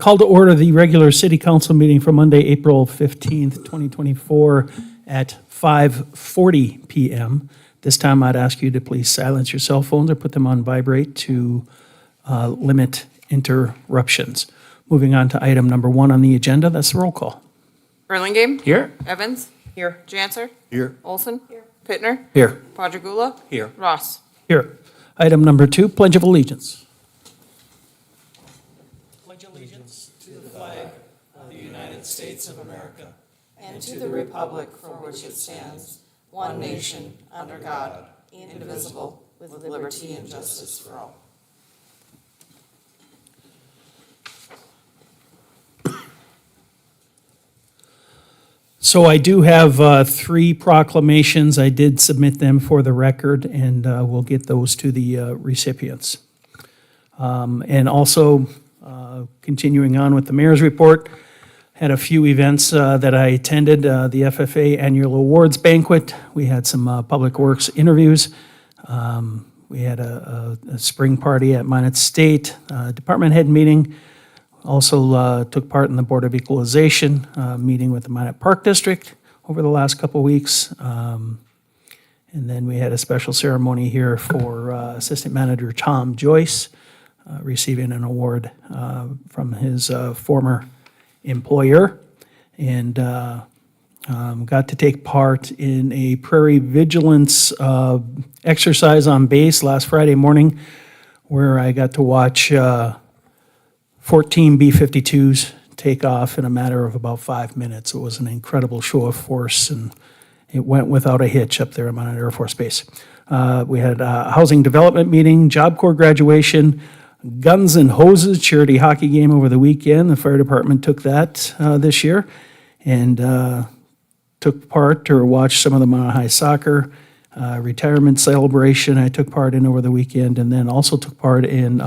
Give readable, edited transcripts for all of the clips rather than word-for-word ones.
Call to order the regular city council meeting for Monday, April 15th, 2024 at 5:40 PM. This time I'd ask you to please silence your cell phones or put them on vibrate to limit interruptions. Moving on to item number 1 on the agenda, that's the roll call. Burlingame. Here. Evans. Here. Janser. Here. Olson. Here. Pittner. Here. Quadrigula. Here. Ross. Here. Item number 2, Pledge of Allegiance. Pledge allegiance to the flag of the United States of America and to the republic for which it stands, one nation, under God, indivisible, with liberty and justice for all. So I do have 3 proclamations. I did submit them for the record, and we'll get those to the recipients. And also, continuing on with the mayor's report, had a few events that I attended. The FFA Annual Awards Banquet. We had some Public Works interviews. We had a spring party at Minot State, department head meeting. Also took part in the Board of Equalization meeting with the Minot Park District over the last couple of weeks. And then we had a special ceremony here for Assistant Manager Tom Joyce, receiving an award from his former employer. And got to take part in a prairie vigilance exercise on base last Friday morning, where I got to watch 14 B-52s take off in a matter of about 5 minutes. It was an incredible show of force, and it went without a hitch up there at Minot Air Force Base. We had a housing development meeting, Job Corps graduation, Guns and Hoses charity hockey game over the weekend. The fire department took that this year, and took part or watched some of the Minot High soccer retirement celebration I took part in over the weekend, and then also took part in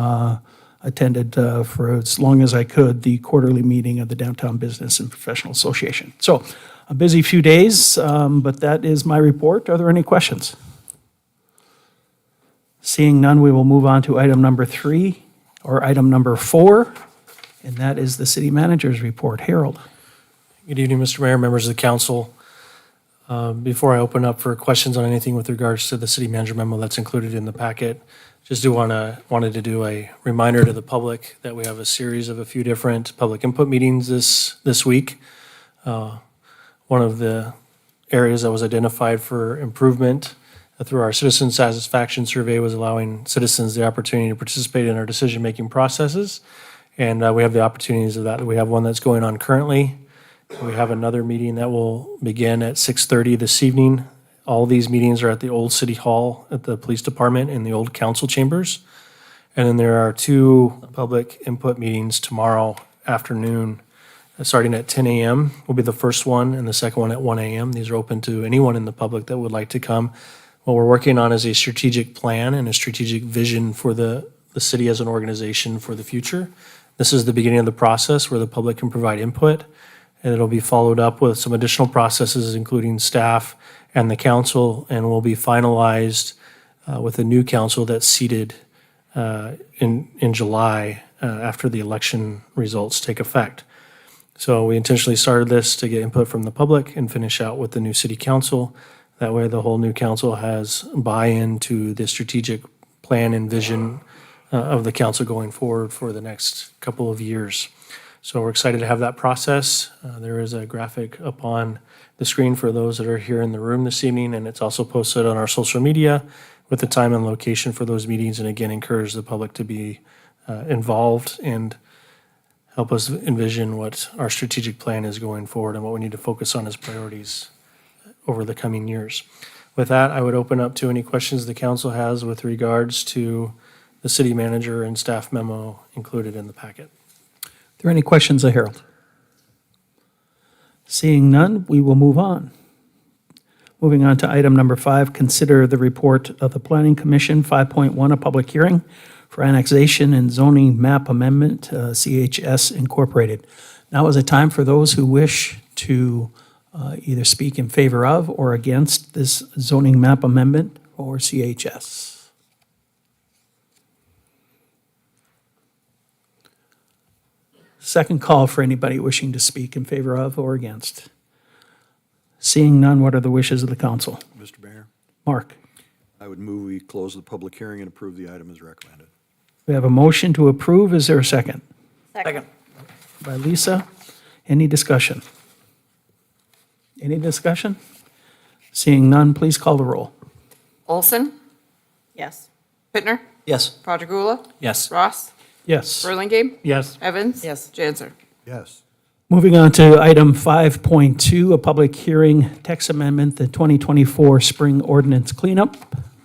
attended for as long as I could the quarterly meeting of the Downtown Business and Professional Association. So a busy few days, but that is my report. Are there any questions? Seeing none, we will move on to item number 3 or item number 4, and that is the city manager's report. Harold. Good evening, Mr. Mayor, members of the council. Before I open up for questions on anything with regards to the city manager memo that's included in the packet, just wanted to do a reminder to the public that we have a series of a few different public input meetings this week. One of the areas that was identified for improvement through our citizen satisfaction survey was allowing citizens the opportunity to participate in our decision-making processes. And we have the opportunities of that. We have one that's going on currently. We have another meeting that will begin at 6:30 this evening. All these meetings are at the old City Hall at the Police Department in the old council chambers. And then there are 2 public input meetings tomorrow afternoon, starting at 10 a.m. will be the first one, and the second one at 1 a.m. These are open to anyone in the public that would like to come. What we're working on is a strategic plan and a strategic vision for the city as an organization for the future. This is the beginning of the process where the public can provide input, and it'll be followed up with some additional processes, including staff and the council, and will be finalized with a new council that's seated in July after the election results take effect. So we intentionally started this to get input from the public and finish out with the new city council. That way the whole new council has buy-in to the strategic plan and vision of the council going forward for the next couple of years. So we're excited to have that process. There is a graphic up on the screen for those that are here in the room this evening, and it's also posted on our social media with the time and location for those meetings. And again, encourage the public to be involved and help us envision what our strategic plan is going forward and what we need to focus on as priorities over the coming years. With that, I would open up to any questions the council has with regards to the city manager and staff memo included in the packet. Are there any questions of Harold? Seeing none, we will move on. Moving on to item number 5, consider the report of the Planning Commission. 5.1, a public hearing for annexation and zoning map amendment, CHS Incorporated. Now is a time for those who wish to either speak in favor of or against this zoning map amendment or CHS. Second call for anybody wishing to speak in favor of or against. Seeing none, what are the wishes of the council? Mr. Mayor, Mark, I would move we close the public hearing and approve the item as recommended. we have a motion to approve. Is there a second? Second. By Lisa. Any discussion? Any discussion? Seeing none, please call the roll. Olson, Yes. Pittner, Yes. Padragula, Yes. Ross, Yes. Burlingame, Yes. Evans. Yes. Janser. Yes. Moving on to item 5.2, a public hearing, text amendment, the 2024 spring ordinance cleanup.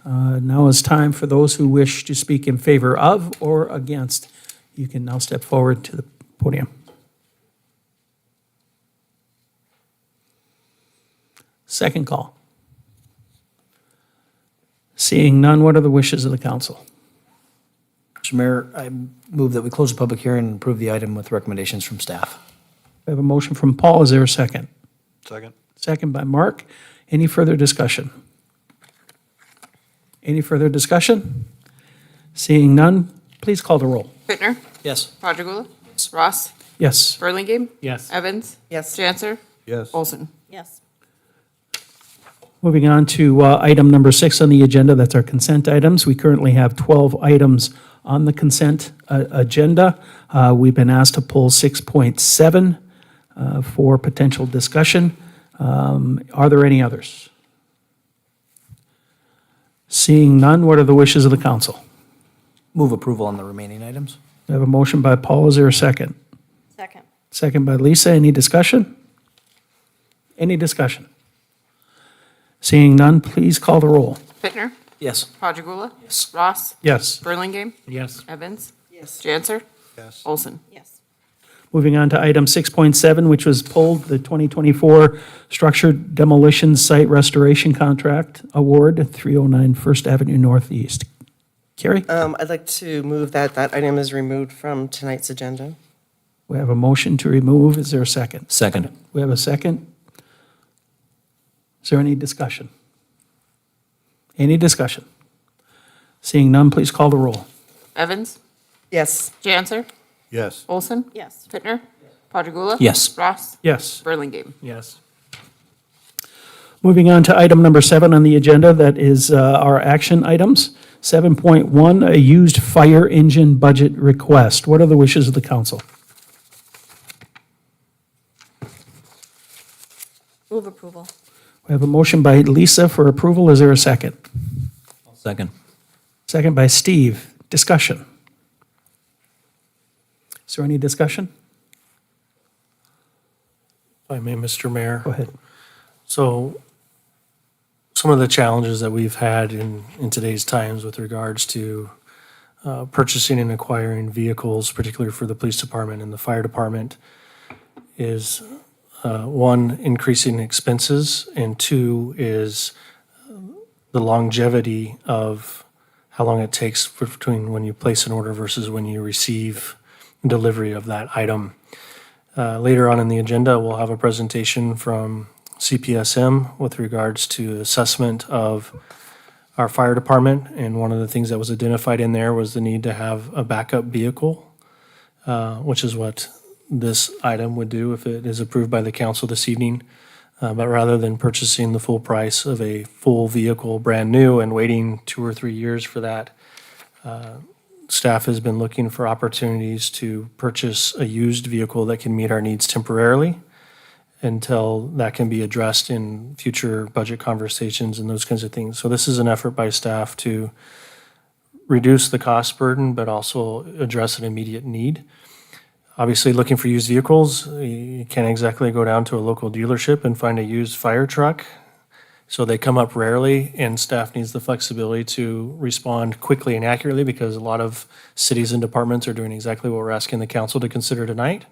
Now is time for those who wish to speak in favor of or against. You can now step forward to the podium. Second call. Seeing none, what are the wishes of the council? Mr. Mayor, I move that we close the public hearing and approve the item with recommendations from staff. We have a motion from Paul. Is there a second? Second? Second by Mark. Any further discussion? Any further discussion? Seeing none, please call the roll. Pittner, Yes. Padragula, Ross, Yes. Burlingame, Yes. Evans. Yes. Janser. Yes. Olson. Yes. Moving on to item number 6 on the agenda, that's our consent items. We currently have 12 items on the consent agenda. We've been asked to pull 6.7 for potential discussion. Are there any others? Seeing none, what are the wishes of the council? Move approval on the remaining items. We have a motion by Paul. Is there a second? Second. Second by Lisa. Any discussion? Any discussion? Seeing none, please call the roll. Pittner, Yes. Padragula, Yes. Ross, Yes. Burlingame, Yes. Evans. Yes. Janser. Yes. Olson. Yes. Moving on to item 6.7, which was pulled, the 2024 Structured Demolition Site Restoration Contract Award, 309 First Avenue Northeast. Carrie, I'd like to move that that item is removed from tonight's agenda. we have a motion to remove. Is there a second? Second. We have a second. Is there any discussion? Any discussion? Seeing none, please call the roll. Evans. Yes. Janser. Yes. Olson. Yes. Pittner, Padragula. Yes. Ross, Yes. Burlingame. Yes. Moving on to item number 7 on the agenda, that is our action items. 7.1, a used fire engine budget request. What are the wishes of the council? Move approval. We have a motion by Lisa for approval. Is there a second? Second. Second by Steve. Discussion. Is there any discussion? If I may, Mr. Mayor. Go ahead. So some of the challenges that we've had in today's times with regards to purchasing and acquiring vehicles, particularly for the police department and the fire department, is one, increasing expenses, and two is the longevity of how long it takes between when you place an order versus when you receive delivery of that item. Later on in the agenda, we'll have a presentation from CPSM with regards to assessment of our fire department, and one of the things that was identified in there was the need to have a backup vehicle, which is what this item would do if it is approved by the council this evening. But rather than purchasing the full price of a full vehicle, brand new, and waiting 2 or 3 years for that, staff has been looking for opportunities to purchase a used vehicle that can meet our needs temporarily until that can be addressed in future budget conversations and those kinds of things. So this is an effort by staff to reduce the cost burden, but also address an immediate need. Obviously, looking for used vehicles, you can't exactly go down to a local dealership and find a used fire truck. So they come up rarely, and staff needs the flexibility to respond quickly and accurately, because a lot of cities and departments are doing exactly what we're asking the council to consider tonight.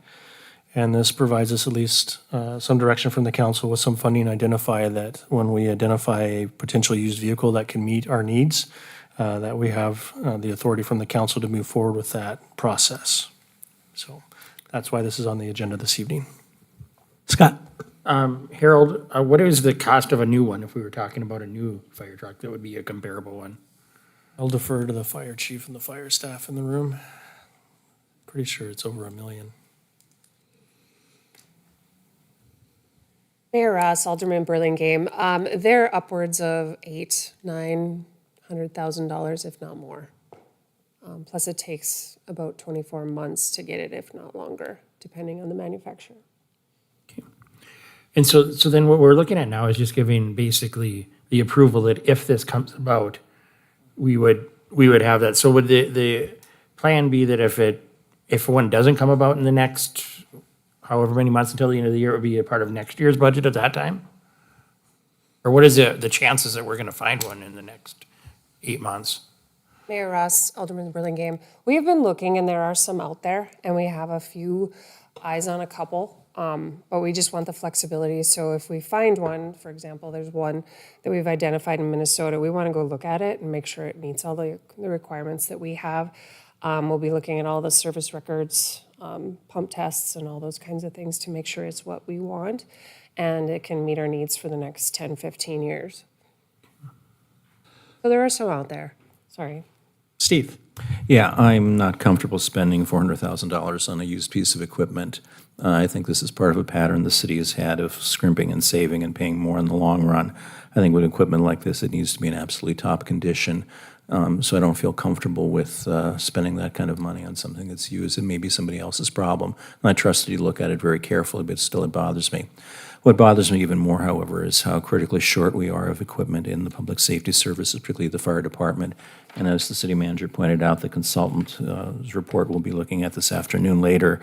And this provides us at least some direction from the council with some funding, identify that when we identify a potential used vehicle that can meet our needs, that we have the authority from the council to move forward with that process. So that's why this is on the agenda this evening. Scott? Harold, what is the cost of a new one if we were talking about a new fire truck that would be a comparable one? I'll defer to the fire chief and the fire staff in the room. Pretty sure it's over $1 million. Mayor Ross, Alderman Burlingame, they're upwards of $900,000, if not more. Plus it takes about 24 months to get it, if not longer, depending on the manufacturer. And so then what we're looking at now is just giving basically the approval that if this comes about, we would have that. So would the plan be that if one doesn't come about in the next however many months until the end of the year, it would be a part of next year's budget at that time? Or what is the chances that we're gonna find one in the next 8 months? Mayor Ross, Alderman Burlingame, we have been looking and there are some out there and we have a few eyes on a couple. But we just want the flexibility. So if we find one, for example, there's one that we've identified in Minnesota, we want to go look at it and make sure it meets all the requirements that we have. We'll be looking at all the service records, pump tests and all those kinds of things to make sure it's what we want and it can meet our needs for the next 10, 15 years. So there are some out there. Sorry. Steve? Yeah, I'm not comfortable spending $400,000 on a used piece of equipment. I think this is part of a pattern the city has had of scrimping and saving and paying more in the long run. I think with equipment like this, it needs to be in absolutely top condition. So I don't feel comfortable with spending that kind of money on something that's used. It may be somebody else's problem. And I trust that you look at it very carefully, but still it bothers me. What bothers me even more, however, is how critically short we are of equipment in the public safety services, particularly the fire department. And as the city manager pointed out, the consultant's report we'll be looking at this afternoon later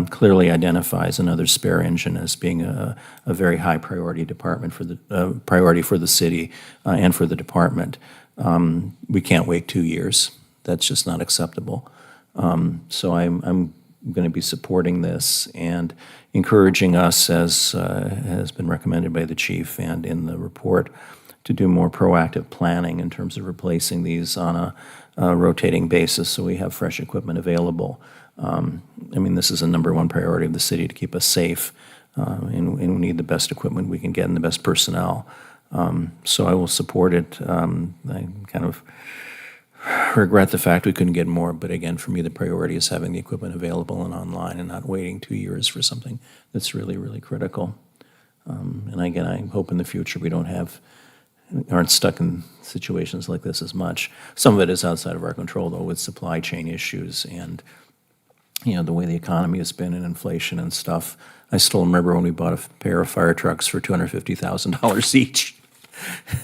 clearly identifies another spare engine as being a very high priority department for the priority for the city and for the department. We can't wait 2 years. That's just not acceptable. So I'm going to be supporting this and encouraging us, as has been recommended by the chief and in the report, to do more proactive planning in terms of replacing these on a rotating basis so we have fresh equipment available. I mean, this is a number 1 priority of the city to keep us safe, and we need the best equipment we can get and the best personnel. So I will support it. I kind of regret the fact we couldn't get more, but again, for me, the priority is having the equipment available and online and not waiting 2 years for something that's really, really critical. And again, I hope in the future we aren't stuck in situations like this as much. Some of it is outside of our control, though, with supply chain issues and, you know, the way the economy has been and inflation and stuff. I still remember when we bought a pair of fire trucks for $250,000 each.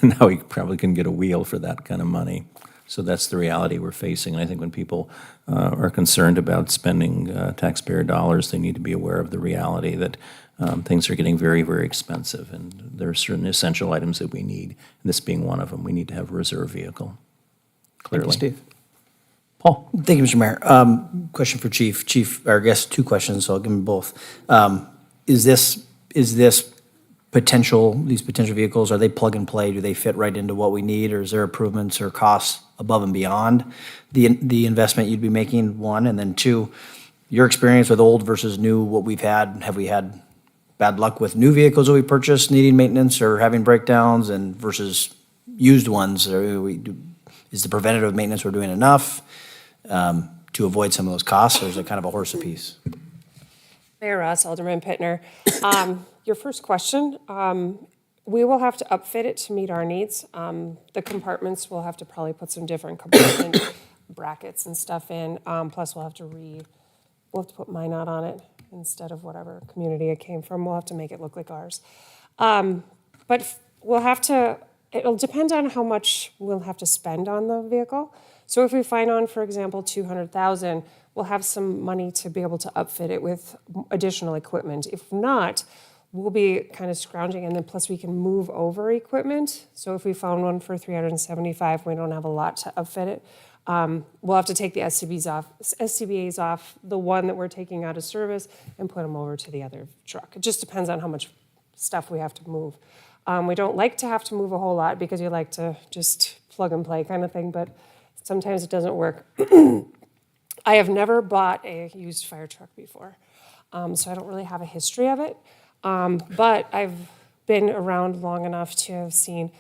Now we probably can get a wheel for that kind of money. So that's the reality we're facing. And I think when people are concerned about spending taxpayer dollars, they need to be aware of the reality that things are getting very, very expensive. And there are certain essential items that we need, and this being one of them. We need to have a reserve vehicle, clearly. Thank you, Steve. Paul? Thank you, Mr. Mayor. Question for Chief. Chief, or I guess 2 questions, so I'll give them both. Is this these potential vehicles, are they plug and play? Do they fit right into what we need, or is there improvements or costs above and beyond the investment you'd be making, 1? And then 2, your experience with old versus new, what we've had, have we had bad luck with new vehicles that we purchased needing maintenance or having breakdowns and versus used ones? Is the preventative maintenance we're doing enough to avoid some of those costs, or is it kind of a horse apiece? Mayor Ross, Alderman Pittner. Your first question, we will have to upfit it to meet our needs. The compartments, we'll have to probably put some different compartment brackets and stuff in. Plus we'll have to put Minot on it instead of whatever community it came from. We'll have to make it look like ours. But we'll have to, it'll depend on how much we'll have to spend on the vehicle. So if we find on, for example, $200,000, we'll have some money to be able to upfit it with additional equipment. If not, we'll be kind of scrounging, and then plus we can move over equipment. So if we found one for $375, we don't have a lot to upfit it. We'll have to take the SCBAs off the one that we're taking out of service and put them over to the other truck. It just depends on how much stuff we have to move. We don't like to have to move a whole lot because you like to just plug and play kind of thing, but sometimes it doesn't work. I have never bought a used fire truck before, so I don't really have a history of it. But I've been around long enough to have seen,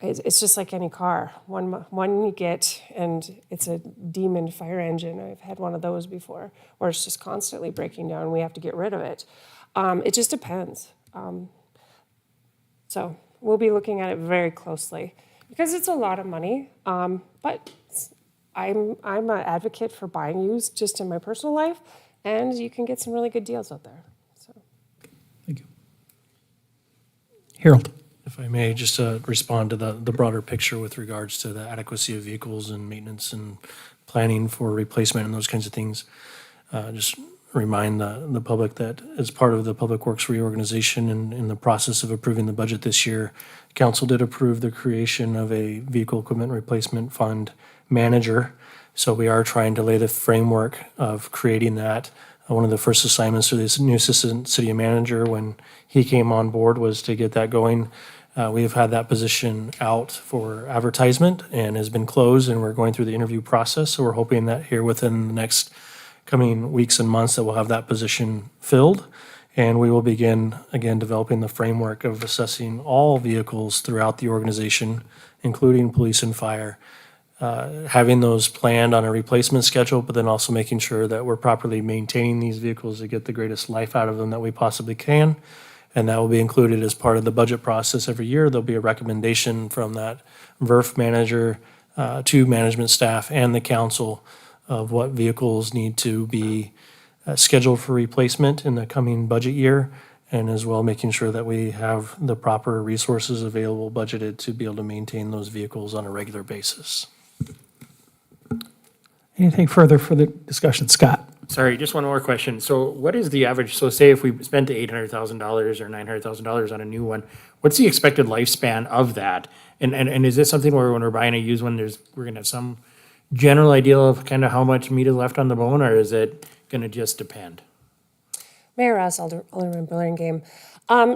it's just like any car. One you get, and it's a demon fire engine. I've had one of those before, where it's just constantly breaking down. We have to get rid of it. It just depends. So we'll be looking at it very closely because it's a lot of money. But I'm an advocate for buying used just in my personal life, and you can get some really good deals out there. So. Thank you. Harold? If I may, just to respond to the broader picture with regards to the adequacy of vehicles and maintenance and planning for replacement and those kinds of things. Just remind the public that as part of the Public Works reorganization and in the process of approving the budget this year, council did approve the creation of a vehicle equipment replacement fund manager. So we are trying to lay the framework of creating that. One of the first assignments to this new assistant city manager when he came on board was to get that going. We have had that position out for advertisement and has been closed, and we're going through the interview process. So we're hoping that here within the next coming weeks and months that we'll have that position filled. And we will begin, again, developing the framework of assessing all vehicles throughout the organization, including police and fire, having those planned on a replacement schedule, but then also making sure that we're properly maintaining these vehicles to get the greatest life out of them that we possibly can. And that will be included as part of the budget process every year. There'll be a recommendation from that VERF manager to management staff and the council of what vehicles need to be scheduled for replacement in the coming budget year, and as well making sure that we have the proper resources available budgeted to be able to maintain those vehicles on a regular basis. Anything further for the discussion? Scott? Sorry, just one more question. So what is the average, so say if we spent $800,000 or $900,000 on a new one, what's the expected lifespan of that? And is this something where when we're buying a used one, we're gonna have some general idea of kind of how much meat is left on the bone, or is it gonna just depend? Mayor Ross, Alderman Burlingame.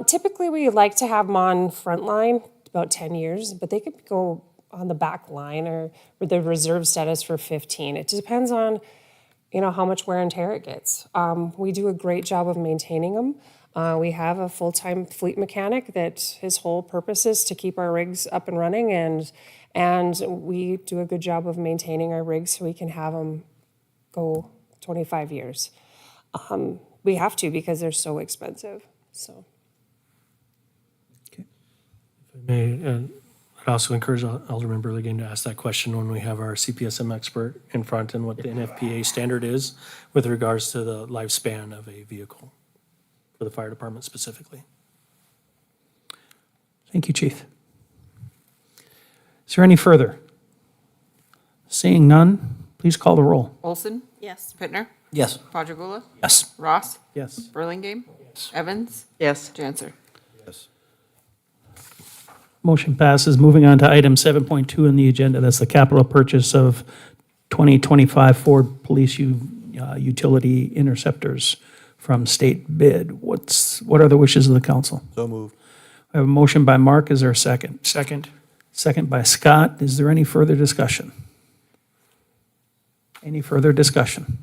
Typically, we like to have them on front line about 10 years, but they could go on the back line or with the reserve status for 15. It depends on, how much wear and tear it gets. We do a great job of maintaining them. We have a full-time fleet mechanic that his whole purpose is to keep our rigs up and running, and we do a good job of maintaining our rigs so we can have them go 25 years. We have to because they're so expensive, so. If I may, I'd also encourage Alderman Burlingame to ask that question when we have our CPSM expert in front and what the NFPA standard is with regards to the lifespan of a vehicle for the fire department specifically. Thank you, Chief. Is there any further? Seeing none, please call the roll. Olson? Yes. Pittner? Yes. Quadrigula? Yes. Ross? Yes. Burlingame? Evans? Yes. Janser? Yes. Motion passes. Moving on to item 7.2 on the agenda, that's the capital purchase of 2025 Ford Police Utility Interceptors from state bid. What are the wishes of the council? So moved. I have a motion by Mark. Is there a second? Second. Second by Scott. Is there any further discussion? Any further discussion?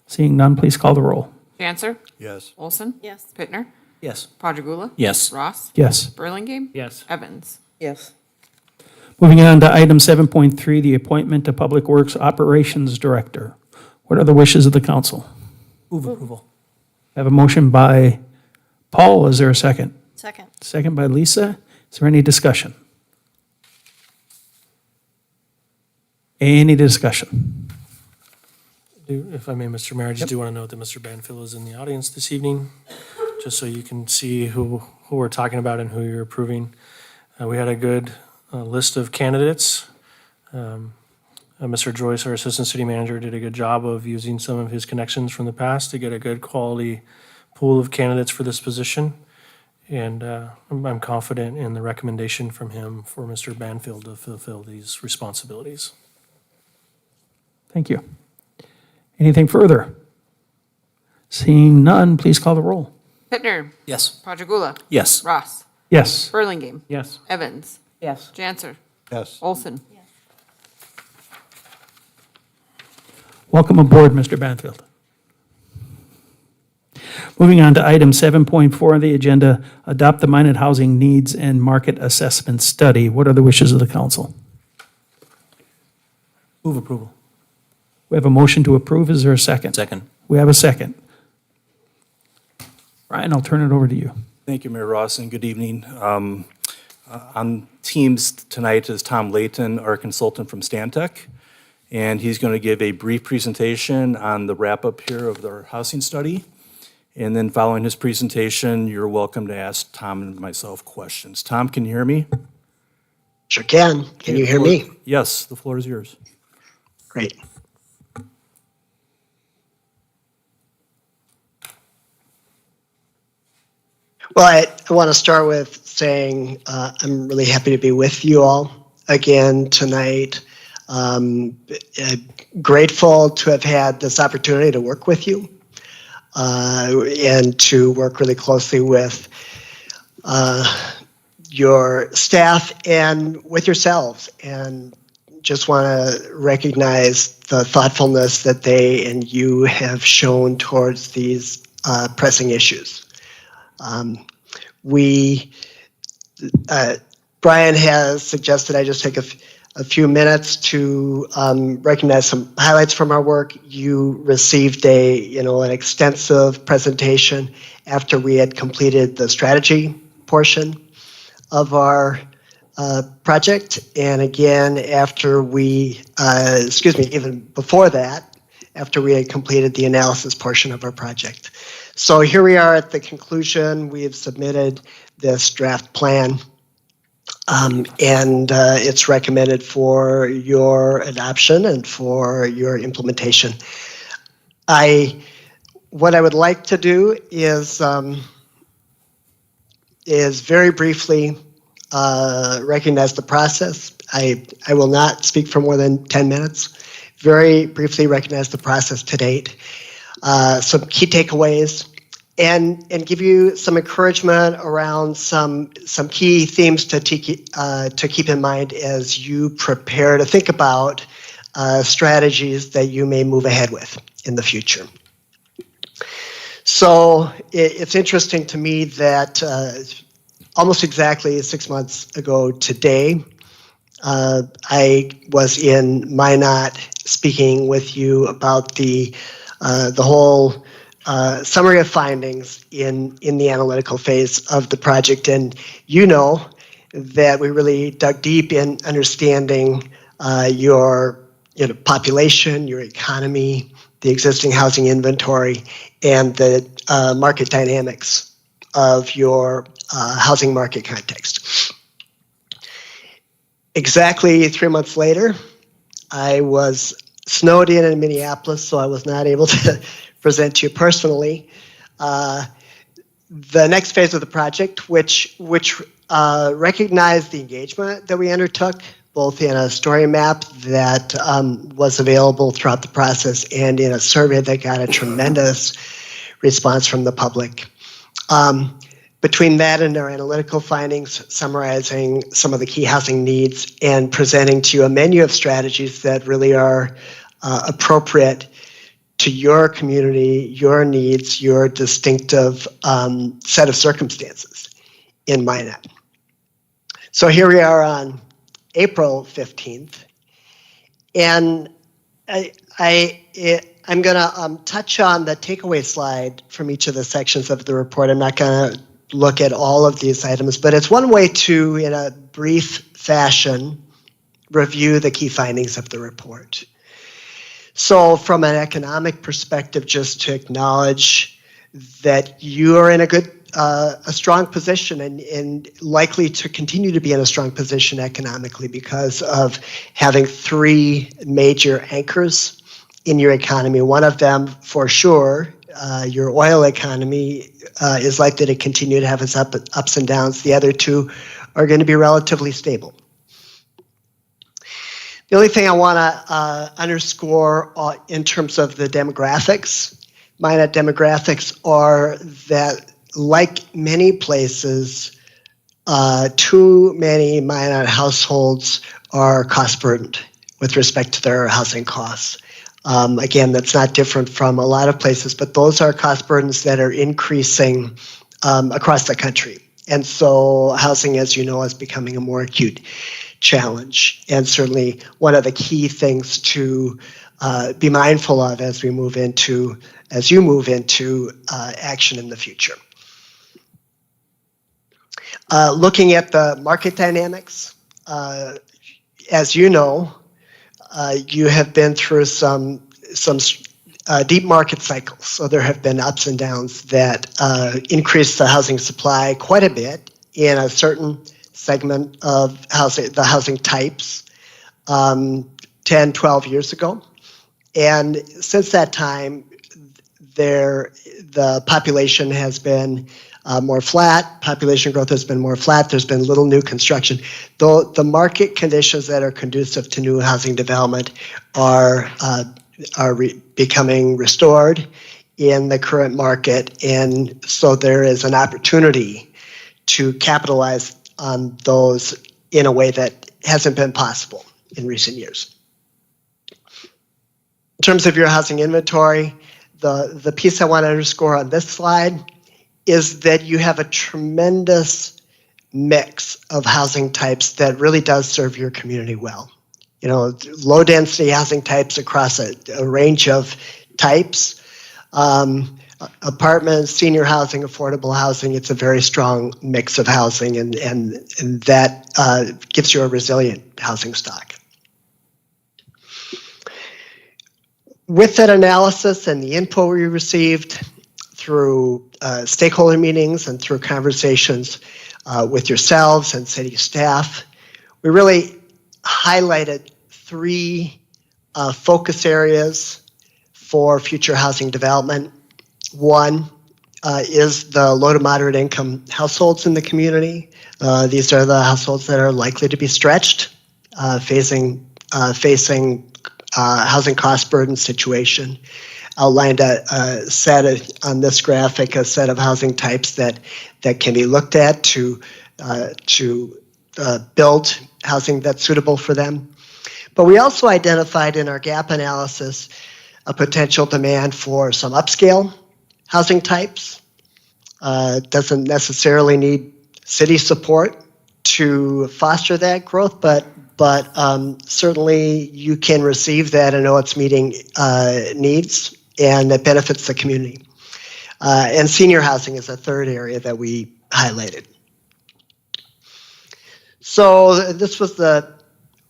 Seeing none, please call the roll. Janser? Yes. Olson? Yes. Pittner? Yes. Quadrigula? Yes. Ross? Yes. Burlingame? Yes. Evans? Yes. Moving on to item 7.3, the appointment to Public Works Operations Director. What are the wishes of the council? Move approval. I have a motion by Paul. Is there a second? Second. Second by Lisa. Is there any discussion? Any discussion? If I may, Mr. Mayor, I just do want to note that Mr. Banfield is in the audience this evening, just so you can see who we're talking about and who you're approving. We had a good list of candidates. Mr. Joyce, our Assistant City Manager, did a good job of using some of his connections from the past to get a good quality pool of candidates for this position. And I'm confident in the recommendation from him for Mr. Banfield to fulfill these responsibilities. Thank you. Anything further? Seeing none, please call the roll. Pittner? Yes. Quadrigula? Yes. Ross? Yes. Burlingame? Yes. Evans? Yes. Janser? Yes. Olson? Welcome aboard, Mr. Banfield. Moving on to item 7.4 on the agenda, adopt the Minot Housing Needs and Market Assessment Study. What are the wishes of the council? Move approval. We have a motion to approve. Is there a second? Second. We have a second. Ryan, I'll turn it over to you. Thank you, Mayor Ross, and good evening. On Teams tonight is Tom Layton, our consultant from Stantec, and he's going to give a brief presentation on the wrap-up here of our housing study. And then following his presentation, you're welcome to ask Tom and myself questions. Tom, can you hear me? Sure can. Can you hear me? Yes, the floor is yours. Great. Well, I want to start with saying I'm really happy to be with you all again tonight. Grateful to have had this opportunity to work with you and to work really closely with your staff and with yourselves. And just want to recognize the thoughtfulness that they and you have shown towards these pressing issues. Brian has suggested I just take a few minutes to recognize some highlights from our work. You received an extensive presentation after we had completed the strategy portion of our project, and again after even before that, after we had completed the analysis portion of our project. So here we are at the conclusion. We have submitted this draft plan, and it's recommended for your adoption and for your implementation. What I would like to do is very briefly recognize the process. I will not speak for more than 10 minutes. Very briefly recognize the process to date, some key takeaways, and give you some encouragement around some key themes to keep in mind as you prepare to think about strategies that you may move ahead with in the future. So it's interesting to me that almost exactly 6 months ago today, I was in Minot speaking with you about the whole summary of findings in the analytical phase of the project. And you know that we really dug deep in understanding your population, your economy, the existing housing inventory, and the market dynamics of your housing market context. Exactly 3 months later, I was snowed in Minneapolis, so I was not able to present to you personally. The next phase of the project, which recognized the engagement that we undertook, both in a story map that was available throughout the process and in a survey that got a tremendous response from the public. Between that and our analytical findings, summarizing some of the key housing needs and presenting to you a menu of strategies that really are appropriate to your community, your needs, your distinctive set of circumstances in Minot. So here we are on April 15th, and I'm going to touch on the takeaway slide from each of the sections of the report. I'm not going to look at all of these items, but it's one way to, in a brief fashion, review the key findings of the report. So from an economic perspective, just to acknowledge that you are in a strong position and likely to continue to be in a strong position economically because of having three major anchors in your economy. One of them, for sure, your oil economy is likely to continue to have its ups and downs. The other two are going to be relatively stable. The only thing I want to underscore in terms of the demographics, Minot demographics, are that, like many places, too many Minot households are cost burdened with respect to their housing costs. Again, that's not different from a lot of places, but those are cost burdens that are increasing across the country. And so housing, as you know, is becoming a more acute challenge, and certainly one of the key things to be mindful of as you move into action in the future. Looking at the market dynamics, as you know, you have been through some deep market cycles. So there have been ups and downs that increase the housing supply quite a bit in a certain segment of housing, the housing types, 10, 12 years ago. And since that time, the population has been more flat. Population growth has been more flat. There's been little new construction. Though the market conditions that are conducive to new housing development are becoming restored in the current market, and so there is an opportunity to capitalize on those in a way that hasn't been possible in recent years. In terms of your housing inventory, the piece I want to underscore on this slide is that you have a tremendous mix of housing types that really does serve your community well. You know, low density housing types across a range of types, apartments, senior housing, affordable housing. It's a very strong mix of housing, and that gives you a resilient housing stock. With that analysis and the info we received through stakeholder meetings and through conversations with yourselves and city staff, we really highlighted three focus areas for future housing development. One is the low to moderate income households in the community. These are the households that are likely to be stretched, facing housing cost burden situation. Outlined a set on this graphic, a set of housing types that can be looked at to build housing that's suitable for them. But we also identified in our gap analysis a potential demand for some upscale housing types. Doesn't necessarily need city support to foster that growth, but certainly you can receive that and know it's meeting needs, and that benefits the community. And senior housing is a third area that we highlighted. So this was the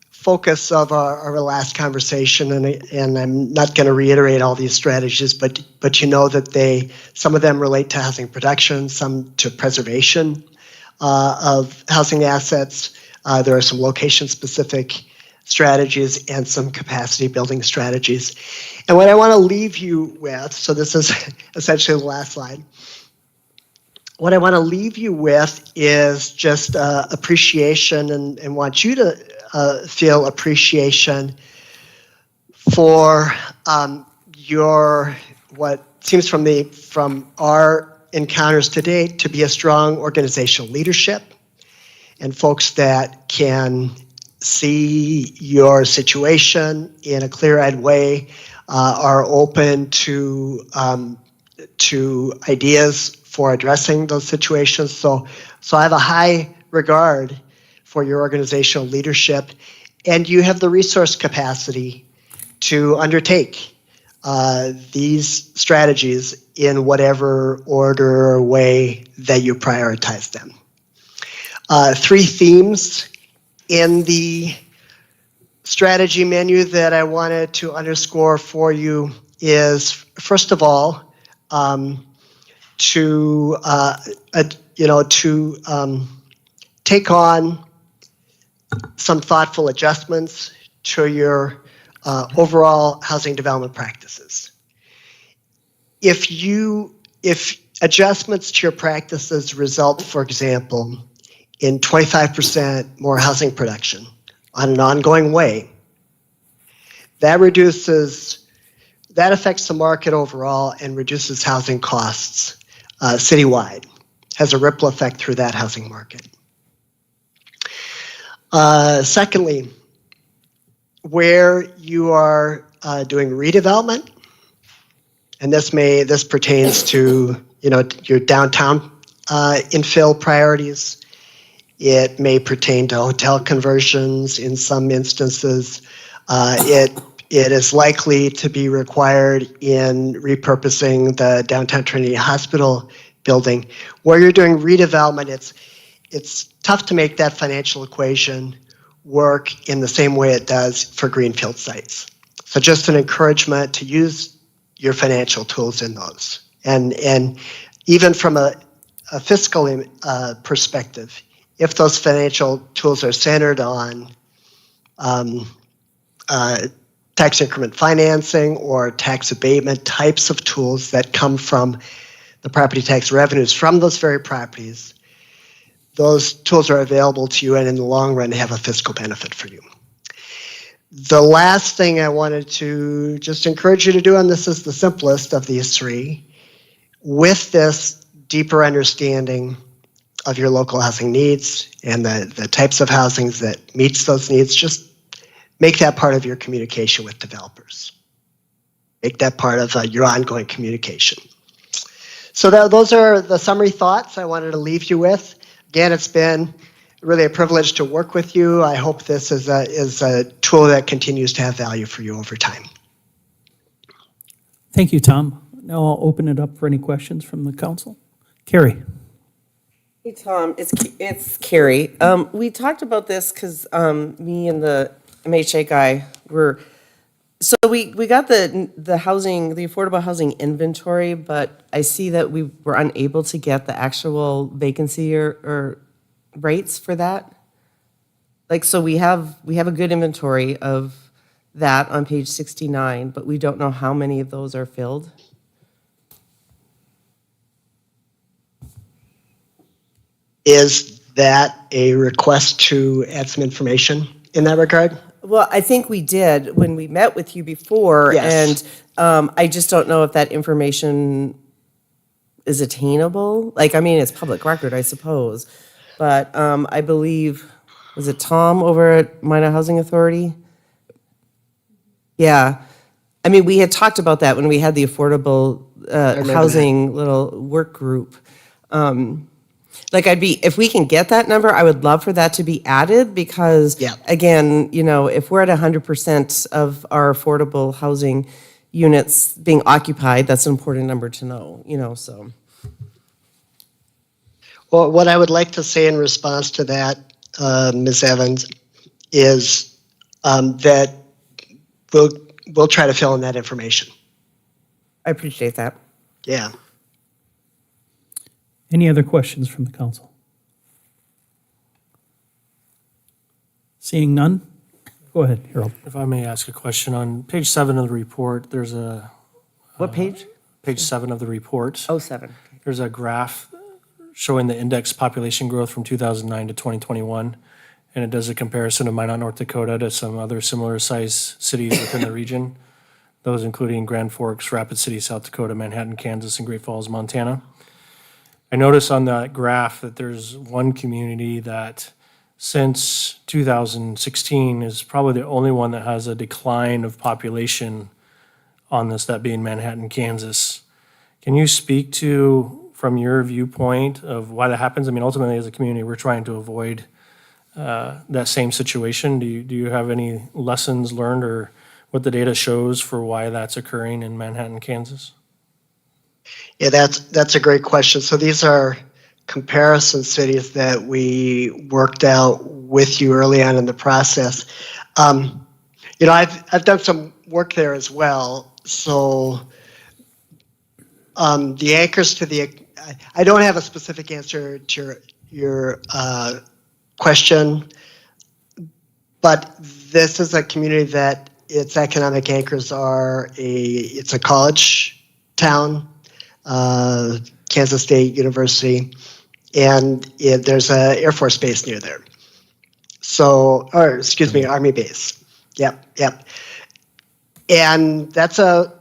focus of our last conversation, and I'm not going to reiterate all these strategies, but you know that some of them relate to housing production, some to preservation of housing assets. There are some location-specific strategies and some capacity building strategies. And what I want to leave you with, so this is essentially the last slide. What I want to leave you with is just appreciation and want you to feel appreciation for your, what seems from our encounters to date to be a strong organizational leadership, and folks that can see your situation in a clear-eyed way, are open to ideas for addressing those situations. So I have a high regard for your organizational leadership, and you have the resource capacity to undertake these strategies in whatever order or way that you prioritize them. Three themes in the strategy menu that I wanted to underscore for you is, first of all, to take on some thoughtful adjustments to your overall housing development practices. If adjustments to your practices result, for example, in 25% more housing production on an ongoing way, that affects the market overall and reduces housing costs citywide, has a ripple effect through that housing market. Secondly, where you are doing redevelopment, and this pertains to your downtown infill priorities. It may pertain to hotel conversions in some instances. It is likely to be required in repurposing the downtown Trinity Hospital building. Where you're doing redevelopment, it's tough to make that financial equation work in the same way it does for greenfield sites. So just an encouragement to use your financial tools in those. And even from a fiscal perspective, if those financial tools are centered on tax increment financing or tax abatement types of tools that come from the property tax revenues from those very properties, those tools are available to you and in the long run have a fiscal benefit for you. The last thing I wanted to just encourage you to do, and this is the simplest of these three, with this deeper understanding of your local housing needs and the types of housings that meets those needs, just make that part of your communication with developers. Make that part of your ongoing communication. So those are the summary thoughts I wanted to leave you with. Again, it's been really a privilege to work with you. I hope this is a tool that continues to have value for you over time. Thank you, Tom. Now I'll open it up for any questions from the council. Carrie? Hey, Tom, it's Carrie. We talked about this because me and the MHA guy so we got the housing, the affordable housing inventory, but I see that we were unable to get the actual vacancy or rates for that. Like, so we have a good inventory of that on page 69, but we don't know how many of those are filled. Is that a request to add some information in that regard? Well, I think we did when we met with you before, Yes. and I just don't know if that information is attainable. Like, I mean, it's public record, I suppose, but I believe, was it Tom over at Minot Housing Authority? Yeah. I mean, we had talked about that when we had the affordable housing little work group. Like, if we can get that number, I would love for that to be added because, Yeah. again, you know, if we're at 100% of our affordable housing units being occupied, that's an important number to know, you know, so. Well, what I would like to say in response to that, Ms. Evans, is that we'll try to fill in that information. I appreciate that. Yeah. Any other questions from the council? Seeing none? Go ahead, Harold. If I may ask a question, on page 7 of the report, there's a, What page? page 7 of the report, 07. there's a graph showing the index population growth from 2009 to 2021, and it does a comparison of Minot, North Dakota to some other similar sized cities within the region, those including Grand Forks, Rapid City, South Dakota, Manhattan, Kansas, and Great Falls, Montana. I noticed on that graph that there's one community that since 2016 is probably the only one that has a decline of population on this, that being Manhattan, Kansas. Can you speak to, from your viewpoint, of why that happens? I mean, ultimately, as a community, we're trying to avoid that same situation. Do you have any lessons learned or what the data shows for why that's occurring in Manhattan, Kansas? Yeah, that's a great question. So these are comparison cities that we worked out with you early on in the process. You know, I've done some work there as well. So the anchors to the, I don't have a specific answer to your question, but this is a community that its economic anchors are it's a college town. Kansas State University, and there's an Air Force base near there. So, or excuse me, Army base. Yep. And that's a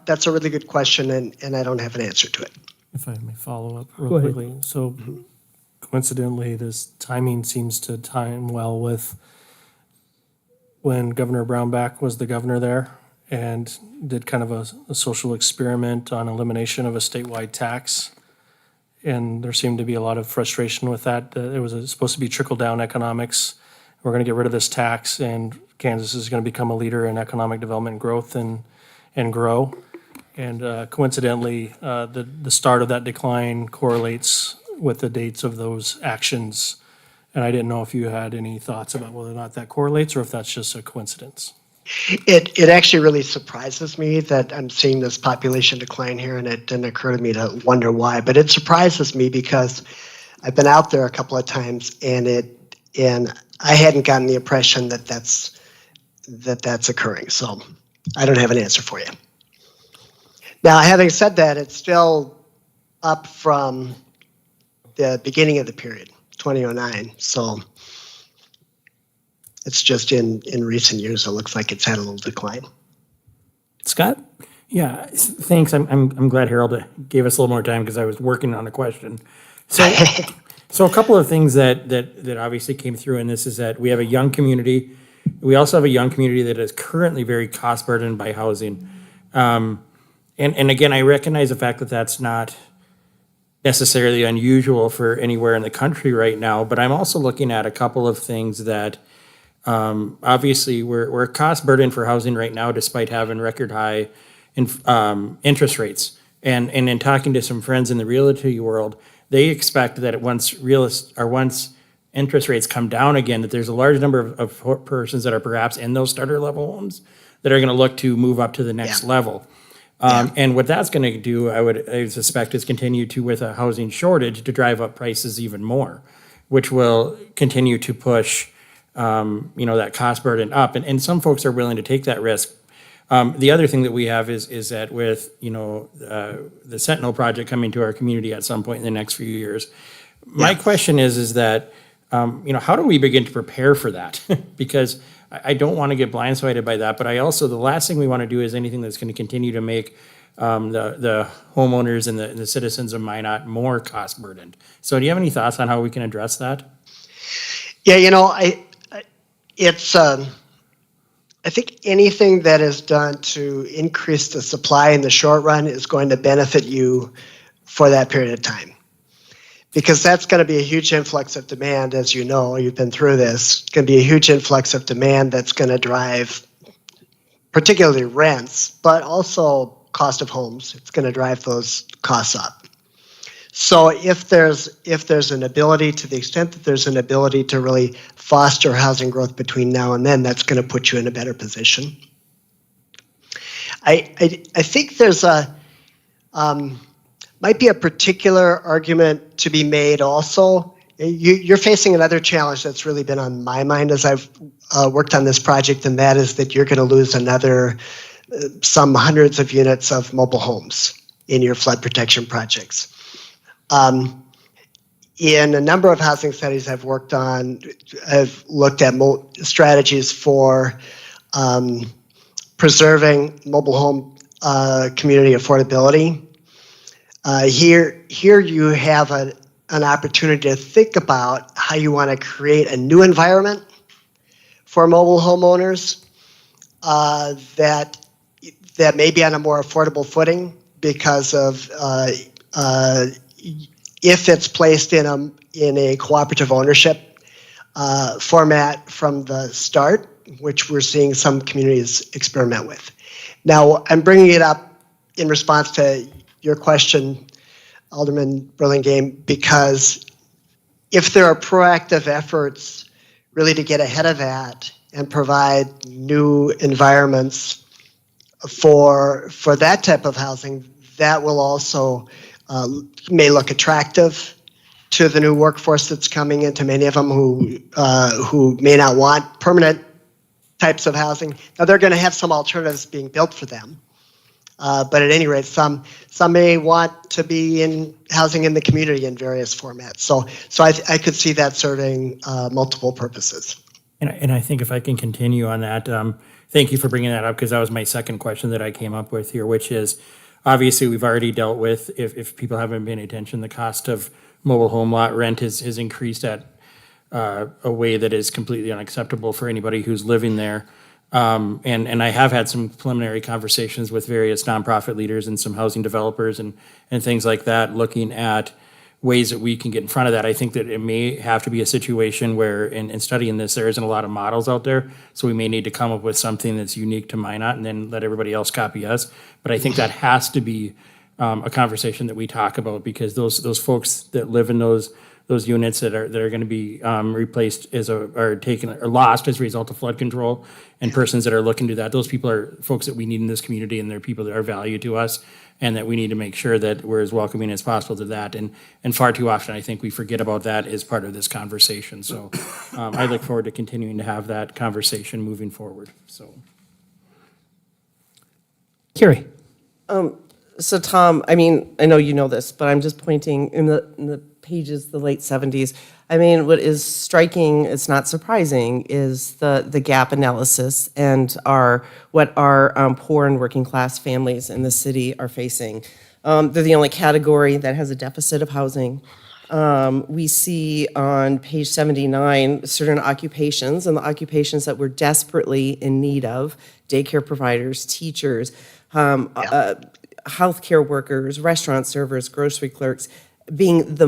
really good question, and I don't have an answer to it. If I may follow up Go real ahead. quickly. So coincidentally, this timing seems to time well with when Governor Brownback was the governor there and did kind of a social experiment on elimination of a statewide tax. And there seemed to be a lot of frustration with that. It was supposed to be trickle-down economics. We're going to get rid of this tax, and Kansas is going to become a leader in economic development growth and grow. And coincidentally, the start of that decline correlates with the dates of those actions. And I didn't know if you had any thoughts about whether or not that correlates or if that's just a coincidence. It actually really surprises me that I'm seeing this population decline here, and it didn't occur to me to wonder why. But it surprises me because I've been out there a couple of times, and I hadn't gotten the impression that that's occurring. So I don't have an answer for you. Now, having said that, it's still up from the beginning of the period, 2009. So it's just in recent years, it looks like it's had a little decline. Scott? Yeah, thanks. I'm glad Harold gave us a little more time because I was working on a question. So a couple of things that obviously came through in this is that we have a young community. We also have a young community that is currently very cost burdened by housing. And again, I recognize the fact that that's not necessarily unusual for anywhere in the country right now, but I'm also looking at a couple of things that obviously we're cost burdened for housing right now despite having record high interest rates. And in talking to some friends in the realty world, they expect that once interest rates come down again, that there's a large number of persons that are perhaps in those starter level homes that are going to look to move up to the next level. And what that's going to do, I suspect, is continue to, with a housing shortage, to drive up prices even more, which will continue to push, that cost burden up. And some folks are willing to take that risk. The other thing that we have is that with, the Sentinel project coming to our community at some point in the next few years, my question is that, how do we begin to prepare for that? Because I don't want to get blindsided by that, but the last thing we want to do is anything that's going to continue to make the homeowners and the citizens of Minot more cost burdened. So do you have any thoughts on how we can address that? Yeah, I think anything that is done to increase the supply in the short run is going to benefit you for that period of time. Because that's going to be a huge influx of demand, as you know, you've been through this. It's going to be a huge influx of demand that's going to drive particularly rents, but also cost of homes. It's going to drive those costs up. So if there's an ability, to the extent that there's an ability to really foster housing growth between now and then, that's going to put you in a better position. I think there's might be a particular argument to be made also. You're facing another challenge that's really been on my mind as I've worked on this project, and that is that you're going to lose another some hundreds of units of mobile homes in your flood protection projects. In a number of housing studies I've worked on, I've looked at strategies for preserving mobile home community affordability. Here you have an opportunity to think about how you want to create a new environment for mobile homeowners that may be on a more affordable footing because of if it's placed in a cooperative ownership format from the start, which we're seeing some communities experiment with. Now, I'm bringing it up in response to your question, Alderman Burlingame, because if there are proactive efforts really to get ahead of that and provide new environments for that type of housing, that will also may look attractive to the new workforce that's coming into many of them who may not want permanent types of housing. Now they're going to have some alternatives being built for them. But at any rate, some may want to be in housing in the community in various formats. So I could see that serving multiple purposes. And I think if I can continue on that, thank you for bringing that up, because that was my second question that I came up with here, which is obviously we've already dealt with, if people haven't been paying attention, the cost of mobile home lot rent has increased at a way that is completely unacceptable for anybody who's living there. And I have had some preliminary conversations with various nonprofit leaders and some housing developers and things like that, looking at ways that we can get in front of that. I think that it may have to be a situation where in studying this, there isn't a lot of models out there. So we may need to come up with something that's unique to Minot and then let everybody else copy us. But I think that has to be a conversation that we talk about, because those folks that live in those units that are going to be replaced are taken or lost as a result of flood control, and persons that are looking to that, those people are folks that we need in this community, and they're people that are valued to us, and that we need to make sure that we're as welcoming as possible to that. And far too often, I think we forget about that as part of this conversation. So I look forward to continuing to have that conversation moving forward. So, Carrie? So Tom, I mean, I know you know this, but I'm just pointing in the pages, the late 70s. I mean, what is striking, it's not surprising, is the gap analysis and what our poor and working class families in the city are facing. They're the only category that has a deficit of housing. We see on page 79 certain occupations, and the occupations that we're desperately in need of: daycare providers, teachers, healthcare workers, restaurant servers, grocery clerks, being the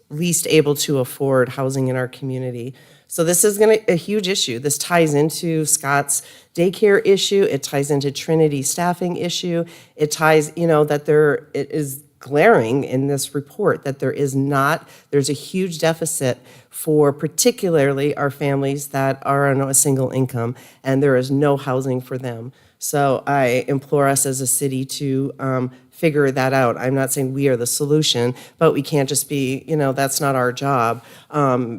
least able to afford housing in our community. So this is a huge issue. This ties into Scott's daycare issue. It ties into Trinity's staffing issue. It ties, that it is glaring in this report that there's a huge deficit for particularly our families that are on a single income, and there is no housing for them. So I implore us as a city to figure that out. I'm not saying we are the solution, but we can't just be, that's not our job,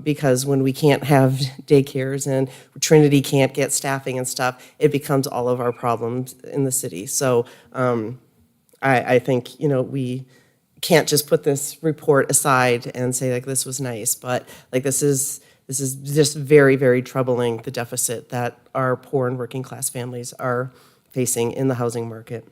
because when we can't have daycares and Trinity can't get staffing and stuff, it becomes all of our problems in the city. So I think, we can't just put this report aside and say, like, this was nice, but this is just very, very troubling, the deficit that our poor and working class families are facing in the housing market.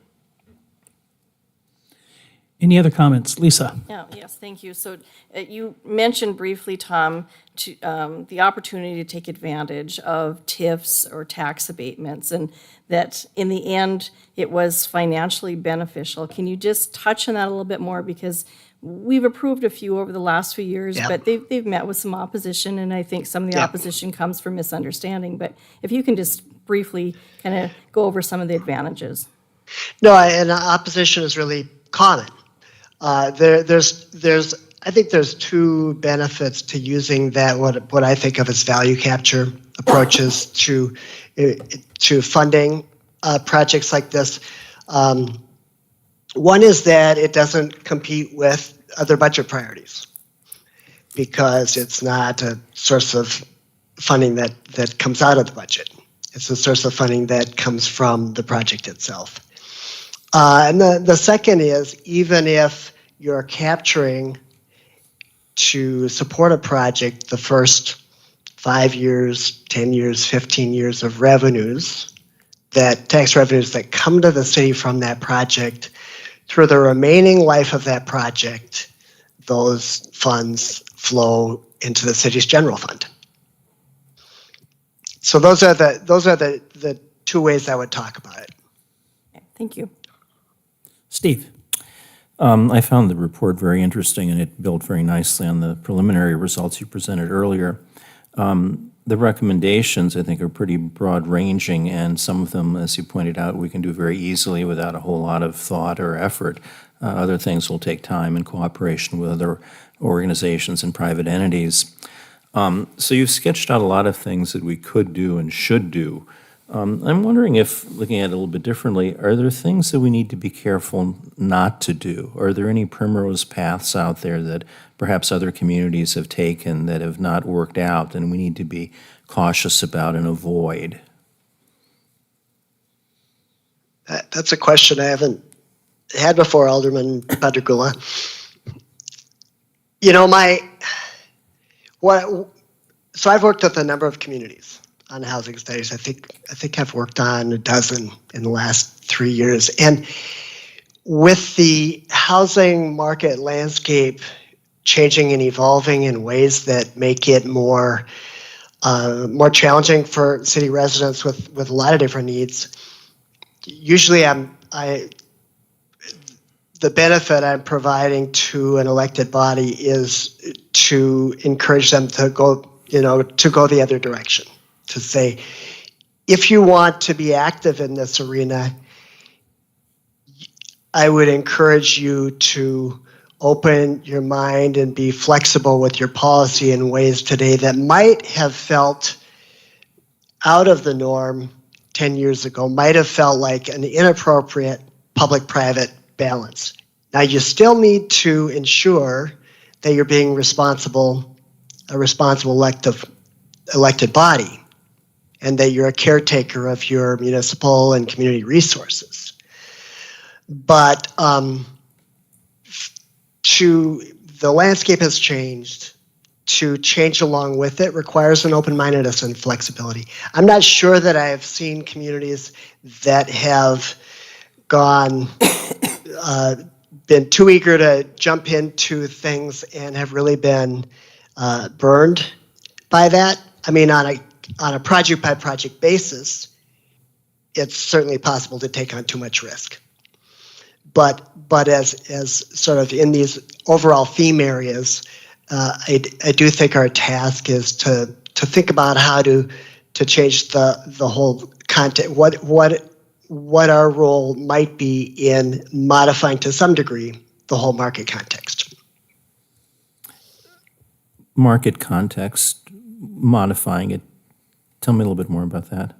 Any other comments? Lisa? Yes, thank you. So you mentioned briefly, Tom, the opportunity to take advantage of TIFs or tax abatements, and that in the end, it was financially beneficial. Can you just touch on that a little bit more? Because we've approved a few over the last few years, but they've met with some opposition, and I think some of the opposition comes from misunderstanding. But if you can just briefly kind of go over some of the advantages. No, and opposition is really common. I think there's two benefits to using that, what I think of as value capture approaches to funding projects like this. One is that it doesn't compete with other budget priorities, because it's not a source of funding that comes out of the budget. It's a source of funding that comes from the project itself. And the second is, even if you're capturing to support a project the first 5 years, 10 years, 15 years of revenues, tax revenues that come to the city from that project, through the remaining life of that project, those funds flow into the city's general fund. So those are the two ways I would talk about it. Thank you. Steve? I found the report very interesting, and it built very nicely on the preliminary results you presented earlier. The recommendations, I think, are pretty broad-ranging, and some of them, as you pointed out, we can do very easily without a whole lot of thought or effort. Other things will take time and cooperation with other organizations and private entities. So you've sketched out a lot of things that we could do and should do. I'm wondering if, looking at it a little bit differently, are there things that we need to be careful not to do? Are there any primrose paths out there that perhaps other communities have taken that have not worked out and we need to be cautious about and avoid? That's a question I haven't had before, Alderman Padrigula. So I've worked with a number of communities on housing studies. I think I've worked on a dozen in the last 3 years. And with the housing market landscape changing and evolving in ways that make it more challenging for city residents with a lot of different needs, usually the benefit I'm providing to an elected body is to encourage them to go the other direction. To say, if you want to be active in this arena, I would encourage you to open your mind and be flexible with your policy in ways today that might have felt out of the norm 10 years ago, might have felt like an inappropriate public-private balance. Now, you still need to ensure that you're being a responsible elected body, and that you're a caretaker of your municipal and community resources. But the landscape has changed. To change along with it requires an open-mindedness and flexibility. I'm not sure that I have seen communities that have been too eager to jump into things and have really been burned by that. I mean, on a project-by-project basis, it's certainly possible to take on too much risk. But as sort of in these overall theme areas, I do think our task is to think about how to change the whole content. What our role might be in modifying to some degree the whole market context. Market context, modifying it. Tell me a little bit more about that.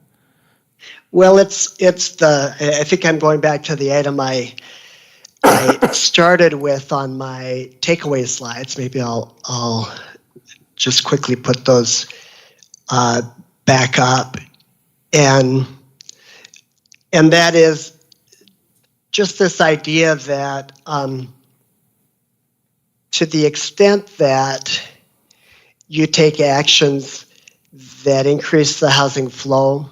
Well, I think I'm going back to the item I started with on my takeaway slides. Maybe I'll just quickly put those back up, and that is just this idea that to the extent that you take actions that increase the housing flow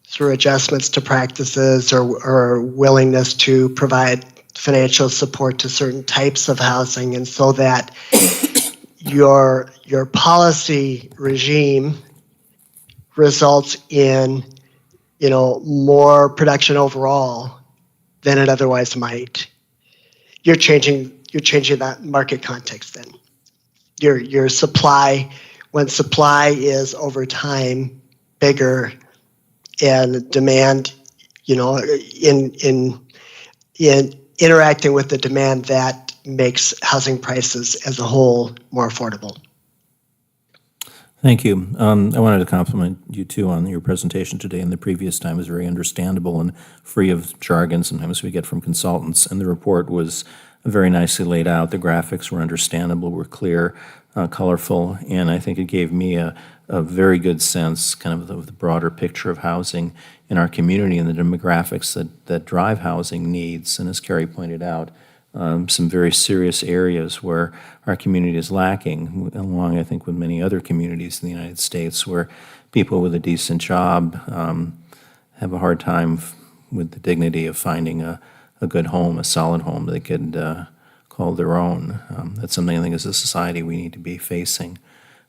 through adjustments to practices or willingness to provide financial support to certain types of housing, and so that your policy regime results in more production overall than it otherwise might. You're changing that market context then. Your supply, when supply is over time bigger and demand, in interacting with the demand, that makes housing prices as a whole more affordable. Thank you. I wanted to compliment you too on your presentation today, and the previous time was very understandable and free of jargon sometimes we get from consultants, and the report was very nicely laid out. The graphics were understandable, were clear, colorful, and I think it gave me a very good sense kind of the broader picture of housing in our community and the demographics that drive housing needs. And as Carrie pointed out, some very serious areas where our community is lacking, along I think with many other communities in the United States, where people with a decent job have a hard time with the dignity of finding a good home, a solid home they could call their own. That's something I think as a society we need to be facing.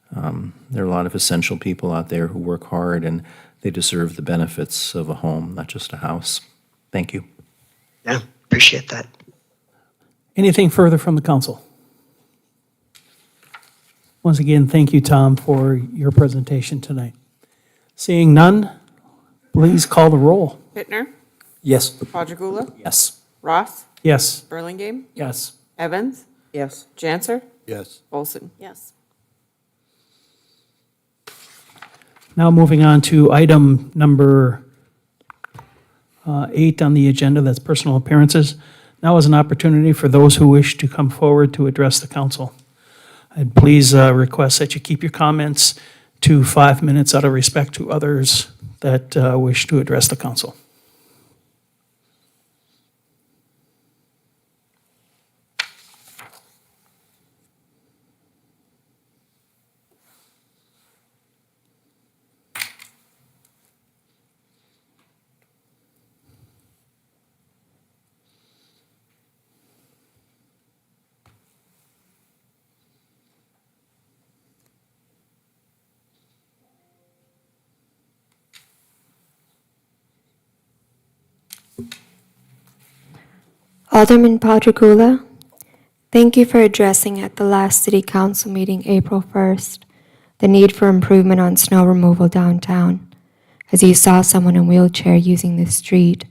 There are a lot of essential people out there who work hard, and they deserve the benefits of a home, not just a house. Thank you. Yeah, appreciate that. Anything further from the council? Once again, thank you, Tom, for your presentation tonight. Seeing none, please call the roll. Bittner, Yes. Quadrigula, Yes. Ross, Yes. Burlingame, Yes. Evans, Yes. Janser, Yes. Olson. Yes. Now moving on to item number 8 on the agenda, that's personal appearances. Now is an opportunity for those who wish to come forward to address the council. I'd please request that you keep your comments to 5 minutes out of respect to others that wish to address the council. Alderman Padragula, thank you for addressing at the last City Council meeting, April 1st, the need for improvement on snow removal downtown, as you saw someone in a wheelchair using the street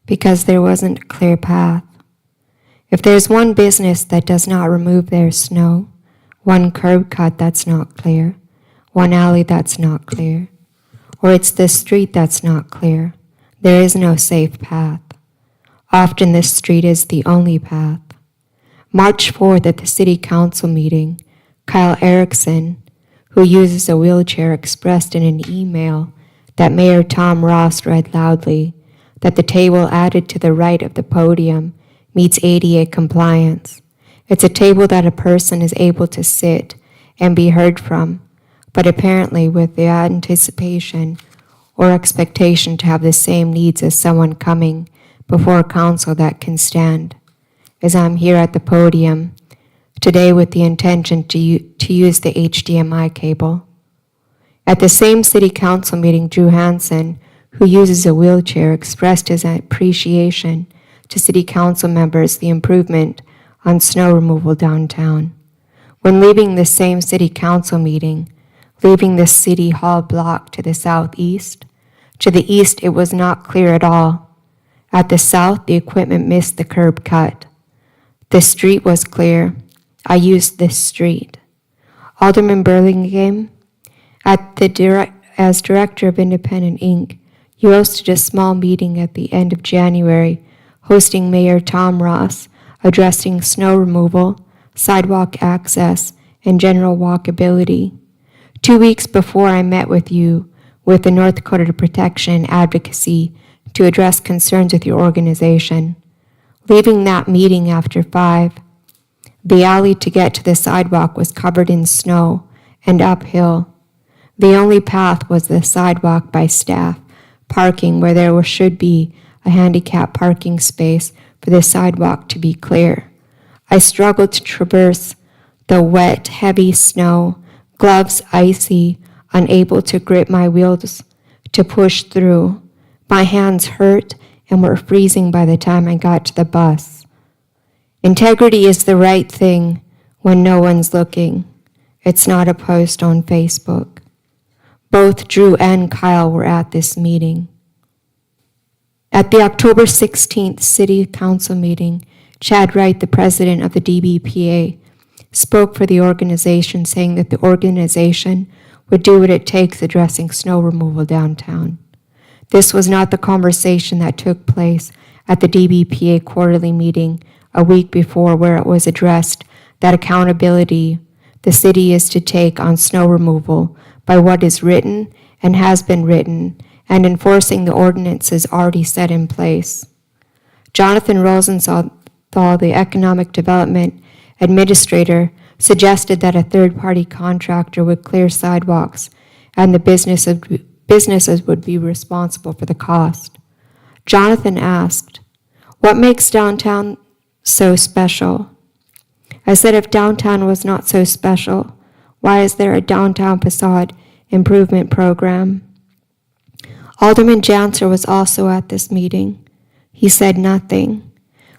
because there wasn't a clear path. If there's one business that does not remove their snow, one curb cut that's not clear, one alley that's not clear, or it's the street that's not clear, there is no safe path. Often this street is the only path. March 4th at the City Council meeting, Kyle Erickson, who uses a wheelchair, expressed in an email that Mayor Tom Ross read loudly that the table added to the right of the podium meets ADA compliance. It's a table that a person is able to sit and be heard from, but apparently with the anticipation or expectation to have the same needs as someone coming before council that can stand. As I'm here at the podium today with the intention to use the HDMI cable. At the same city council meeting, Drew Hansen, who uses a wheelchair, expressed his appreciation to city council members the improvement on snow removal downtown. When leaving the same city council meeting, leaving the city hall block to the southeast, to the east it was not clear at all. At the south, the equipment missed the curb cut. The street was clear. I used this street. Alderman Burlingame, as director of Independent Inc., you hosted a small meeting at the end of January, hosting Mayor Tom Ross, addressing snow removal, sidewalk access, and general walkability. 2 weeks before, I met with you with the North Dakota Protection Advocacy to address concerns with your organization. Leaving that meeting after 5, the alley to get to the sidewalk was covered in snow and uphill. The only path was the sidewalk by staff parking where there should be a handicap parking space for the sidewalk to be clear. I struggled to traverse the wet, heavy snow, gloves icy, unable to grip my wheels to push through. My hands hurt and were freezing by the time I got to the bus. Integrity is the right thing when no one's looking. It's not a post on Facebook. Both Drew and Kyle were at this meeting. At the October 16th City Council meeting, Chad Wright, the president of the DBPA, spoke for the organization, saying that the organization would do what it takes addressing snow removal downtown. This was not the conversation that took place at the DBPA quarterly meeting a week before, where it was addressed that accountability the city is to take on snow removal by what is written and has been written, and enforcing the ordinances already set in place. Jonathan Rosenthal, the Economic Development Administrator, suggested that a third-party contractor would clear sidewalks and the businesses would be responsible for the cost. Jonathan asked, "What makes downtown so special?" I said, if downtown was not so special, why is there a downtown facade improvement program? Alderman Janser was also at this meeting. He said nothing.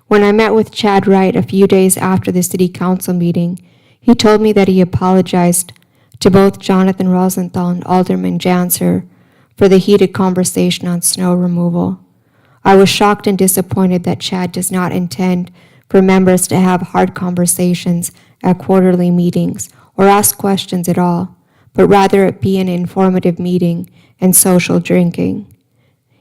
When I met with Chad Wright a few days after the city council meeting, he told me that he apologized to both Jonathan Rosenthal and Alderman Janser for the heated conversation on snow removal. I was shocked and disappointed that Chad does not intend for members to have hard conversations at quarterly meetings or ask questions at all, but rather it be an informative meeting and social drinking.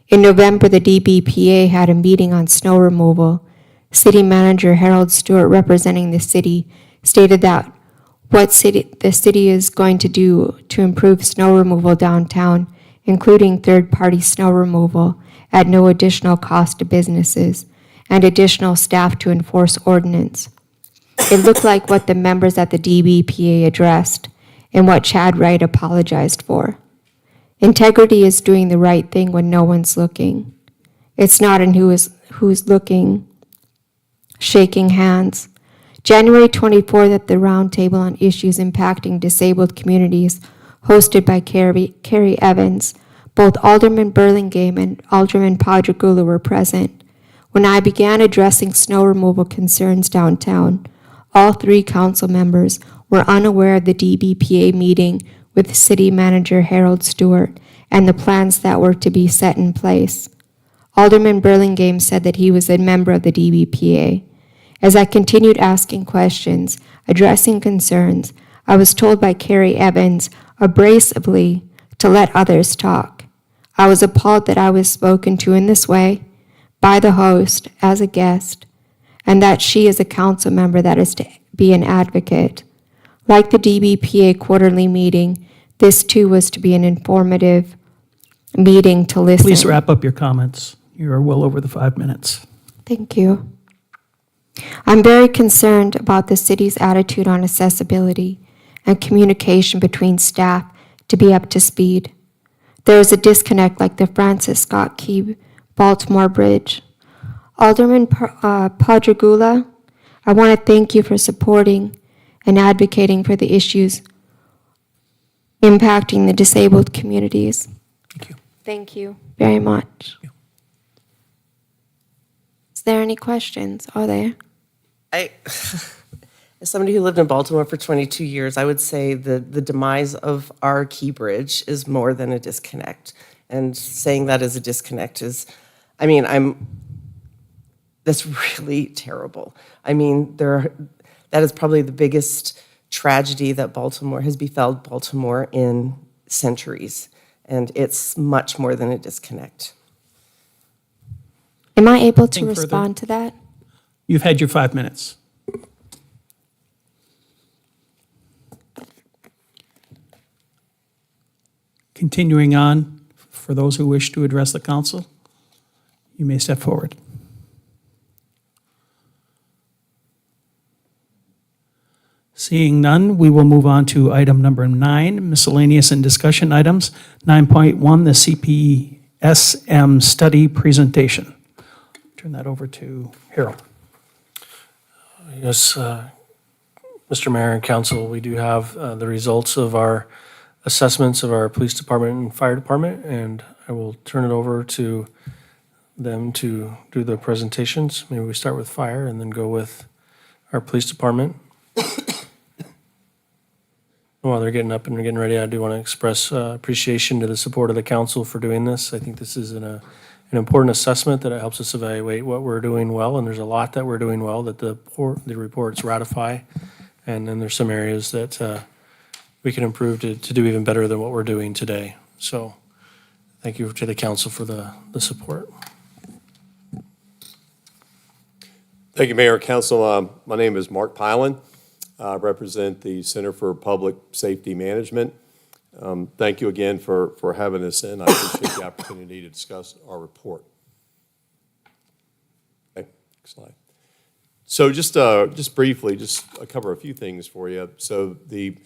In November, the DBPA had a meeting on snow removal. City Manager Harold Stewart, representing the city, stated that the city is going to do to improve snow removal downtown, including third-party snow removal at no additional cost to businesses, and additional staff to enforce ordinance. It looked like what the members at the DBPA addressed and what Chad Wright apologized for. Integrity is doing the right thing when no one's looking. It's not in who's looking. Shaking hands. January 24th at the Roundtable on Issues Impacting Disabled Communities, hosted by Carrie Evans, both Alderman Burlingame and Alderman Padragula were present. When I began addressing snow removal concerns downtown, all 3 council members were unaware of the DBPA meeting with City Manager Harold Stewart and the plans that were to be set in place. Alderman Burlingame said that he was a member of the DBPA As I continued asking questions, addressing concerns, I was told by Carrie Evans abrasively to let others talk. I was appalled that I was spoken to in this way by the host as a guest, and that she is a council member that is to be an advocate. Like the DBPA quarterly meeting, this too was to be an informative meeting to listen. Please wrap up your comments. You're well over the 5 minutes. Thank you. I'm very concerned about the city's attitude on accessibility and communication between staff to be up to speed. There is a disconnect like the Francis Scott Key Baltimore Bridge. Alderman Padragula, I want to thank you for supporting and advocating for the issues impacting the disabled communities. Thank you. Thank you very much. Is there any questions? Are there? As somebody who lived in Baltimore for 22 years, I would say the demise of our Key Bridge is more than a disconnect. And saying that is a disconnect is, that's really terrible. That is probably the biggest tragedy that Baltimore has befell Baltimore in centuries. And it's much more than a disconnect. Am I able to Anything further? respond to that? You've had your 5 minutes. Continuing on, for those who wish to address the council, you may step forward. Seeing none, we will move on to item number 9, miscellaneous and discussion items. 9.1, the CPSM study presentation. Turn that over to Harold. Yes, Mr. Mayor and Council, we do have the results of our assessments of our police department and fire department, and I will turn it over to them to do the presentations. Maybe we start with fire and then go with our police department. While they're getting up and getting ready, I do want to express appreciation to the support of the council for doing this. I think this is an important assessment that it helps us evaluate what we're doing well, and there's a lot that we're doing well that the reports ratify, and then there's some areas that we can improve to do even better than what we're doing today. So thank you to the council for the support. Thank you, Mayor and Council. My name is Mark Pylan. I represent the Center for Public Safety Management. Thank you again for having us in. I appreciate the opportunity to discuss our report. Okay, next slide. So just briefly, I'll cover a few things for you. So the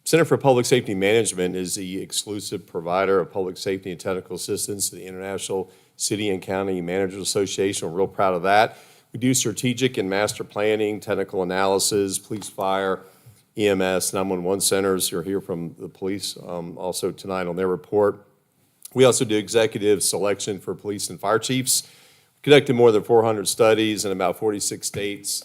Center for Public Safety Management is the exclusive provider of public safety and technical assistance to the International City and County Managers Association. We're real proud of that. We do strategic and master planning, technical analysis, police, fire, EMS, 911 centers. You'll hear from the police also tonight on their report. We also do executive selection for police and fire chiefs. We conducted more than 400 studies in about 46 states,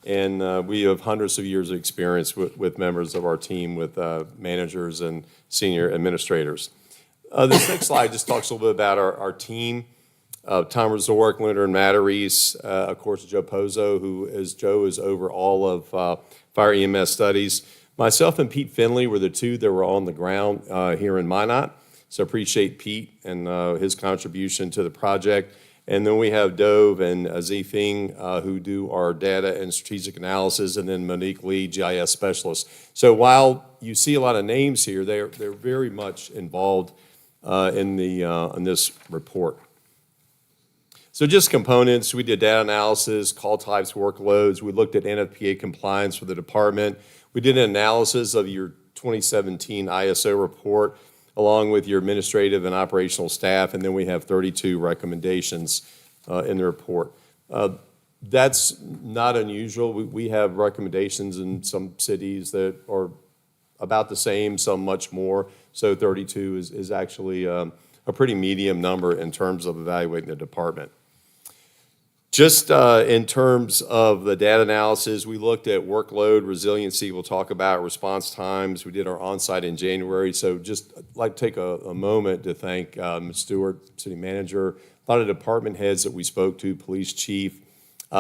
and we have hundreds of years of experience with members of our team, with managers and senior administrators. This next slide just talks a little bit about our team. Tom Resort, Leonard Matarese, of course, Joe Pozo, Joe is over all of fire EMS studies. Myself and Pete Finley were the two that were on the ground here in Minot. So appreciate Pete and his contribution to the project. And then we have Dove and Zifing who do our data and strategic analysis, and then Monique Lee, GIS specialist. So while you see a lot of names here, they're very much involved in this report. So just components, we did data analysis, call types, workloads. We looked at NFPA compliance for the department. We did an analysis of your 2017 ISO report, along with your administrative and operational staff, and then we have 32 recommendations in the report. That's not unusual. We have recommendations in some cities that are about the same, some much more. So 32 is actually a pretty medium number in terms of evaluating the department. Just in terms of the data analysis, we looked at workload, resiliency, we'll talk about response times. We did our on-site in January, so just I'd like to take a moment to thank Ms. Stewart, city manager, a lot of department heads that we spoke to, police chief,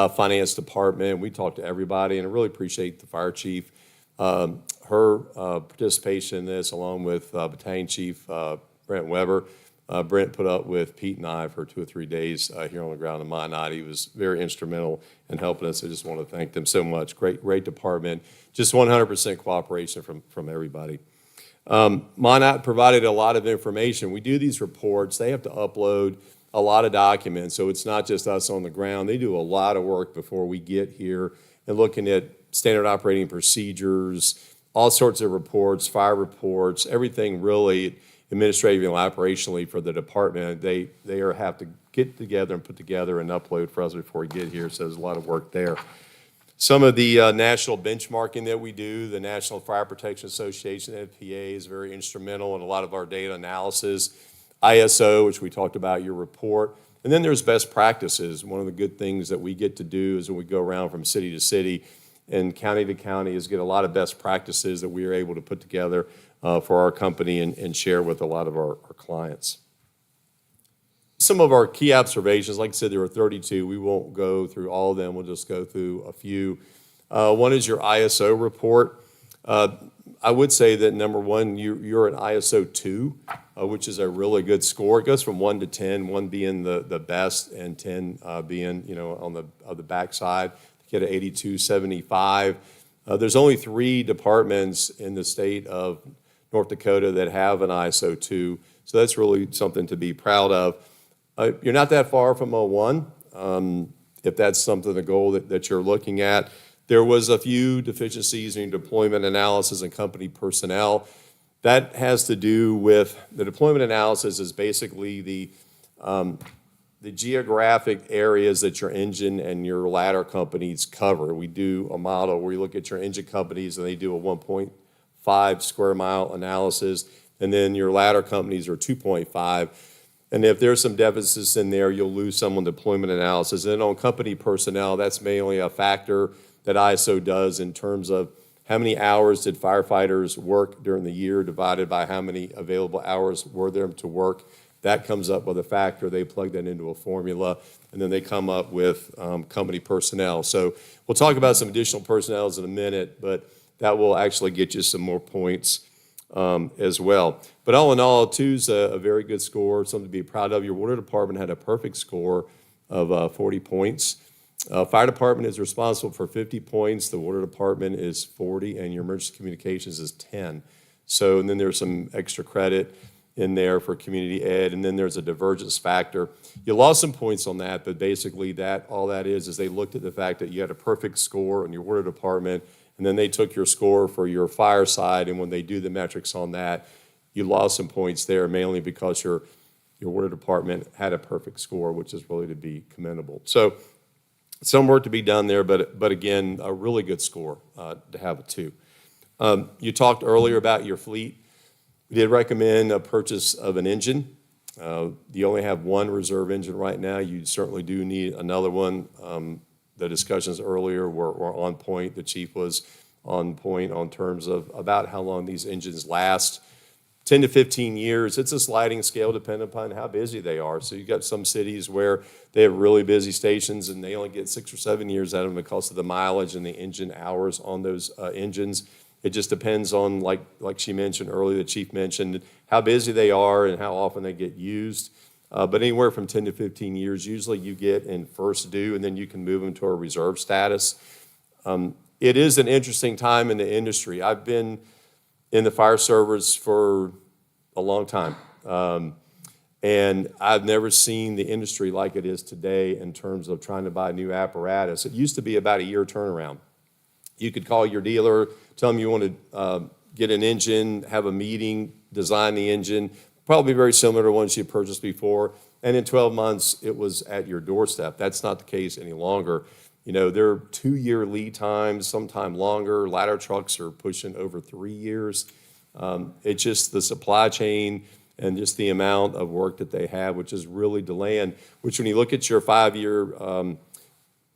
finance department. We talked to everybody, and I really appreciate the fire chief, her participation in this, along with Battalion Chief Brent Weber. Brent put up with Pete and I for 2 or 3 days here on the ground in Minot. He was very instrumental in helping us. I just want to thank them so much. Great department. Just 100% cooperation from everybody. Minot provided a lot of information. We do these reports. They have to upload a lot of documents, so it's not just us on the ground. They do a lot of work before we get here and looking at standard operating procedures, all sorts of reports, fire reports, everything really administratively and operationally for the department. They have to get together and put together and upload for us before we get here, so there's a lot of work there. Some of the national benchmarking that we do, the National Fire Protection Association, NFPA, is very instrumental in a lot of our data analysis. ISO, which we talked about, your report. And then there's best practices. One of the good things that we get to do is when we go around from city to city and county to county is get a lot of best practices that we are able to put together for our company and share with a lot of our clients. Some of our key observations, like I said, there are 32. We won't go through all of them. We'll just go through a few. One is your ISO report. I would say that number one, you're an ISO 2, which is a really good score. It goes from 1 to 10, 1 being the best and 10 being, on the backside. You get an 82, 75. There's only 3 departments in the state of North Dakota that have an ISO 2, so that's really something to be proud of. You're not that far from a 1, if that's something, the goal that you're looking at. There was a few deficiencies in deployment analysis and company personnel. That has to do with the deployment analysis is basically the geographic areas that your engine and your ladder companies cover. We do a model where you look at your engine companies and they do a 1.5 square mile analysis, and then your ladder companies are 2.5. And if there's some deficits in there, you'll lose some on deployment analysis. And then on company personnel, that's mainly a factor that ISO does in terms of how many hours did firefighters work during the year divided by how many available hours were there to work. That comes up with a factor. They plug that into a formula, and then they come up with company personnel. So we'll talk about some additional personnels in a minute, but that will actually get you some more points as well. But all in all, 2's a very good score, something to be proud of. Your water department had a perfect score of 40 points. Fire department is responsible for 50 points. The water department is 40, and your emergency communications is 10. So, and then there's some extra credit in there for community ed, and then there's a divergence factor. You lost some points on that, but basically all that is they looked at the fact that you had a perfect score on your water department, and then they took your score for your fire side, and when they do the metrics on that, you lost some points there, mainly because your water department had a perfect score, which is really to be commendable. So some work to be done there, but again, a really good score to have a 2. You talked earlier about your fleet. We did recommend a purchase of an engine. You only have 1 reserve engine right now. You certainly do need another one. The discussions earlier were on point. The chief was on point on terms of about how long these engines last. 10 to 15 years, it's a sliding scale depending upon how busy they are. So you've got some cities where they have really busy stations and they only get 6 or 7 years out of them because of the mileage and the engine hours on those engines. It just depends on, like she mentioned earlier, the chief mentioned, how busy they are and how often they get used. But anywhere from 10 to 15 years, usually you get in first due, and then you can move them to a reserve status. It is an interesting time in the industry. I've been in the fire service for a long time, and I've never seen the industry like it is today in terms of trying to buy new apparatus. It used to be about a year turnaround. You could call your dealer, tell them you want to get an engine, have a meeting, design the engine, probably very similar to ones you purchased before, and in 12 months, it was at your doorstep. That's not the case any longer. There are 2-year lead times, sometime longer. Ladder trucks are pushing over 3 years. It's just the supply chain and just the amount of work that they have, which is really delaying, which when you look at your 5-year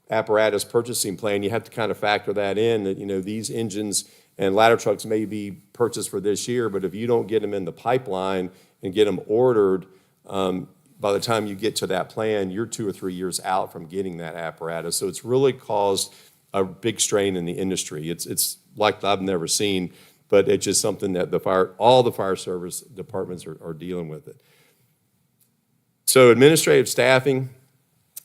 apparatus purchasing plan, you have to kind of factor that in, that, these engines and ladder trucks may be purchased for this year, but if you don't get them in the pipeline and get them ordered, by the time you get to that plan, you're 2 or 3 years out from getting that apparatus. So it's really caused a big strain in the industry. It's like I've never seen, but it's just something that all the fire service departments are dealing with it. So administrative staffing,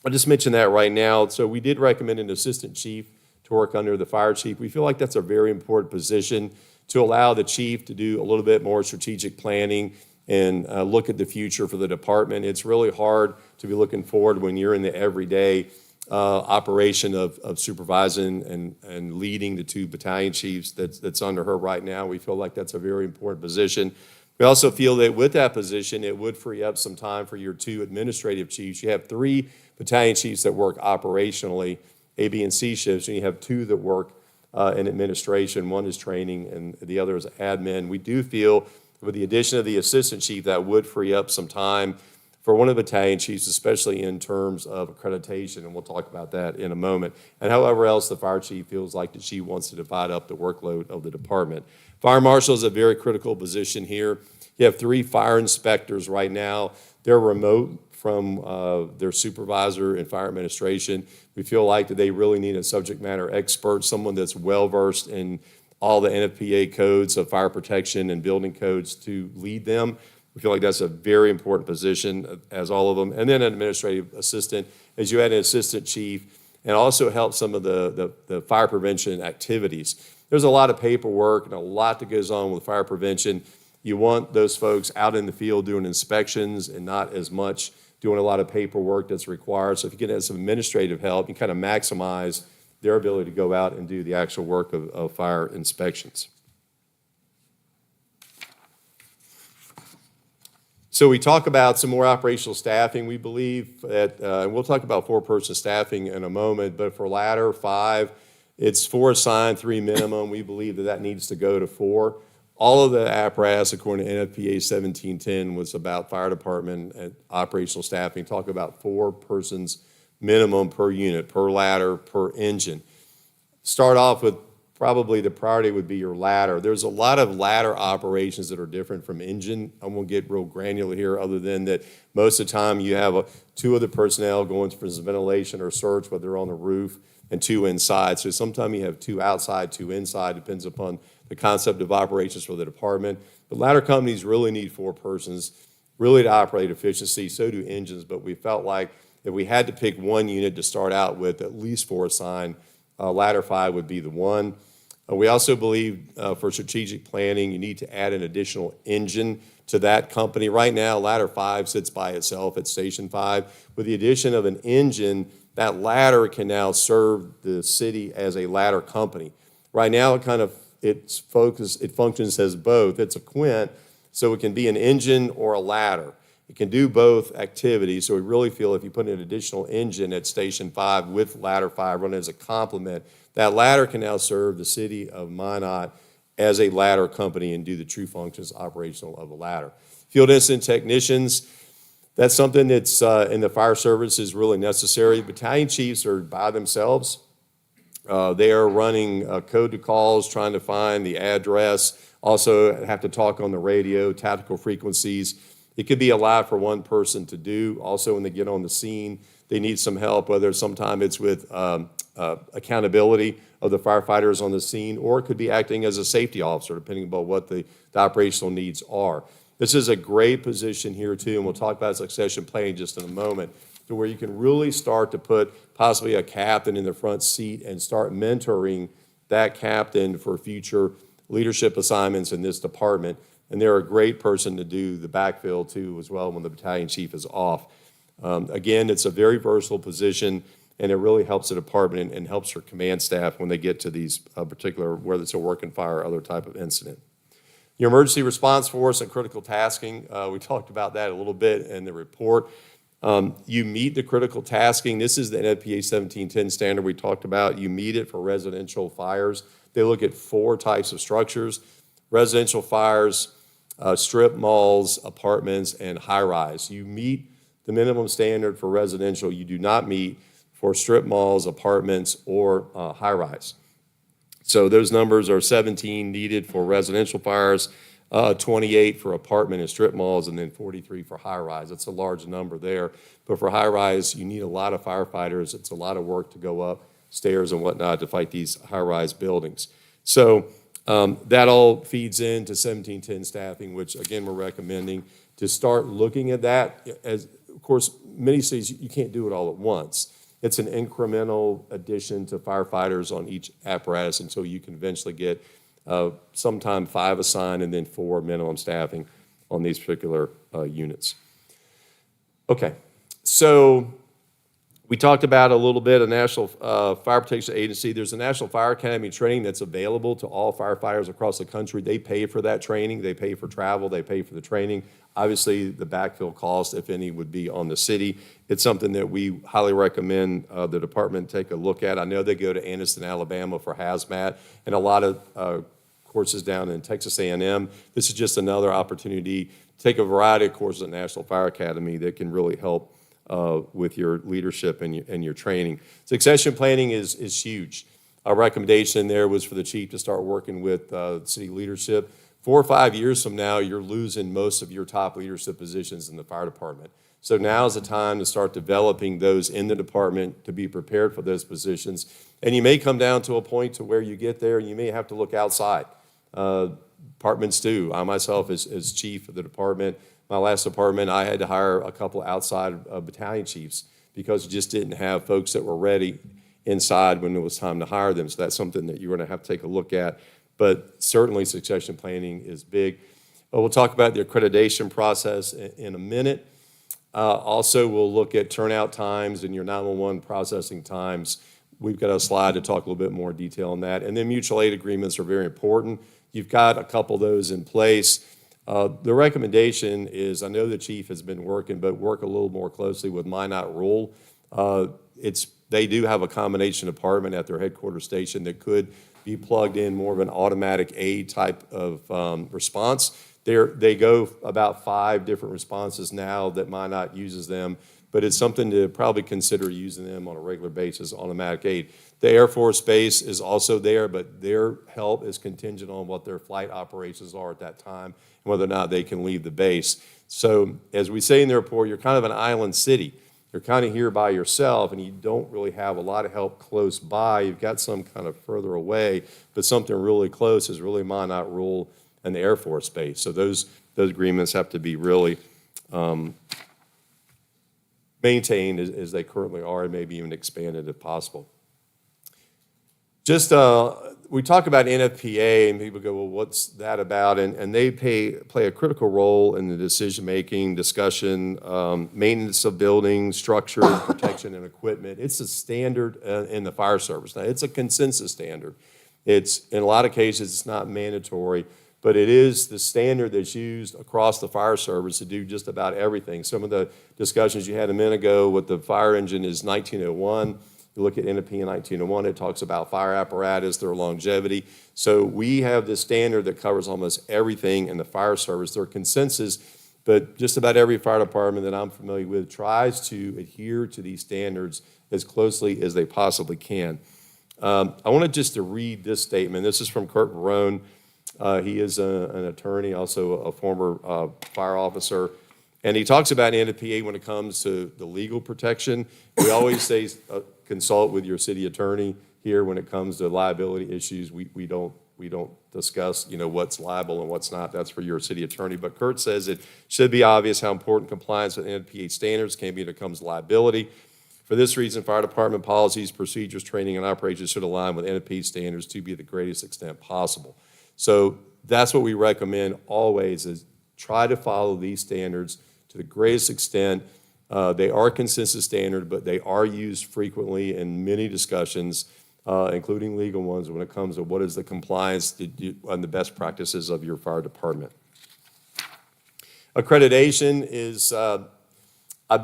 I'll just mention that right now. So we did recommend an assistant chief to work under the fire chief. We feel like that's a very important position to allow the chief to do a little bit more strategic planning and look at the future for the department. It's really hard to be looking forward when you're in the everyday operation of supervising and leading the 2 battalion chiefs that's under her right now. We feel like that's a very important position. We also feel that with that position, it would free up some time for your 2 administrative chiefs. You have 3 battalion chiefs that work operationally, A, B, and C shifts, and you have 2 that work in administration. One is training, and the other is admin. We do feel with the addition of the assistant chief, that would free up some time for one of the battalion chiefs, especially in terms of accreditation, and we'll talk about that in a moment. And however else the fire chief feels like that she wants to divide up the workload of the department. Fire marshal is a very critical position here. You have 3 fire inspectors right now. They're remote from their supervisor in fire administration. We feel like that they really need a subject matter expert, someone that's well-versed in all the NFPA codes of fire protection and building codes to lead them. We feel like that's a very important position, as all of them. And then an administrative assistant, as you add an assistant chief, and also help some of the fire prevention activities. There's a lot of paperwork and a lot that goes on with fire prevention. You want those folks out in the field doing inspections and not as much doing a lot of paperwork that's required. So if you can have some administrative help, you kind of maximize their ability to go out and do the actual work of fire inspections. So we talk about some more operational staffing. We believe that, and we'll talk about 4-person staffing in a moment, but for ladder 5, it's 4 assigned, 3 minimum. We believe that needs to go to 4. All of the apparatus, according to NFPA 1710, was about fire department and operational staffing. Talk about 4 persons minimum per unit, per ladder, per engine. Start off with probably the priority would be your ladder. There's a lot of ladder operations that are different from engine. I won't get real granular here other than that most of the time you have 2 of the personnel going for ventilation or search, whether they're on the roof, and 2 inside. So sometimes you have 2 outside, 2 inside, depends upon the concept of operations for the department. But ladder companies really need 4 persons really to operate efficiency. So do engines, but we felt like if we had to pick one unit to start out with, at least 4 assigned, ladder 5 would be the one. We also believe for strategic planning, you need to add an additional engine to that company. Right now, ladder 5 sits by itself at Station 5. With the addition of an engine, that ladder can now serve the city as a ladder company. Right now, it functions as both. It's a quint, so it can be an engine or a ladder. It can do both activities, so we really feel if you put an additional engine at Station 5 with ladder 5 running as a complement, that ladder can now serve the city of Minot as a ladder company and do the true functions operational of a ladder. Field incident technicians, that's something that's in the fire service is really necessary. Battalion chiefs are by themselves. They are running code to calls, trying to find the address, also have to talk on the radio, tactical frequencies. It could be a lot for one person to do. Also, when they get on the scene, they need some help, whether sometimes it's with accountability of the firefighters on the scene, or it could be acting as a safety officer, depending upon what the operational needs are. This is a great position here, too, and we'll talk about succession planning just in a moment, to where you can really start to put possibly a captain in the front seat and start mentoring that captain for future leadership assignments in this department. And they're a great person to do the backfill, too, as well, when the battalion chief is off. Again, it's a very versatile position, and it really helps the department and helps your command staff when they get to these particular, whether it's a working fire or other type of incident. Your emergency response force and critical tasking, we talked about that a little bit in the report. You meet the critical tasking. This is the NFPA 1710 standard we talked about. You meet it for residential fires. They look at 4 types of structures: residential fires, strip malls, apartments, and high-rise. You meet the minimum standard for residential. You do not meet for strip malls, apartments, or high-rise. So those numbers are 17 needed for residential fires, 28 for apartment and strip malls, and then 43 for high-rise. It's a large number there. But for high-rise, you need a lot of firefighters. It's a lot of work to go up stairs and whatnot to fight these high-rise buildings. So that all feeds into 1710 staffing, which, again, we're recommending to start looking at that. As, of course, many cities, you can't do it all at once. It's an incremental addition to firefighters on each apparatus until you can eventually get sometime 5 assigned and then 4 minimum staffing on these particular units. Okay, so we talked about a little bit of National Fire Protection Agency. There's a National Fire Academy training that's available to all firefighters across the country. They pay for that training. They pay for travel. They pay for the training. Obviously, the backfill cost, if any, would be on the city. It's something that we highly recommend the department take a look at. I know they go to Anniston, Alabama for hazmat and a lot of courses down in Texas A&M. This is just another opportunity to take a variety of courses at National Fire Academy that can really help with your leadership and your training. Succession planning is huge. Our recommendation there was for the chief to start working with city leadership. 4 or 5 years from now, you're losing most of your top leadership positions in the fire department. So now is the time to start developing those in the department to be prepared for those positions. And you may come down to a point to where you get there and you may have to look outside. Departments do. I myself, as chief of the department, my last department, I had to hire a couple outside battalion chiefs because you just didn't have folks that were ready inside when it was time to hire them. So that's something that you're going to have to take a look at. But certainly succession planning is big. We'll talk about the accreditation process in a minute. Also, we'll look at turnout times and your 911 processing times. We've got a slide to talk a little bit more detail on that. And then mutual aid agreements are very important. You've got a couple of those in place. The recommendation is, I know the chief has been working, but work a little more closely with Minot Rule. They do have a combination department at their headquarters station that could be plugged in more of an automatic aid type of response. They go about 5 different responses now that Minot uses them, but it's something to probably consider using them on a regular basis, automatic aid. The Air Force Base is also there, but their help is contingent on what their flight operations are at that time and whether or not they can leave the base. So as we say in the report, you're kind of an island city. You're kind of here by yourself, and you don't really have a lot of help close by. You've got some kind of further away, but something really close is really Minot Rule and the Air Force Base. So those agreements have to be really maintained as they currently are and maybe even expanded if possible. Just, we talk about NFPA and people go, well, what's that about? And they play a critical role in the decision-making, discussion, maintenance of buildings, structure, protection, and equipment. It's a standard in the fire service. Now, it's a consensus standard. It's, in a lot of cases, it's not mandatory, but it is the standard that's used across the fire service to do just about everything. Some of the discussions you had a minute ago with the fire engine is 1901. You look at NFP in 1901, it talks about fire apparatus, their longevity. So we have this standard that covers almost everything in the fire service. There are consensus, but just about every fire department that I'm familiar with tries to adhere to these standards as closely as they possibly can. I wanted just to read this statement. This is from Kurt Barone. He is an attorney, also a former fire officer. And he talks about NFPA when it comes to the legal protection. We always say consult with your city attorney here when it comes to liability issues. We don't discuss, what's liable and what's not. That's for your city attorney. But Kurt says it should be obvious how important compliance with NFPA standards can be when it comes to liability. For this reason, fire department policies, procedures, training, and operations should align with NFPA standards to be the greatest extent possible. So that's what we recommend always is try to follow these standards to the greatest extent. They are consensus standard, but they are used frequently in many discussions, including legal ones, when it comes to what is the compliance and the best practices of your fire department. Accreditation is, I've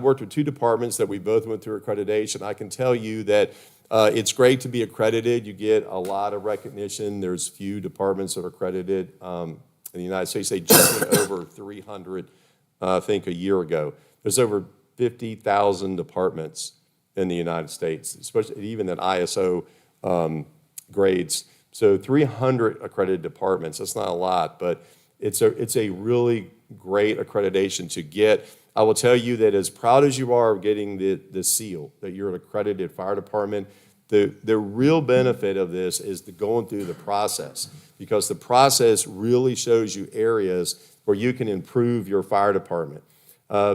worked with 2 departments that we both went through accreditation. I can tell you that it's great to be accredited. You get a lot of recognition. There's few departments that are accredited in the United States. They just went over 300, I think, a year ago. There's over 50,000 departments in the United States, especially even at ISO grades. So 300 accredited departments, that's not a lot, but it's a really great accreditation to get. I will tell you that as proud as you are of getting the seal, that you're an accredited fire department, the real benefit of this is going through the process, because the process really shows you areas where you can improve your fire department.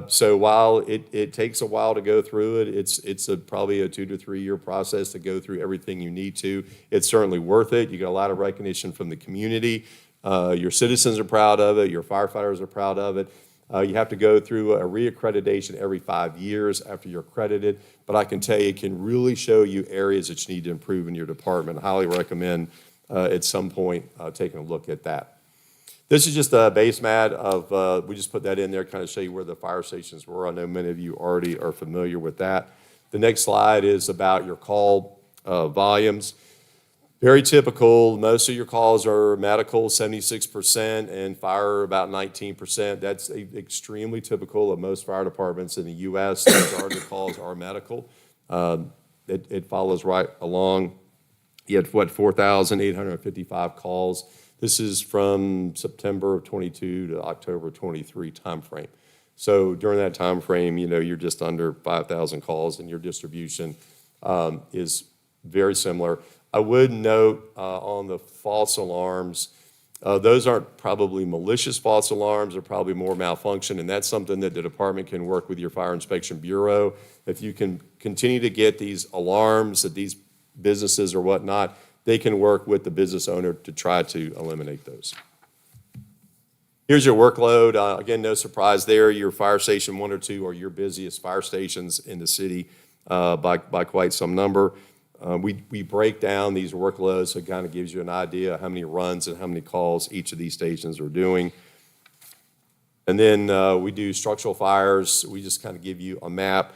So while it takes a while to go through it, it's probably a 2 to 3 year process to go through everything you need to. It's certainly worth it. You get a lot of recognition from the community. Your citizens are proud of it. Your firefighters are proud of it. You have to go through a reaccreditation every 5 years after you're accredited. But I can tell you, it can really show you areas that you need to improve in your department. I highly recommend at some point taking a look at that. This is just a base mat of, we just put that in there, kind of show you where the fire stations were. I know many of you already are familiar with that. The next slide is about your call volumes. Very typical. Most of your calls are medical, 76%, and fire, about 19%. That's extremely typical of most fire departments in the U.S. The majority of calls are medical. It follows right along. You had, 4,855 calls. This is from September of 22 to October 23 timeframe. So during that timeframe, you're just under 5,000 calls, and your distribution is very similar. I would note on the false alarms, those aren't probably malicious false alarms. They're probably more malfunction, and that's something that the department can work with your Fire Inspection Bureau. If you can continue to get these alarms at these businesses or whatnot, they can work with the business owner to try to eliminate those. Here's your workload. Again, no surprise there. Your fire station 1 or 2 are your busiest fire stations in the city by quite some number. We break down these workloads, so it kind of gives you an idea of how many runs and how many calls each of these stations are doing. And then we do structural fires. We just kind of give you a map.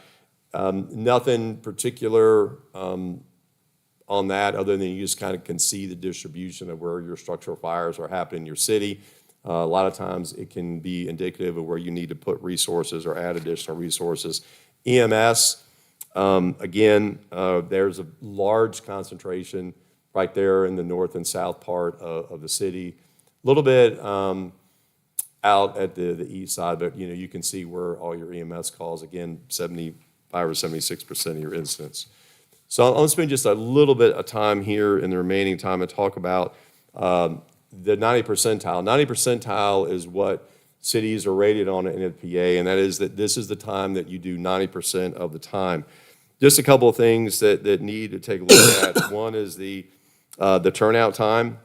Nothing particular on that, other than you just kind of can see the distribution of where your structural fires are happening in your city. A lot of times it can be indicative of where you need to put resources or add additional resources. EMS, again, there's a large concentration right there in the north and south part of the city. A little bit out at the east side, but you can see where all your EMS calls, again, 75 or 76% of your incidents. So I'm going to spend just a little bit of time here in the remaining time and talk about the 90 percentile. 90 percentile is what cities are rated on in NFPA, and that is that this is the time that you do 90% of the time. Just a couple of things that need to take a look at. One is the turnout time.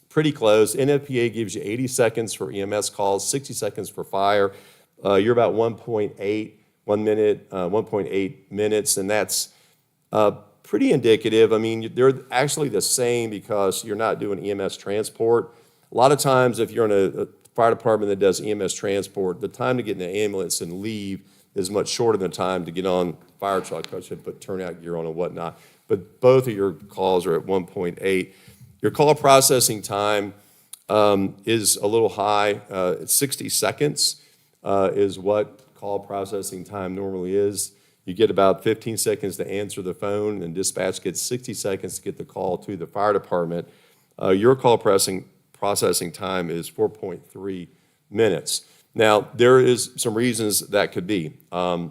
Pretty close. NFPA gives you 80 seconds for EMS calls, 60 seconds for fire. You're about 1.8 minutes, and that's pretty indicative. I mean, they're actually the same because you're not doing EMS transport. A lot of times, if you're in a fire department that does EMS transport, the time to get in the ambulance and leave is much shorter than the time to get on fire truck, because you put turnout gear on and whatnot. But both of your calls are at 1.8. Your call processing time is a little high. 60 seconds is what call processing time normally is. You get about 15 seconds to answer the phone, and dispatch gets 60 seconds to get the call to the fire department. Your call processing time is 4.3 minutes. Now, there is some reasons that could be. One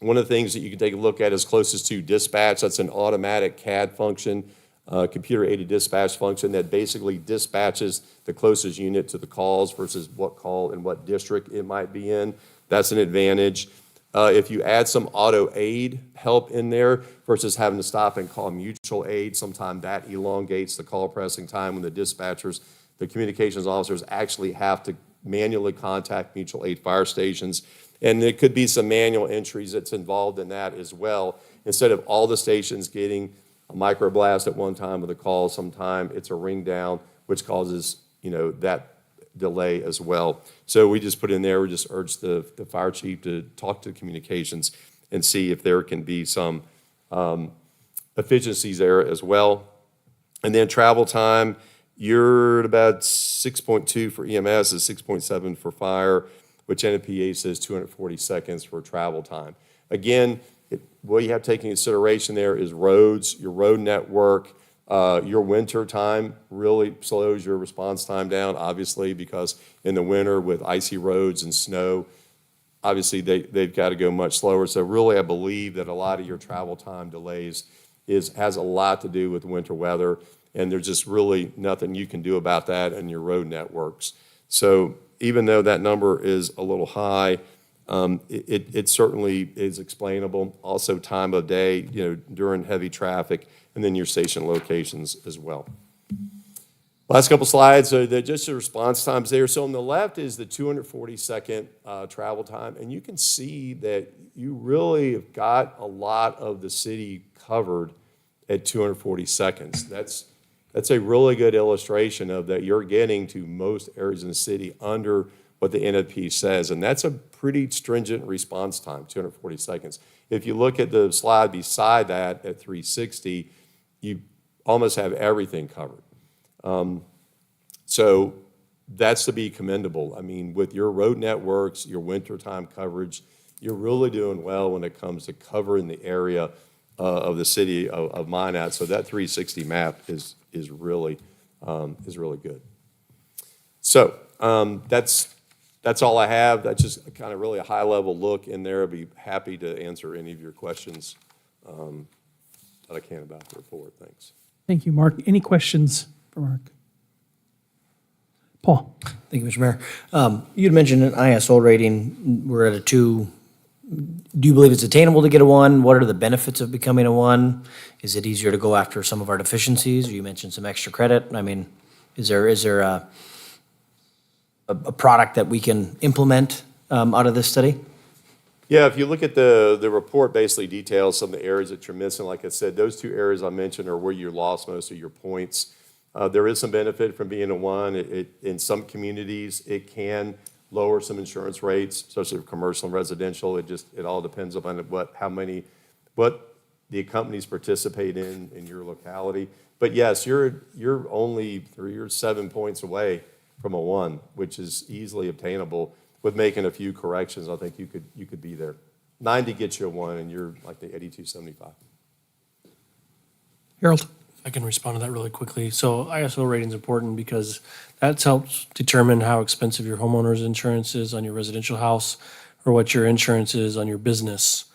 of the things that you can take a look at is closest to dispatch. That's an automatic CAD function, computer-aided dispatch function that basically dispatches the closest unit to the calls versus what call and what district it might be in. That's an advantage. If you add some auto aid help in there versus having to stop and call mutual aid, sometimes that elongates the call pressing time when the dispatchers, the communications officers actually have to manually contact mutual aid fire stations. And there could be some manual entries that's involved in that as well. Instead of all the stations getting a microblast at one time with a call, sometime it's a ring down, which causes, that delay as well. So we just put in there, we just urge the fire chief to talk to communications and see if there can be some efficiencies there as well. And then travel time, you're at about 6.2 for EMS, is 6.7 for fire, which NFPA says 240 seconds for travel time. Again, what you have to take into consideration there is roads, your road network, Your winter time really slows your response time down, obviously, because in the winter with icy roads and snow, obviously they've got to go much slower. So really, I believe that a lot of your travel time delays has a lot to do with winter weather, and there's just really nothing you can do about that in your road networks. So even though that number is a little high, it certainly is explainable. Also, time of day, during heavy traffic, and then your station locations as well. Last couple slides, so just the response times there. So on the left is the 240-second travel time, and you can see that you really have got a lot of the city covered at 240 seconds. That's a really good illustration of that you're getting to most areas in the city under what the NFP says, and that's a pretty stringent response time, 240 seconds. If you look at the slide beside that at 360, you almost have everything covered. So that's to be commendable. I mean, with your road networks, your wintertime coverage, you're really doing well when it comes to covering the area of the city of Minot. So that 360 map is really good. So that's all I have. That's just kind of really a high-level look in there. I'd be happy to answer any of your questions that I can about the report. Thanks. Thank you, Mark. Any questions for Mark? Paul? Thank you, Mr. Mayor. You had mentioned an ISO rating. We're at a 2. Do you believe it's attainable to get a 1? What are the benefits of becoming a 1? Is it easier to go after some of our deficiencies? You mentioned some extra credit. I mean, is there a product that we can implement out of this study? Yeah, if you look at the report, basically details some of the areas that you're missing. Like I said, those 2 areas I mentioned are where you lost most of your points. There is some benefit from being a 1. In some communities, it can lower some insurance rates, especially for commercial and residential. It all depends upon what the companies participate in your locality. But yes, you're 7 points away from a 1, which is easily obtainable. With making a few corrections, I think you could be there. 90 gets you a 1, and you're like the 82.75. Harold? I can respond to that really quickly. So ISO rating is important because that helps determine how expensive your homeowner's insurance is on your residential house or what your insurance is on your business.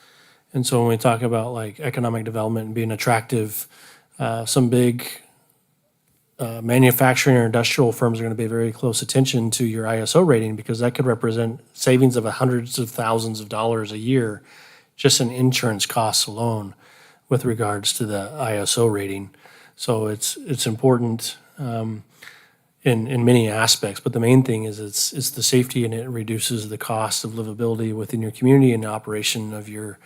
And so when we talk about like economic development and being attractive, some big manufacturing or industrial firms are going to pay very close attention to your ISO rating because that could represent savings of hundreds of thousands of dollars a year just in insurance costs alone with regards to the ISO rating. So it's important in many aspects, but the main thing is it's the safety, and it reduces the cost of livability within your community and the operation of your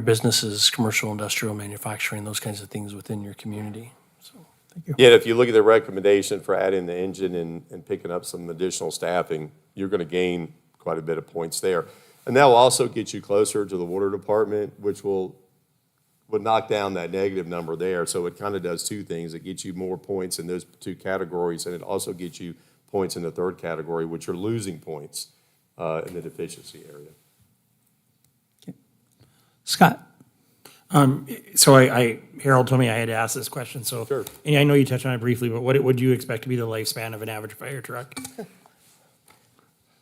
businesses, commercial, industrial, manufacturing, those kinds of things within your community. So, Thank you. Yeah, if you look at the recommendation for adding the engine and picking up some additional staffing, you're going to gain quite a bit of points there. And that will also get you closer to the water department, which would knock down that negative number there. So it kind of does 2 things. It gets you more points in those 2 categories, and it also gets you points in the 3rd category, which are losing points in the deficiency area. Scott? So Harold told me I had to ask this question, so. Sure. And I know you touched on it briefly, but what would you expect to be the lifespan of an average fire truck?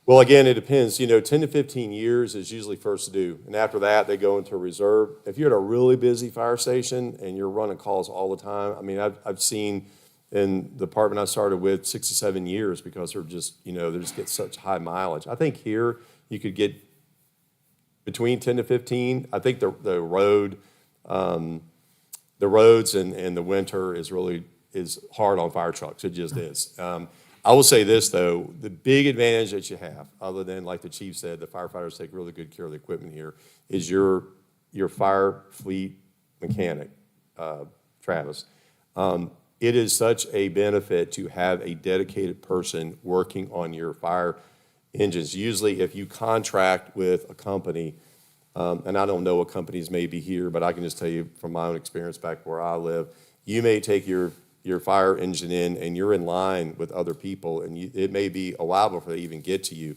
Well, again, it depends. 10 to 15 years is usually first due, and after that, they go into reserve. If you're at a really busy fire station and you're running calls all the time, I mean, I've seen in the department I started with 6 to 7 years because they're just, they just get such high mileage. I think here you could get between 10 to 15. I think the roads and the winter is hard on fire trucks. It just is. I will say this, though, the big advantage that you have, other than, like the chief said, the firefighters take really good care of the equipment here, is your fire fleet mechanic, Travis. It is such a benefit to have a dedicated person working on your fire engines. Usually, if you contract with a company, and I don't know what companies may be here, but I can just tell you from my own experience back where I live, you may take your fire engine in and you're in line with other people, and it may be a while before they even get to you.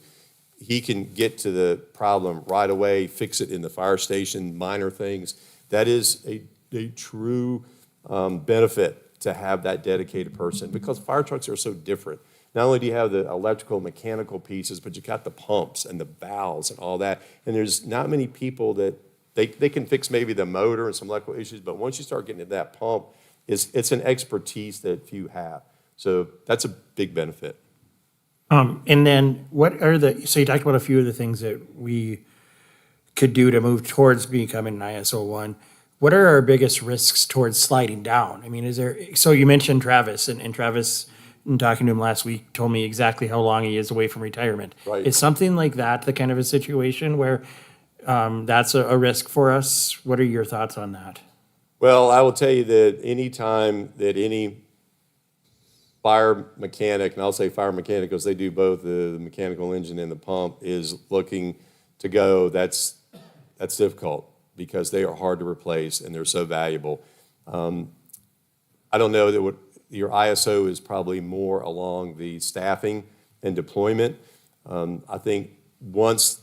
He can get to the problem right away, fix it in the fire station, minor things. That is a true benefit to have that dedicated person, because fire trucks are so different. Not only do you have the electrical, mechanical pieces, but you got the pumps and the valves and all that. And there's not many people that, they can fix maybe the motor and some electrical issues, but once you start getting into that pump, it's an expertise that few have. So that's a big benefit. And then what are so you talked about a few of the things that we could do to move towards becoming an ISO 1. What are our biggest risks towards sliding down? I mean, so you mentioned Travis, and Travis, in talking to him last week, told me exactly how long he is away from retirement. Right. Is something like that the kind of a situation where that's a risk for us? What are your thoughts on that? Well, I will tell you that any time that any fire mechanic, and I'll say fire mechanic because they do both the mechanical engine and the pump, is looking to go, that's difficult because they are hard to replace and they're so valuable. I don't know that your ISO is probably more along the staffing and deployment. I think once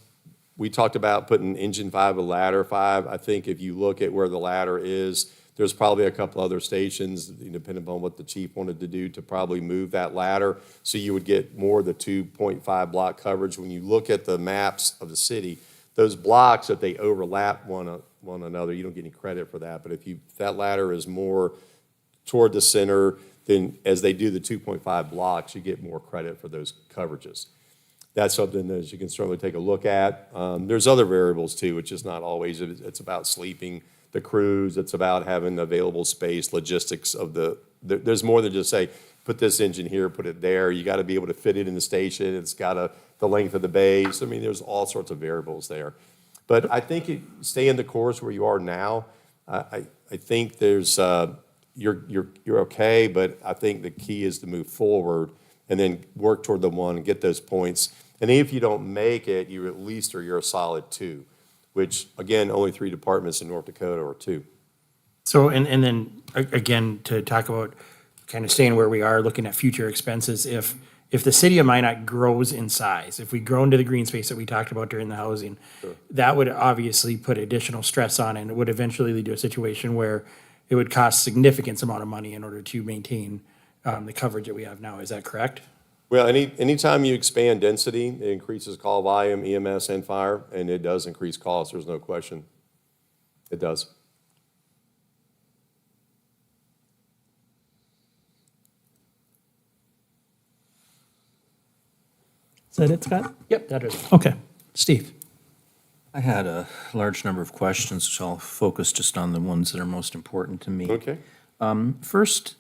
we talked about putting engine 5 with ladder 5, I think if you look at where the ladder is, there's probably a couple other stations, depending upon what the chief wanted to do, to probably move that ladder so you would get more of the 2.5 block coverage. When you look at the maps of the city, those blocks, if they overlap one another, you don't get any credit for that. But if that ladder is more toward the center, then as they do the 2.5 blocks, you get more credit for those coverages. That's something that you can certainly take a look at. There's other variables too, which is not always, it's about sleeping the crews, it's about having available space, logistics of there's more than just say, put this engine here, put it there. You got to be able to fit it in the station. It's got the length of the base. I mean, there's all sorts of variables there. But I think stay in the course where you are now. I think there's, you're okay, but I think the key is to move forward and then work toward the 1 and get those points. And if you don't make it, you at least you're a solid 2, which again, only 3 departments in North Dakota are 2. So, and then again, to talk about kind of staying where we are, looking at future expenses, if the city of Minot grows in size, if we grow into the green space that we talked about during the housing, that would obviously put additional stress on, and it would eventually lead to a situation where it would cost significant amount of money in order to maintain the coverage that we have now. Is that correct? Well, anytime you expand density, it increases call volume, EMS and fire, and it does increase costs, there's no question. It does. Is that it, Scott? Yep, that is. Okay. Steve? I had a large number of questions, so I'll focus just on the ones that are most important to me. Okay. First,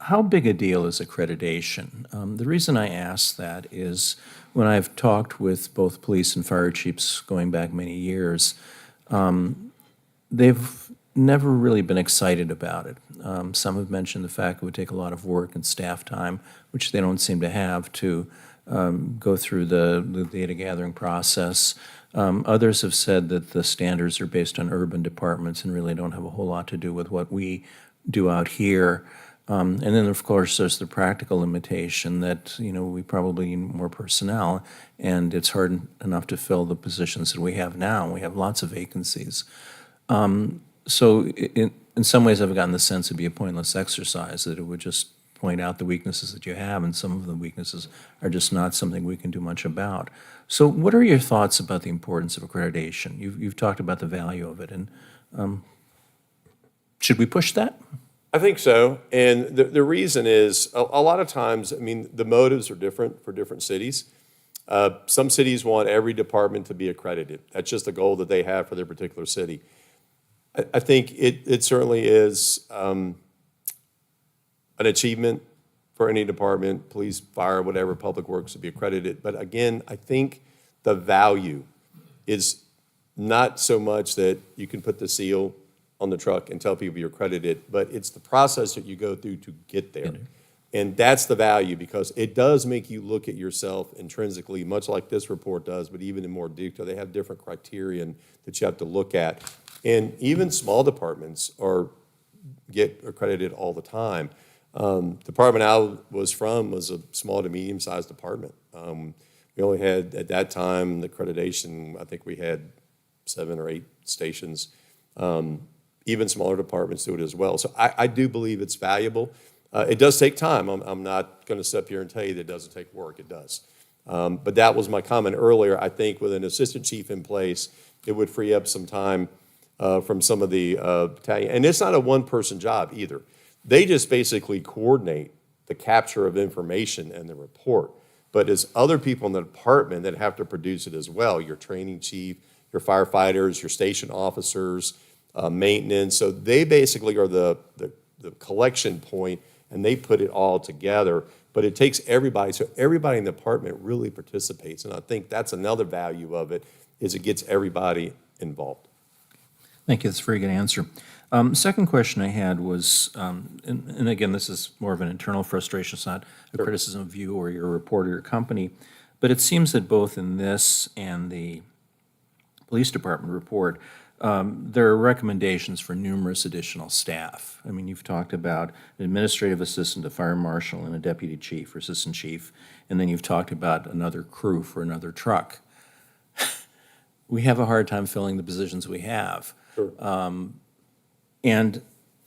how big a deal is accreditation? The reason I ask that is when I've talked with both police and fire chiefs going back many years, they've never really been excited about it. Some have mentioned the fact it would take a lot of work and staff time, which they don't seem to have, to go through the data gathering process. Others have said that the standards are based on urban departments and really don't have a whole lot to do with what we do out here. And then, of course, there's the practical limitation that, we probably need more personnel, and it's hard enough to fill the positions that we have now. We have lots of vacancies. So in some ways, I've gotten the sense it'd be a pointless exercise, that it would just point out the weaknesses that you have, and some of the weaknesses are just not something we can do much about. So what are your thoughts about the importance of accreditation? You've talked about the value of it, and should we push that? I think so, and the reason is, a lot of times, the motives are different for different cities. Some cities want every department to be accredited. That's just the goal that they have for their particular city. I think it certainly is an achievement for any department, police, fire, whatever, public works, to be accredited. But again, I think the value is not so much that you can put the seal on the truck and tell people you're accredited, but it's the process that you go through to get there. And that's the value, because it does make you look at yourself intrinsically, much like this report does, but even in more detail. They have different criterion that you have to look at. And even small departments get accredited all the time. Department I was from was a small to medium-sized department. We only had, at that time, the accreditation, I think we had 7 or 8 stations. even smaller departments do it as well. So I do believe it's valuable. It does take time. I'm not going to sit up here and tell you that it doesn't take work. It does. But that was my comment earlier. I think with an assistant chief in place, it would free up some time from some of the battalion. And it's not a one-person job either. They just basically coordinate the capture of information and the report. But it's other people in the department that have to produce it as well. Your training chief, your firefighters, your station officers, maintenance. So they basically are the collection point, and they put it all together. But it takes everybody, so everybody in the department really participates. And I think that's another value of it, is it gets everybody involved. Thank you. That's a very good answer. Second question I had was, and again, this is more of an internal frustration. It's not a criticism of you or your report or your company, but it seems that both in this and the police department report, there are recommendations for numerous additional staff. I mean, you've talked about an administrative assistant, a fire marshal, and a deputy chief or assistant chief, and then you've talked about another crew for another truck. We have a hard time filling the positions we have. Sure. And,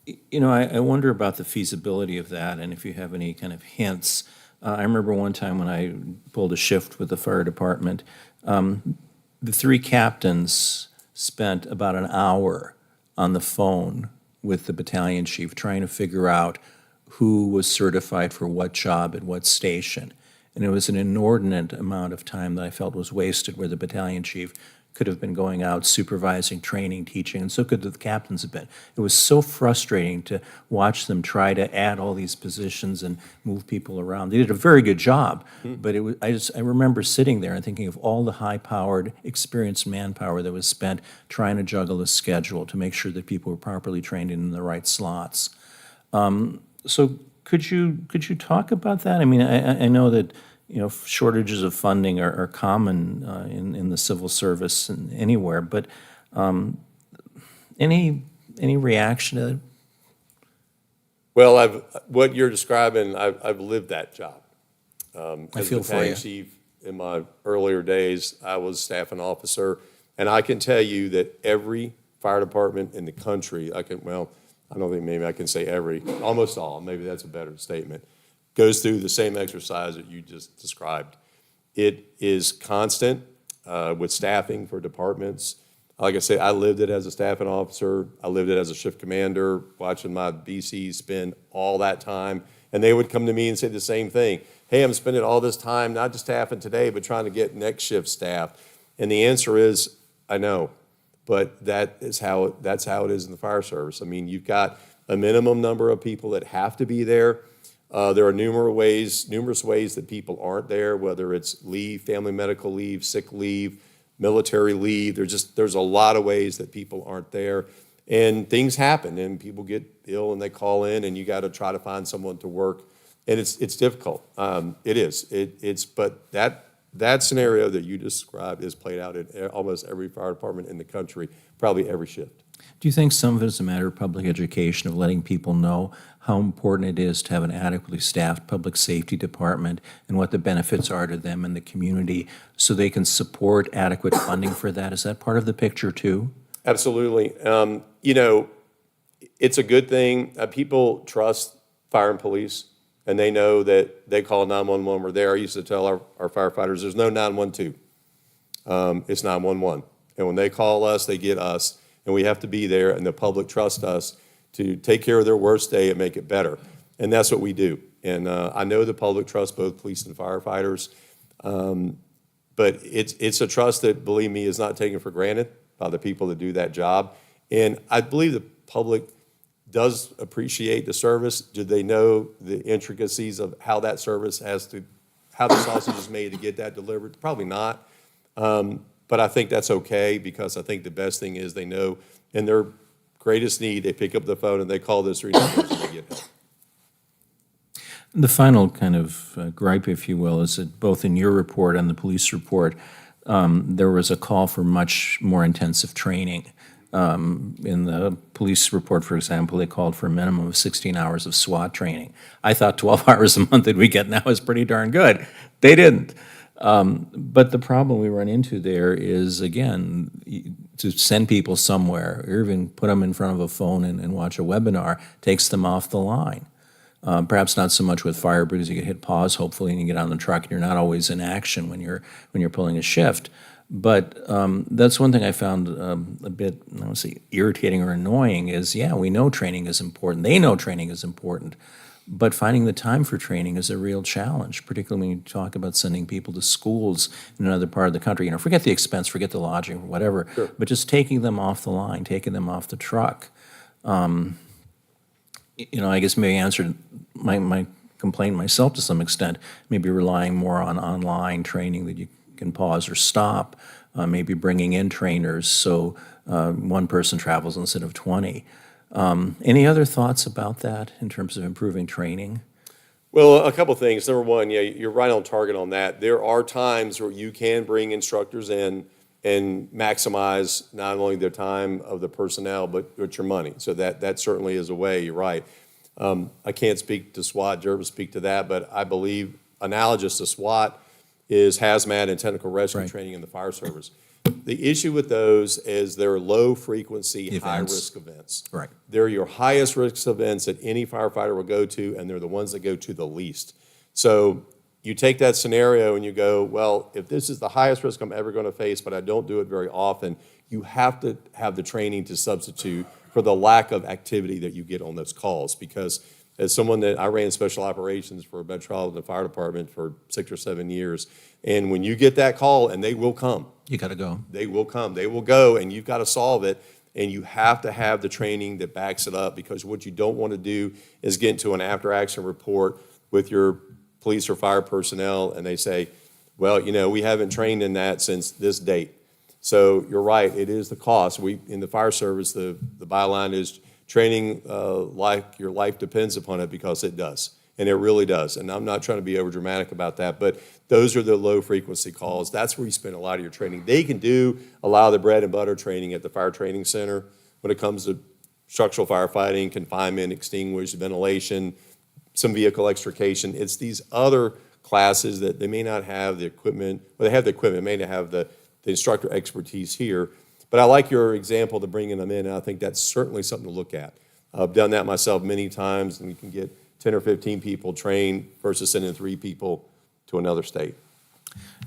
you know, I wonder about the feasibility of that, and if you have any kind of hints. I remember one time when I pulled a shift with the fire department, the three captains spent about an hour on the phone with the battalion chief trying to figure out who was certified for what job at what station. And it was an inordinate amount of time that I felt was wasted, where the battalion chief could have been going out supervising, training, teaching, and so could the captains have been. It was so frustrating to watch them try to add all these positions and move people around. They did a very good job, but it was, I remember sitting there and thinking of all the high-powered, experienced manpower that was spent trying to juggle a schedule to make sure that people were properly trained in the right slots. So could you talk about that? I mean, I know that, you know, shortages of funding are common in the civil service and anywhere, but any reaction to that? Well, what you're describing, I've lived that job. I feel for you. As a battalion chief in my earlier days, I was staffing officer, and I can tell you that every fire department in the country, I don't think maybe I can say every, almost all, maybe that's a better statement, goes through the same exercise that you just described. It is constant with staffing for departments. Like I say, I lived it as a staffing officer. I lived it as a shift commander, watching my BCs spend all that time. And they would come to me and say the same thing. Hey, I'm spending all this time, not just staffing today, but trying to get next shift staff. And the answer is, I know, but that's how it is in the fire service. I mean, you've got a minimum number of people that have to be there. There are numerous ways that people aren't there, whether it's leave, family medical leave, sick leave, military leave. There's a lot of ways that people aren't there. And things happen, and people get ill, and they call in, and you got to try to find someone to work. And it's difficult. It is. But that scenario that you described is played out in almost every fire department in the country, probably every shift. Do you think some of it is a matter of public education, of letting people know how important it is to have an adequately staffed public safety department and what the benefits are to them and the community so they can support adequate funding for that? Is that part of the picture too? Absolutely. You know, it's a good thing. People trust fire and police, and they know that they call 911. We're there. I used to tell our firefighters, there's no 912. It's 911. And when they call us, they get us. And we have to be there, and the public trusts us to take care of their worst day and make it better. And that's what we do. And I know the public trusts both police and firefighters, but it's a trust that, believe me, is not taken for granted by the people that do that job. And I believe the public does appreciate the service. Do they know the intricacies of how that service how the sausage is made to get that delivered? Probably not. But I think that's okay, because I think the best thing is they know in their greatest need, they pick up the phone and they call those three numbers and they get help. The final kind of gripe, if you will, is that both in your report and the police report, there was a call for much more intensive training. In the police report, for example, they called for a minimum of 16 hours of SWAT training. I thought 12 hours a month that we get now is pretty darn good. They didn't. But the problem we run into there is, again, to send people somewhere, or even put them in front of a phone and watch a webinar, takes them off the line. Perhaps not so much with fire, because you can hit pause, hopefully, and you get on the truck, and you're not always in action when you're pulling a shift. But that's one thing I found a bit, I don't want to say irritating or annoying is, yeah, we know training is important. They know training is important. But finding the time for training is a real challenge, particularly when you talk about sending people to schools in another part of the country. You know, forget the expense, forget the lodging, whatever, but just taking them off the line, taking them off the truck. I guess maybe I answered my complaint myself to some extent, maybe relying more on online training that you can pause or stop, maybe bringing in trainers so one person travels instead of 20. Any other thoughts about that in terms of improving training? Well, a couple things. Number one, yeah, you're right on target on that. There are times where you can bring instructors in and maximize not only their time of the personnel, but your money. So that certainly is a way, you're right. I can't speak to SWAT, Jervis speak to that, but I believe analogous to SWAT is hazmat and technical rescue training in the fire service. The issue with those is they're low-frequency, high-risk events. Right. They're your highest risk events that any firefighter will go to, and they're the ones that go to the least. So you take that scenario and you go, well, if this is the highest risk I'm ever going to face, but I don't do it very often, you have to have the training to substitute for the lack of activity that you get on those calls. Because as someone that I ran special operations for Metropolitan Fire Department for 6 or 7 years, and when you get that call, and they will come. You got to go. They will come. They will go, and you've got to solve it. And you have to have the training that backs it up, because what you don't want to do is get into an after-action report with your police or fire personnel, and they say, well, we haven't trained in that since this date. So you're right, it is the cost. In the fire service, the byline is training like your life depends upon it, because it does. And it really does. And I'm not trying to be over dramatic about that, but those are the low frequency calls. That's where you spend a lot of your training. They can do a lot of the bread and butter training at the fire training center when it comes to structural firefighting, confinement, extinguish, ventilation, some vehicle extrication. It's these other classes that they may not have the equipment, well, they have the equipment, may not have the instructor expertise here. But I like your example to bringing them in, and I think that's certainly something to look at. I've done that myself many times, and you can get 10 or 15 people trained versus sending 3 people to another state.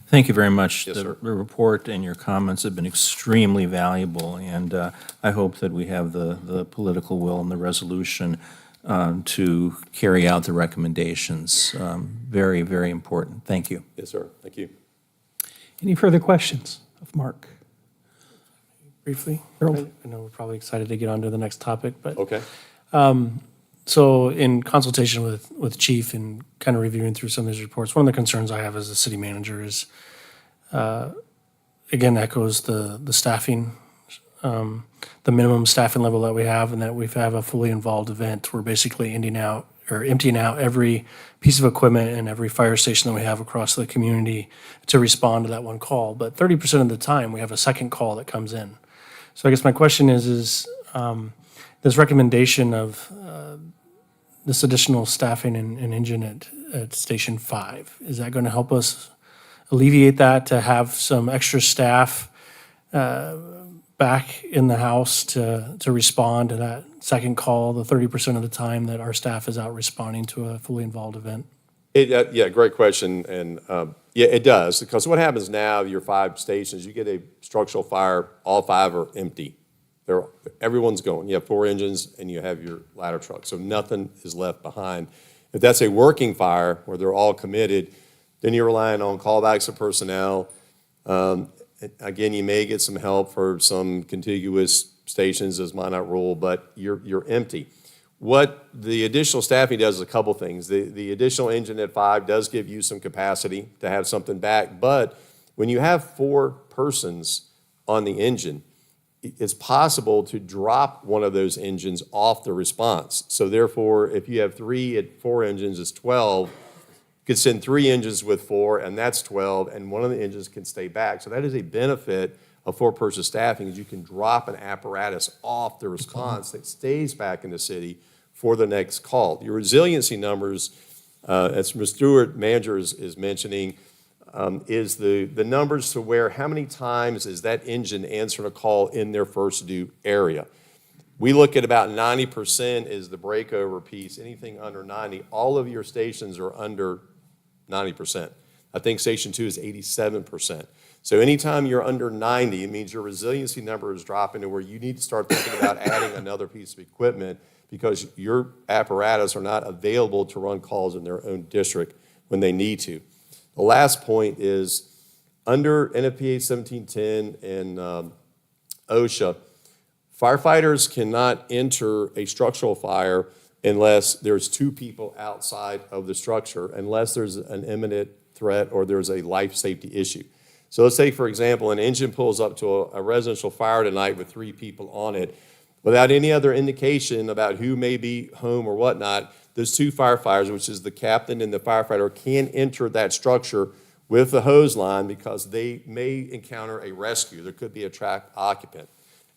Thank you very much. Yes, the sir. report and your comments have been extremely valuable, and I hope that we have the political will and the resolution to carry out the recommendations. Very, very important. Thank you. Yes, sir. Thank you. Any further questions of Mark? Briefly, Harold? I know we're probably excited to get on to the next topic, but Okay. so in consultation with Chief and kind of reviewing through some of his reports, one of the concerns I have as a city manager is, again, echoes the staffing, the minimum staffing level that we have, and that we have a fully involved event. We're basically emptying out every piece of equipment and every fire station that we have across the community to respond to that one call. But 30% of the time, we have a second call that comes in. So I guess my question is this recommendation of this additional staffing and engine at Station 5, is that going to help us alleviate that, to have some extra staff back in the house to respond to that second call, the 30% of the time that our staff is out responding to a fully involved event? Yeah, great question. And yeah, it does. Because what happens now, your 5 stations, you get a structural fire, all 5 are empty. Everyone's going. You have 4 engines and you have your ladder truck. So nothing is left behind. If that's a working fire where they're all committed, then you're relying on callbacks of personnel. Again, you may get some help for some contiguous stations, as Minot rule, but you're empty. What the additional staffing does is a couple things. The additional engine at 5 does give you some capacity to have something back, but when you have 4 persons on the engine, it's possible to drop one of those engines off the response. So therefore, if you have 3 at 4 engines, it's 12. You could send 3 engines with 4, and that's 12, and one of the engines can stay back. So that is a benefit of 4-person staffing, is you can drop an apparatus off the response that stays back in the city for the next call. Your resiliency numbers, as Ms. Stewart, manager, is mentioning, is the numbers to where how many times is that engine answering a call in their first due area. We look at about 90% is the breakover piece. Anything under 90, all of your stations are under 90%. I think Station 2 is 87%. So anytime you're under 90, it means your resiliency number is dropping to where you need to start thinking about adding another piece of equipment because your apparatus are not available to run calls in their own district when they need to. The last point is under NFPA 1710 and OSHA, firefighters cannot enter a structural fire unless there's two people outside of the structure, unless there's an imminent threat or there's a life safety issue. So let's say, for example, an engine pulls up to a residential fire tonight with 3 people on it. Without any other indication about who may be home or whatnot, those 2 firefighters, which is the captain and the firefighter, can enter that structure with the hose line because they may encounter a rescue. There could be a trapped occupant.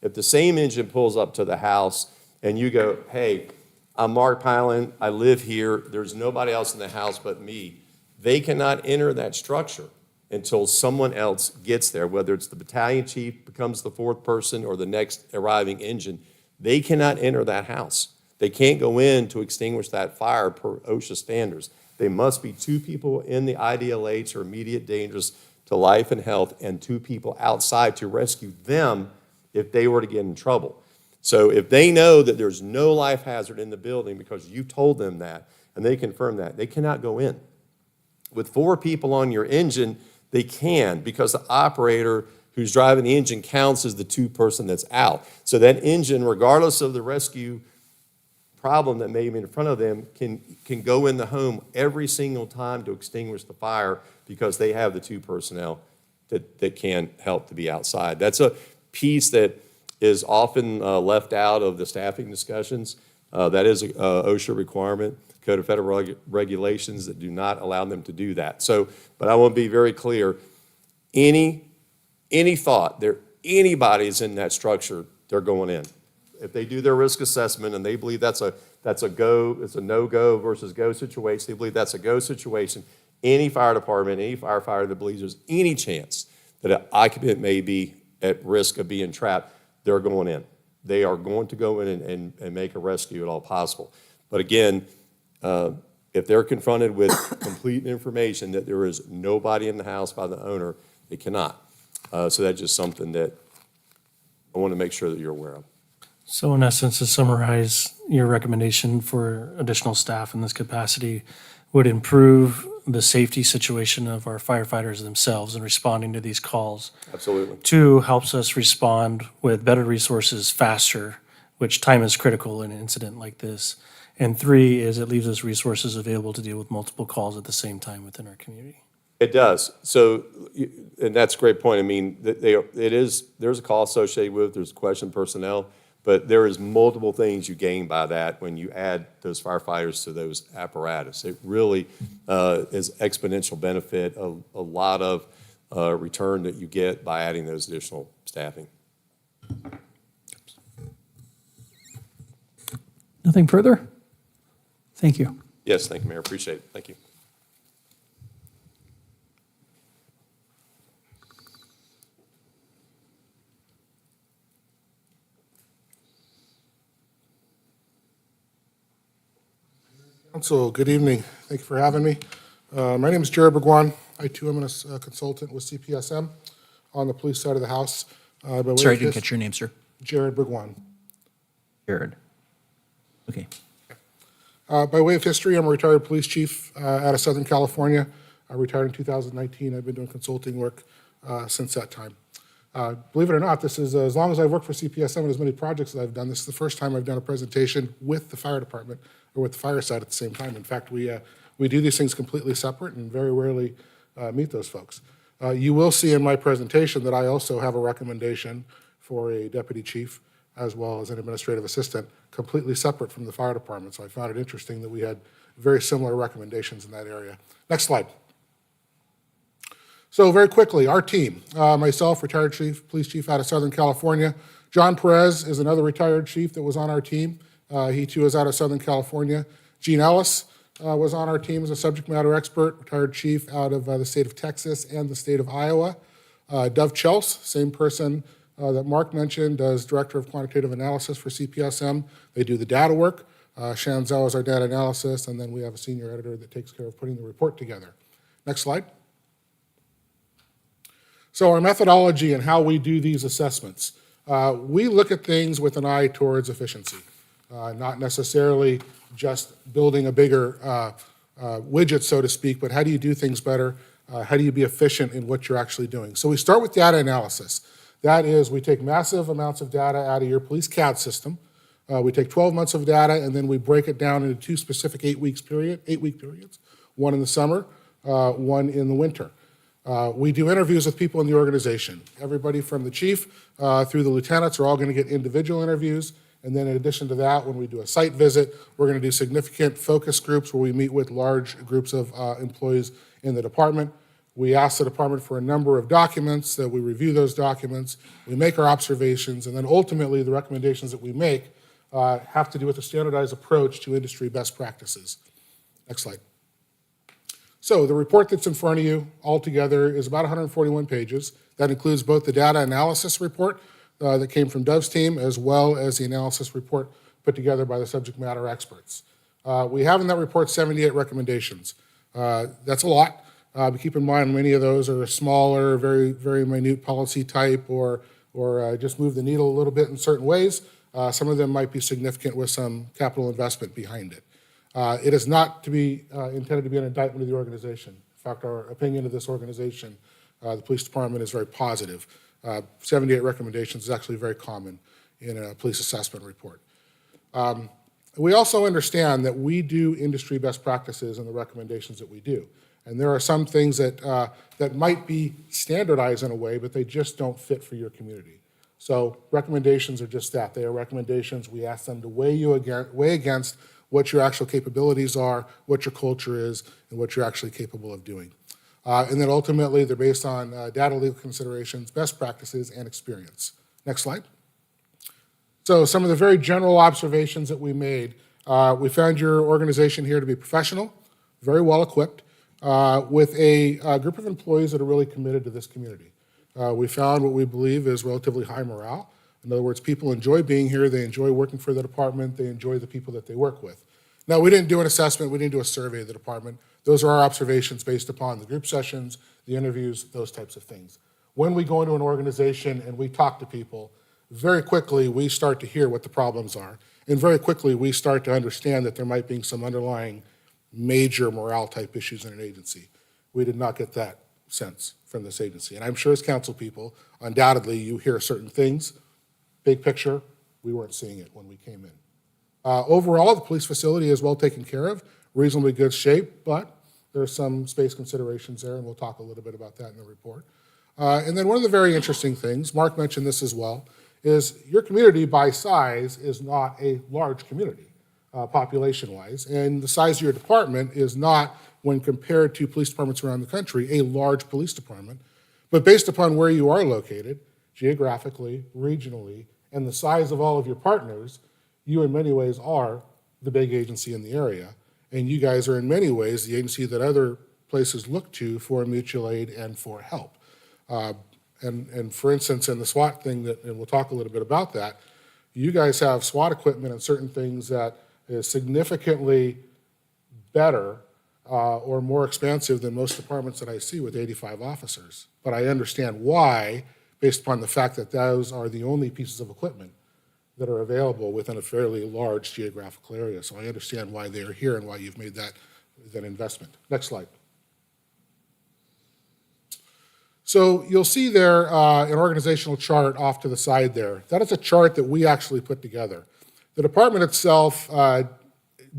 If the same engine pulls up to the house and you go, hey, I'm Mark Pylan, I live here, there's nobody else in the house but me, they cannot enter that structure until someone else gets there, whether it's the battalion chief becomes the 4th person or the next arriving engine. They cannot enter that house. They can't go in to extinguish that fire per OSHA standards. They must be 2 people in the IDLH or immediate dangerous to life and health and 2 people outside to rescue them if they were to get in trouble. So if they know that there's no life hazard in the building because you told them that and they confirm that, they cannot go in. With 4 people on your engine, they can because the operator who's driving the engine counts as the 2 person that's out. So that engine, regardless of the rescue problem that may be in front of them, can go in the home every single time to extinguish the fire because they have the 2 personnel that can help to be outside. That's a piece that is often left out of the staffing discussions. That is a OSHA requirement, Code of Federal Regulations that do not allow them to do that. So, but I want to be very clear, any thought there, anybody's in that structure, they're going in. If they do their risk assessment and they believe that's a go, it's a no-go versus go situation, they believe that's a go situation, any fire department, any firefighter that believes there's any chance that an occupant may be at risk of being trapped, they're going in. They are going to go in and make a rescue at all possible. But again, if they're confronted with complete information that there is nobody in the house by the owner, they cannot. So that's just something that I want to make sure that you're aware of. So in essence, to summarize, your recommendation for additional staff in this capacity would improve the safety situation of our firefighters themselves in responding to these calls. Absolutely. 2, helps us respond with better resources faster, which time is critical in an incident like this. And 3 is it leaves us resources available to deal with multiple calls at the same time within our community. It does. So, and that's a great point. I mean, there's a call associated with it, there's a question of personnel, but there is multiple things you gain by that when you add those firefighters to those apparatus. It really is exponential benefit, a lot of return that you get by adding those additional staffing. Nothing further? Thank you. Yes, thank you, Mayor. Appreciate it. Thank you. Council, good evening. Thank you for having me. My name is Jared Bergwan. I too am a consultant with CPSM on the police side of the house. Sorry, I didn't catch your name, sir. Jared Bergwan. Jared. Okay. By way of history, I'm a retired police chief out of Southern California. I retired in 2019. I've been doing consulting work since that time. Believe it or not, this is, as long as I've worked for CPSM and as many projects as I've done, this is the first time I've done a presentation with the fire department or with the fire side at the same time. In fact, we do these things completely separate and very rarely meet those folks. You will see in my presentation that I also have a recommendation for a deputy chief as well as an administrative assistant, completely separate from the fire department. So I found it interesting that we had very similar recommendations in that area. Next slide. So very quickly, our team, myself, retired police chief out of Southern California. John Perez is another retired chief that was on our team. He too is out of Southern California. Gene Ellis, was on our team as a subject matter expert, retired chief out of the state of Texas and the state of Iowa. Dov Chels, same person that Mark mentioned, does director of quantitative analysis for CPSM. They do the data work. Shan Zhao is our data analysis, and then we have a senior editor that takes care of putting the report together. Next slide. So our methodology and how we do these assessments. We look at things with an eye towards efficiency, not necessarily just building a bigger widget, so to speak, but how do you do things better? How do you be efficient in what you're actually doing? So we start with data analysis. That is, we take massive amounts of data out of your police CAD system. We take 12 months of data, and then we break it down into two specific 8-week periods, one in the summer, one in the winter. We do interviews with people in the organization. Everybody from the chief through the lieutenants are all going to get individual interviews. And then in addition to that, when we do a site visit, we're going to do significant focus groups where we meet with large groups of employees in the department. We ask the department for a number of documents, that we review those documents, we make our observations, and then ultimately the recommendations that we make have to do with a standardized approach to industry best practices. Next slide. So the report that's in front of you altogether is about 141 pages. That includes both the data analysis report that came from Dov's team, as well as the analysis report put together by the subject matter experts. We have in that report 78 recommendations. That's a lot, but keep in mind many of those are smaller, very, very minute policy type, or just move the needle a little bit in certain ways. Some of them might be significant with some capital investment behind it. It is not to be intended to be an indictment of the organization. In fact, our opinion of this organization, the police department, is very positive. 78 recommendations is actually very common in a police assessment report. We also understand that we do industry best practices in the recommendations that we do. And there are some things that might be standardized in a way, but they just don't fit for your community. So recommendations are just that. They are recommendations. We ask them to weigh against what your actual capabilities are, what your culture is, and what you're actually capable of doing. And then ultimately, they're based on data legal considerations, best practices, and experience. Next slide. So some of the very general observations that we made. We found your organization here to be professional, very well equipped, with a group of employees that are really committed to this community. We found what we believe is relatively high morale. In other words, people enjoy being here, they enjoy working for the department, they enjoy the people that they work with. Now, we didn't do an assessment, we didn't do a survey of the department. Those are our observations based upon the group sessions, the interviews, those types of things. When we go into an organization and we talk to people, very quickly we start to hear what the problems are. And very quickly we start to understand that there might be some underlying major morale type issues in an agency. We did not get that sense from this agency. And I'm sure as council people, undoubtedly you hear certain things. Big picture, we weren't seeing it when we came in. Overall, the police facility is well taken care of, reasonably good shape, but there are some space considerations there, and we'll talk a little bit about that in the report. And then one of the very interesting things, Mark mentioned this as well, is your community by size is not a large community, population-wise, and the size of your department is not, when compared to police departments around the country, a large police department. But based upon where you are located, geographically, regionally, and the size of all of your partners, you in many ways are the big agency in the area. And you guys are in many ways the agency that other places look to for mutual aid and for help. And for instance, in the SWAT thing, and we'll talk a little bit about that, you guys have SWAT equipment and certain things that is significantly better or more expansive than most departments that I see with 85 officers. But I understand why, based upon the fact that those are the only pieces of equipment that are available within a fairly large geographical area. So I understand why they're here and why you've made that investment. Next slide. So you'll see there an organizational chart off to the side there. That is a chart that we actually put together. The department itself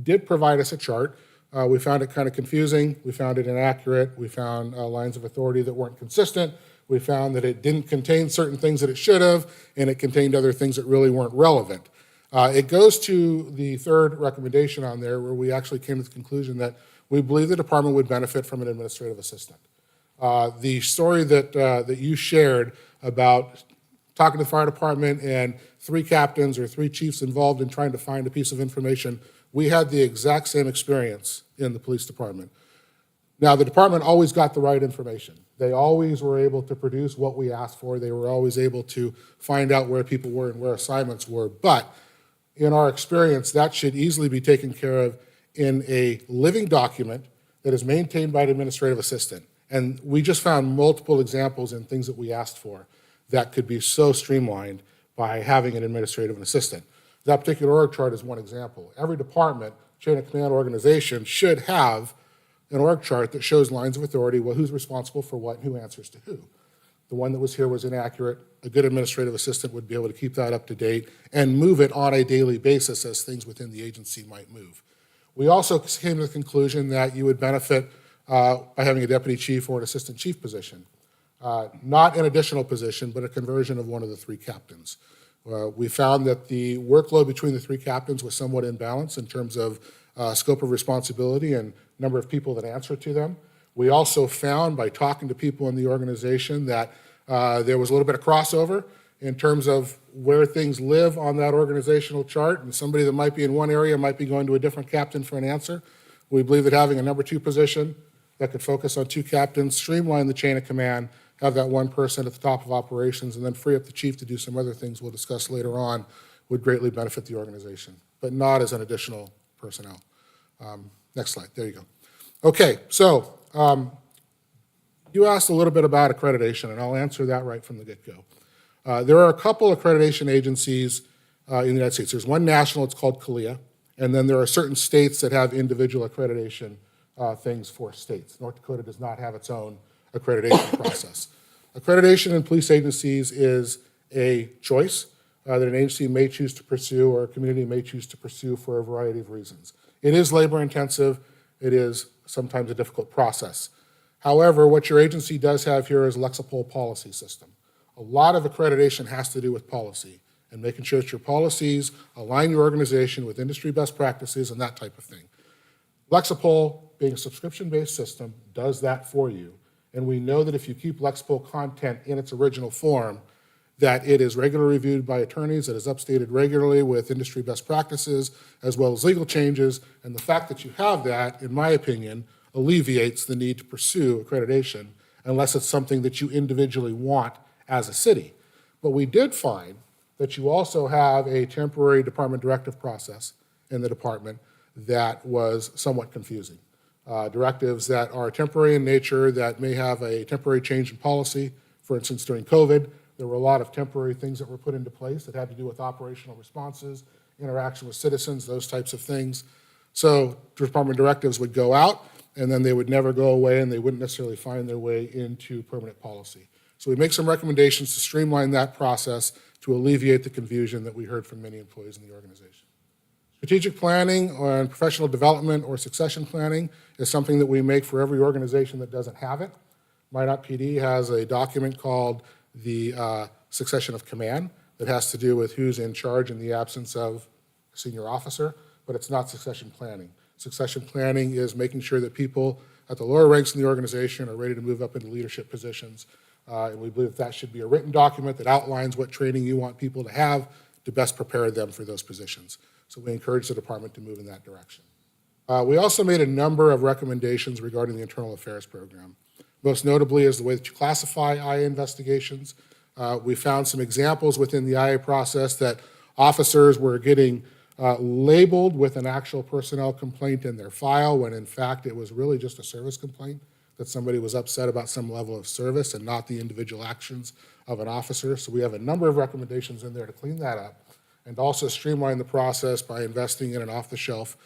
did provide us a chart. We found it kind of confusing. We found it inaccurate. We found lines of authority that weren't consistent. We found that it didn't contain certain things that it should have, and it contained other things that really weren't relevant. It goes to the third recommendation on there, where we actually came to the conclusion that we believe the department would benefit from an administrative assistant. The story that you shared about talking to the fire department and 3 captains or 3 chiefs involved in trying to find a piece of information, we had the exact same experience in the police department. Now, the department always got the right information. They always were able to produce what we asked for. They were always able to find out where people were and where assignments were. But in our experience, that should easily be taken care of in a living document that is maintained by an administrative assistant. And we just found multiple examples in things that we asked for that could be so streamlined by having an administrative assistant. That particular org chart is one example. Every department, chain of command organization should have an org chart that shows lines of authority, well, who's responsible for what, and who answers to who. The one that was here was inaccurate. A good administrative assistant would be able to keep that up to date and move it on a daily basis as things within the agency might move. We also came to the conclusion that you would benefit by having a deputy chief or an assistant chief position. Not an additional position, but a conversion of one of the 3 captains. We found that the workload between the 3 captains was somewhat imbalanced in terms of scope of responsibility and number of people that answer to them. We also found by talking to people in the organization that there was a little bit of crossover in terms of where things live on that organizational chart, and somebody that might be in one area might be going to a different captain for an answer. We believe that having a number 2 position that could focus on 2 captains, streamline the chain of command, have that one person at the top of operations, and then free up the chief to do some other things we'll discuss later on, would greatly benefit the organization, but not as an additional personnel. Next slide, there you go. Okay, so you asked a little bit about accreditation, and I'll answer that right from the get-go. There are a couple accreditation agencies in the United States. There's one national, it's called CALIA, and then there are certain states that have individual accreditation things for states. North Dakota does not have its own accreditation process. Accreditation in police agencies is a choice that an agency may choose to pursue or a community may choose to pursue for a variety of reasons. It is labor intensive. It is sometimes a difficult process. However, what your agency does have here is a Lexipol policy system. A lot of accreditation has to do with policy and making sure that your policies align your organization with industry best practices and that type of thing. Lexipol, being a subscription-based system, does that for you. And we know that if you keep Lexipol content in its original form, that it is regularly reviewed by attorneys, that is updated regularly with industry best practices, as well as legal changes. And the fact that you have that, in my opinion, alleviates the need to pursue accreditation unless it's something that you individually want as a city. But we did find that you also have a temporary department directive process in the department that was somewhat confusing. Directives that are temporary in nature, that may have a temporary change in policy. For instance, during COVID, there were a lot of temporary things that were put into place that had to do with operational responses, interaction with citizens, those types of things. So department directives would go out, and then they would never go away, and they wouldn't necessarily find their way into permanent policy. So we make some recommendations to streamline that process to alleviate the confusion that we heard from many employees in the organization. Strategic planning and professional development or succession planning is something that we make for every organization that doesn't have it. Minot PD has a document called the succession of command that has to do with who's in charge in the absence of a senior officer, but it's not succession planning. Succession planning is making sure that people at the lower ranks in the organization are ready to move up into leadership positions. And we believe that should be a written document that outlines what training you want people to have to best prepare them for those positions. So we encourage the department to move in that direction. We also made a number of recommendations regarding the internal affairs program. Most notably is the way that you classify IA investigations. We found some examples within the IA process that officers were getting labeled with an actual personnel complaint in their file when in fact it was really just a service complaint, that somebody was upset about some level of service and not the individual actions of an officer. So we have a number of recommendations in there to clean that up and also streamline the process by investing in an off-the-shelf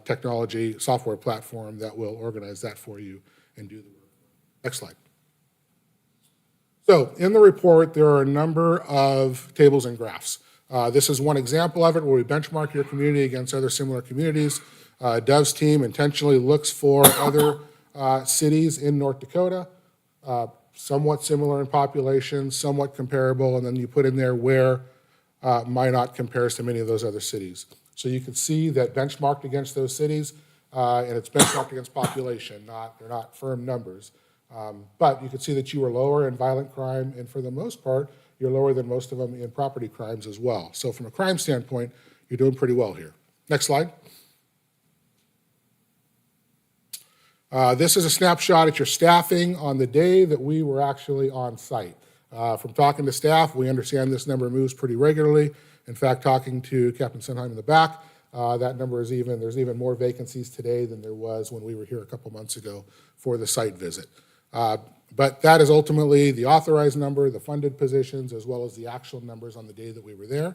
technology software platform that will organize that for you and do the work. Next slide. So in the report, there are a number of tables and graphs. This is one example of it where we benchmark your community against other similar communities. Dev's team intentionally looks for other cities in North Dakota, somewhat similar in population, somewhat comparable, and then you put in there where Minot compares to many of those other cities. So you can see that benchmarked against those cities, and it's benchmarked against population, they're not firm numbers. But you can see that you were lower in violent crime, and for the most part, you're lower than most of them in property crimes as well. So from a crime standpoint, you're doing pretty well here. Next slide. This is a snapshot at your staffing on the day that we were actually on site. From talking to staff, we understand this number moves pretty regularly. In fact, talking to Captain Sunheim in the back, that number is there's even more vacancies today than there was when we were here a couple months ago for the site visit. But that is ultimately the authorized number, the funded positions, as well as the actual numbers on the day that we were there.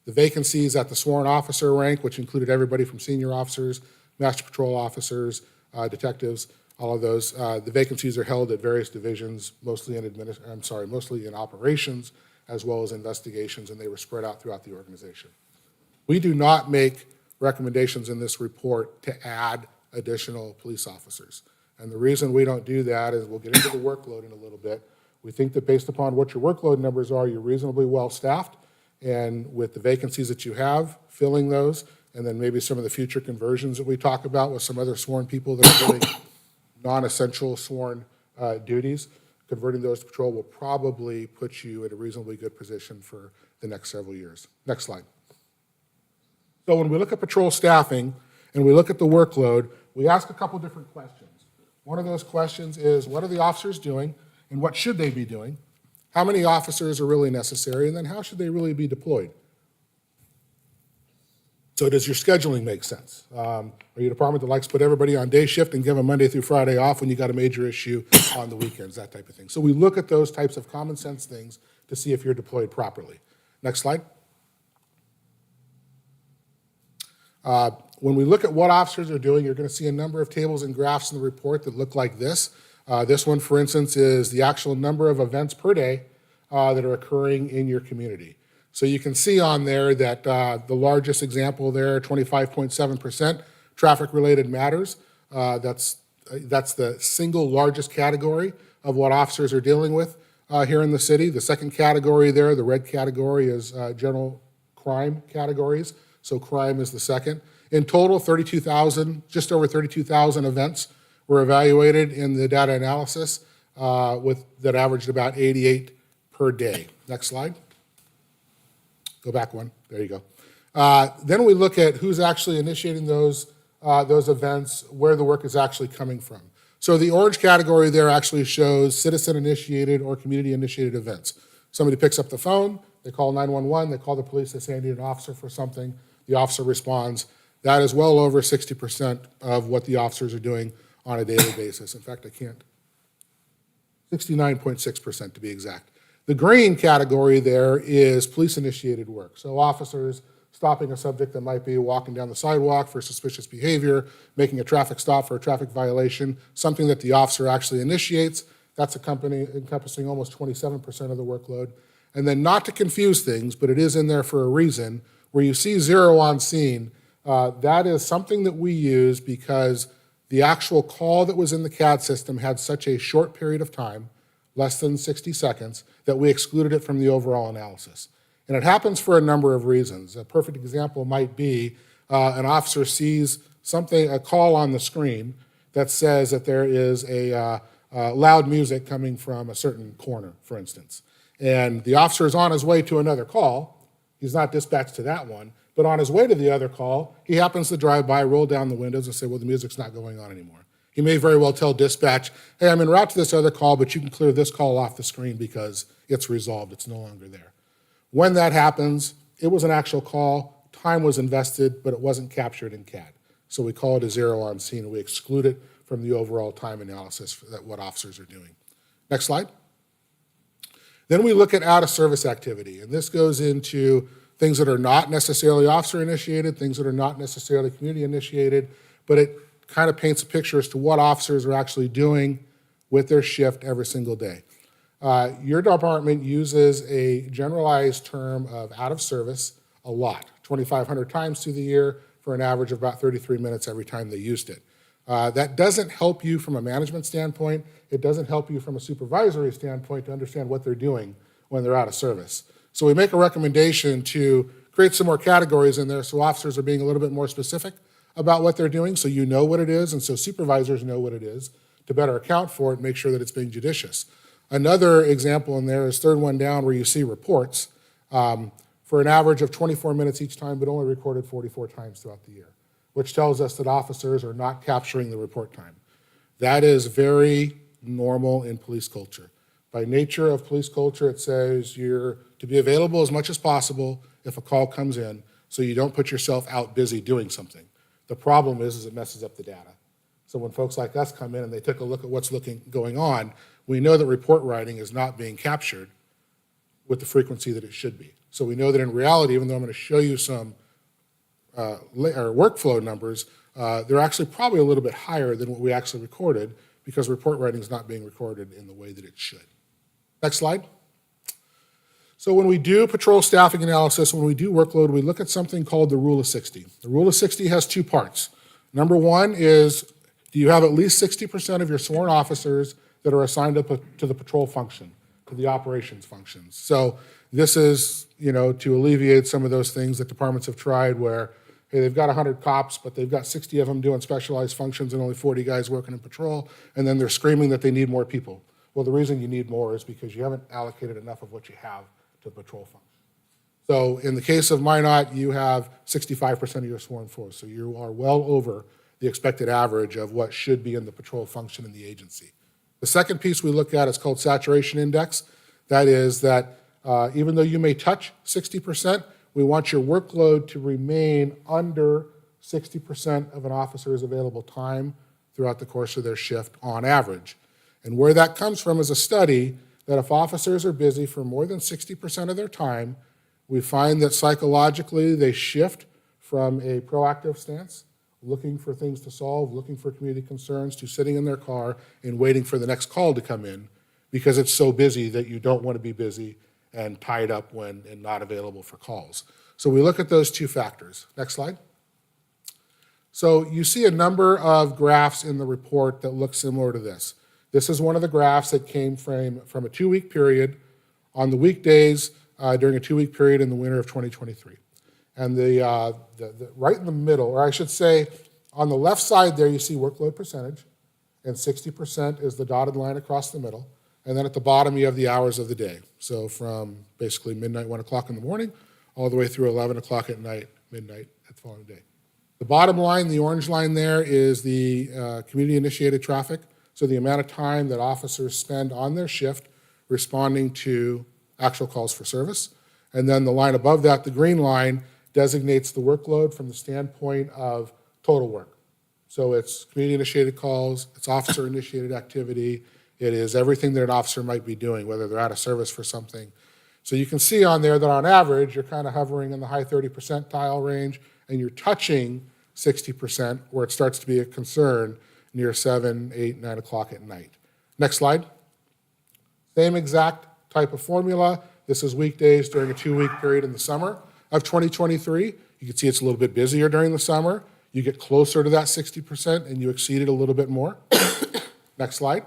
The vacancies at the sworn officer rank, which included everybody from senior officers, master patrol officers, detectives, all of those. The vacancies are held at various divisions, mostly in operations, as well as investigations, and they were spread out throughout the organization. We do not make recommendations in this report to add additional police officers. And the reason we don't do that is we'll get into the workload in a little bit. We think that based upon what your workload numbers are, you're reasonably well-staffed, and with the vacancies that you have, filling those, and then maybe some of the future conversions that we talk about with some other sworn people that are doing non-essential sworn duties, converting those to patrol will probably put you in a reasonably good position for the next several years. Next slide. So when we look at patrol staffing and we look at the workload, we ask a couple different questions. One of those questions is, what are the officers doing and what should they be doing? How many officers are really necessary? And then how should they really be deployed? So does your scheduling make sense? Are you a department that likes to put everybody on day shift and give them Monday through Friday off when you got a major issue on the weekends, that type of thing? So we look at those types of common sense things to see if you're deployed properly. Next slide. When we look at what officers are doing, you're going to see a number of tables and graphs in the report that look like this. This one, for instance, is the actual number of events per day that are occurring in your community. So you can see on there that the largest example there, 25.7%, traffic-related matters. That's the single largest category of what officers are dealing with here in the city. The second category there, the red category, is general crime categories. So crime is the second. In total, 32,000, just over 32,000 events were evaluated in the data analysis that averaged about 88 per day. Next slide. Go back one. There you go. Then we look at who's actually initiating those events, where the work is actually coming from. So the orange category there actually shows citizen-initiated or community-initiated events. Somebody picks up the phone, they call 911, they call the police, they say, I need an officer for something. The officer responds. That is well over 60% of what the officers are doing on a daily basis. In fact, 69.6% to be exact. The green category there is police-initiated work. So officers stopping a subject that might be walking down the sidewalk for suspicious behavior, making a traffic stop for a traffic violation, something that the officer actually initiates. That's encompassing almost 27% of the workload. And then, not to confuse things, but it is in there for a reason, where you see 0 on scene, that is something that we use because the actual call that was in the CAD system had such a short period of time, less than 60 seconds, that we excluded it from the overall analysis. And it happens for a number of reasons. A perfect example might be an officer sees a call on the screen that says that there is a loud music coming from a certain corner, for instance. And the officer is on his way to another call. He's not dispatched to that one, but on his way to the other call, he happens to drive by, roll down the windows, and say, well, the music's not going on anymore. He may very well tell dispatch, hey, I'm en route to this other call, but you can clear this call off the screen because it's resolved. It's no longer there. When that happens, it was an actual call. Time was invested, but it wasn't captured in CAD. So we call it a 0 on scene, and we exclude it from the overall time analysis for what officers are doing. Next slide. Then we look at out-of-service activity, and this goes into things that are not necessarily officer-initiated, things that are not necessarily community-initiated, but it kind of paints a picture as to what officers are actually doing with their shift every single day. Your department uses a generalized term of out-of-service a lot, 2,500 times through the year for an average of about 33 minutes every time they used it. That doesn't help you from a management standpoint. It doesn't help you from a supervisory standpoint to understand what they're doing when they're out of service. So we make a recommendation to create some more categories in there so officers are being a little bit more specific about what they're doing, so you know what it is, and so supervisors know what it is to better account for it and make sure that it's being judicious. Another example in there is third one down where you see reports for an average of 24 minutes each time, but only recorded 44 times throughout the year, which tells us that officers are not capturing the report time. That is very normal in police culture. By nature of police culture, it says you're to be available as much as possible if a call comes in, so you don't put yourself out busy doing something. The problem is it messes up the data. So when folks like us come in and they take a look at what's going on, we know that report writing is not being captured with the frequency that it should be. So we know that in reality, even though I'm going to show you some workflow numbers, they're actually probably a little bit higher than what we actually recorded because report writing is not being recorded in the way that it should. Next slide. So when we do patrol staffing analysis, when we do workload, we look at something called the Rule of 60. The Rule of 60 has two parts. Number one is, do you have at least 60% of your sworn officers that are assigned to the patrol function, to the operations functions? So this is, to alleviate some of those things that departments have tried where, hey, they've got 100 cops, but they've got 60 of them doing specialized functions and only 40 guys working in patrol, and then they're screaming that they need more people. Well, the reason you need more is because you haven't allocated enough of what you have to the patrol function. So in the case of Minot, you have 65% of your sworn force, so you are well over the expected average of what should be in the patrol function in the agency. The second piece we look at is called saturation index. That is that even though you may touch 60%, we want your workload to remain under 60% of an officer's available time throughout the course of their shift on average. And where that comes from is a study that if officers are busy for more than 60% of their time, we find that psychologically they shift from a proactive stance, looking for things to solve, looking for community concerns, to sitting in their car and waiting for the next call to come in because it's so busy that you don't want to be busy and tied up and not available for calls. So we look at those two factors. Next slide. So you see a number of graphs in the report that look similar to this. This is one of the graphs that came from a 2-week period on the weekdays during a 2-week period in the winter of 2023. And the right in the middle, or I should say on the left side there you see workload percentage, and 60% is the dotted line across the middle. And then at the bottom you have the hours of the day. So from basically midnight, 1 o'clock in the morning, all the way through 11 o'clock at night, midnight at the following day. The bottom line, the orange line there, is the community-initiated traffic. So the amount of time that officers spend on their shift responding to actual calls for service. And then the line above that, the green line, designates the workload from the standpoint of total work. So it's community-initiated calls, it's officer-initiated activity, it is everything that an officer might be doing, whether they're out of service for something. So you can see on there that on average, you're kind of hovering in the high 30 percentile range, and you're touching 60%, where it starts to be a concern near 7, 8, 9 o'clock at night. Next slide. Same exact type of formula. This is weekdays during a 2-week period in the summer of 2023. You can see it's a little bit busier during the summer. You get closer to that 60% and you exceed it a little bit more. Next slide.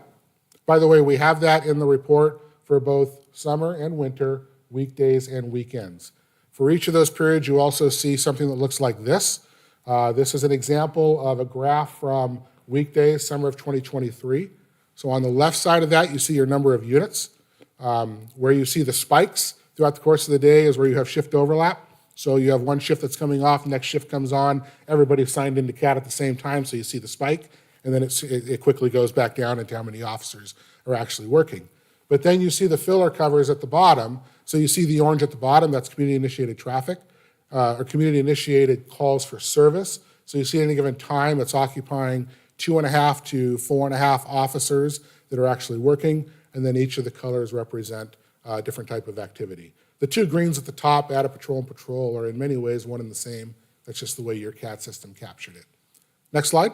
By the way, we have that in the report for both summer and winter, weekdays and weekends. For each of those periods, you also see something that looks like this. This is an example of a graph from weekdays, summer of 2023. So on the left side of that, you see your number of units. Where you see the spikes throughout the course of the day is where you have shift overlap. So you have one shift that's coming off, next shift comes on, everybody's signed into CAT at the same time, so you see the spike, and then it quickly goes back down into how many officers are actually working. But then you see the filler covers at the bottom, so you see the orange at the bottom, that's community-initiated traffic, or community-initiated calls for service. So you see at any given time, it's occupying 2.5 to 4.5 officers that are actually working, and then each of the colors represent a different type of activity. The two greens at the top, out of patrol and patrol, are in many ways one and the same. That's just the way your CAT system captured it. Next slide.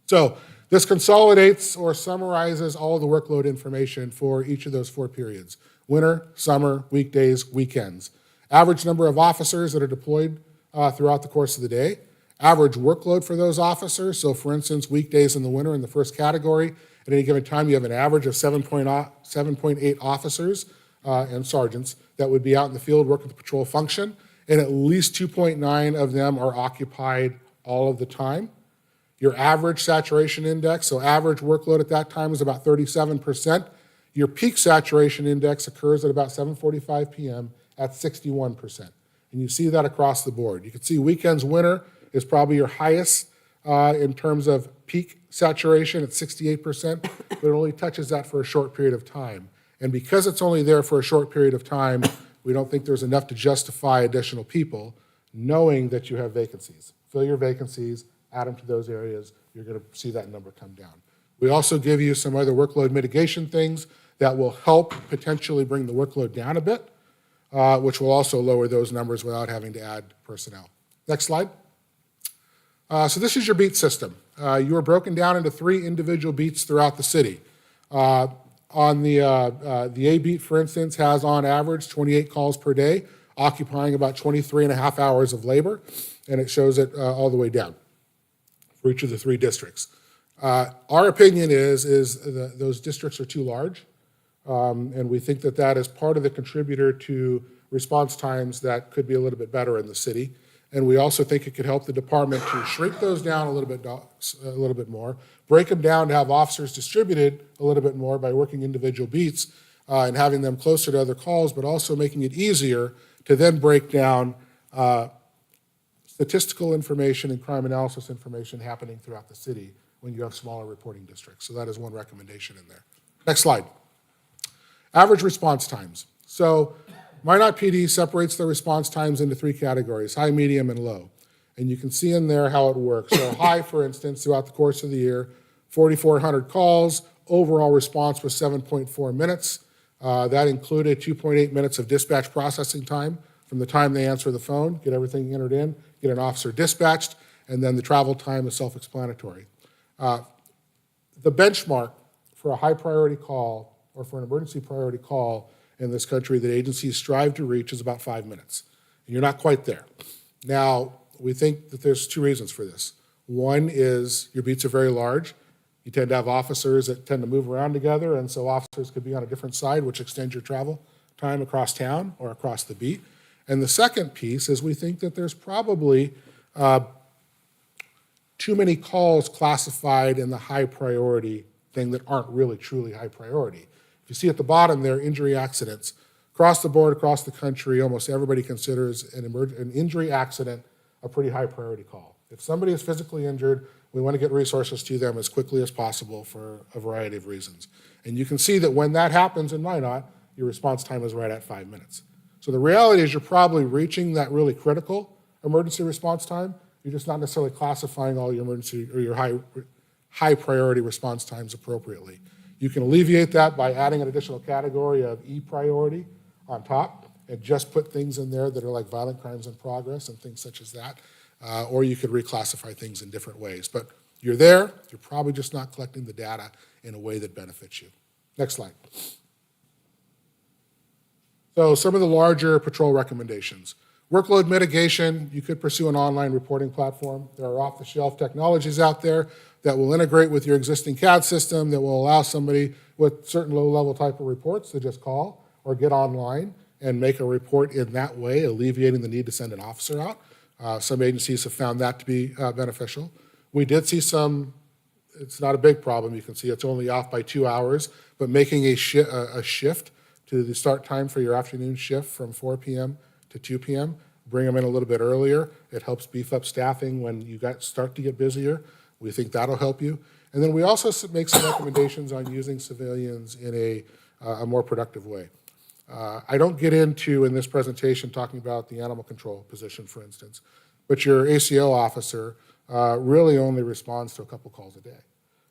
So this consolidates or summarizes all the workload information for each of those 4 periods: winter, summer, weekdays, weekends. Average number of officers that are deployed throughout the course of the day. Average workload for those officers. So for instance, weekdays in the winter in the first category, at any given time you have an average of 7.8 officers and sergeants that would be out in the field working the patrol function, and at least 2.9 of them are occupied all of the time. Your average saturation index, so average workload at that time is about 37%. Your peak saturation index occurs at about 7:45 p.m. at 61%. And you see that across the board. You can see weekends winter is probably your highest in terms of peak saturation at 68%, but it only touches that for a short period of time. And because it's only there for a short period of time, we don't think there's enough to justify additional people, knowing that you have vacancies. Fill your vacancies, add them to those areas, you're going to see that number come down. We also give you some other workload mitigation things that will help potentially bring the workload down a bit, which will also lower those numbers without having to add personnel. Next slide. So this is your beat system. You are broken down into 3 individual beats throughout the city. On the A beat, for instance, has on average 28 calls per day, occupying about 23 and a half hours of labor, and it shows it all the way down for each of the 3 districts. Our opinion is that those districts are too large, and we think that that is part of the contributor to response times that could be a little bit better in the city. And we also think it could help the department to shrink those down a little bit more, break them down to have officers distributed a little bit more by working individual beats and having them closer to other calls, but also making it easier to then break down statistical information and crime analysis information happening throughout the city when you have smaller reporting districts. So that is one recommendation in there. Next slide. Average response times. So Minot PD separates the response times into 3 categories: high, medium, and low. And you can see in there how it works. So high, for instance, throughout the course of the year, 4,400 calls, overall response was 7.4 minutes. That included 2.8 minutes of dispatch processing time from the time they answer the phone, get everything entered in, get an officer dispatched, and then the travel time is self-explanatory. The benchmark for a high priority call or for an emergency priority call in this country that agencies strive to reach is about 5 minutes. And you're not quite there. Now, we think that there's 2 reasons for this. One is your beats are very large. You tend to have officers that tend to move around together, and so officers could be on a different side, which extends your travel time across town or across the beat. And the second piece is we think that there's probably too many calls classified in the high priority thing that aren't really truly high priority. If you see at the bottom there, injury accidents. Across the board, across the country, almost everybody considers an injury accident a pretty high priority call. If somebody is physically injured, we want to get resources to them as quickly as possible for a variety of reasons. And you can see that when that happens in Minot, your response time is right at 5 minutes. So the reality is you're probably reaching that really critical emergency response time. You're just not necessarily classifying all your emergency or your high priority response times appropriately. You can alleviate that by adding an additional category of E priority on top and just put things in there that are like violent crimes in progress and things such as that. Or you could reclassify things in different ways. But you're there, you're probably just not collecting the data in a way that benefits you. Next slide. So some of the larger patrol recommendations. Workload mitigation, you could pursue an online reporting platform. There are off-the-shelf technologies out there that will integrate with your existing CAD system that will allow somebody with certain low-level type of reports to just call or get online and make a report in that way, alleviating the need to send an officer out. Some agencies have found that to be beneficial. We did see some, it's not a big problem, you can see it's only off by 2 hours, but making a shift to the start time for your afternoon shift from 4 p.m. to 2 p.m., bring them in a little bit earlier. It helps beef up staffing when you start to get busier. We think that'll help you. And then we also make some recommendations on using civilians in a more productive way. I don't get into, in this presentation, talking about the animal control position, for instance, but your ACO officer really only responds to a couple calls a day.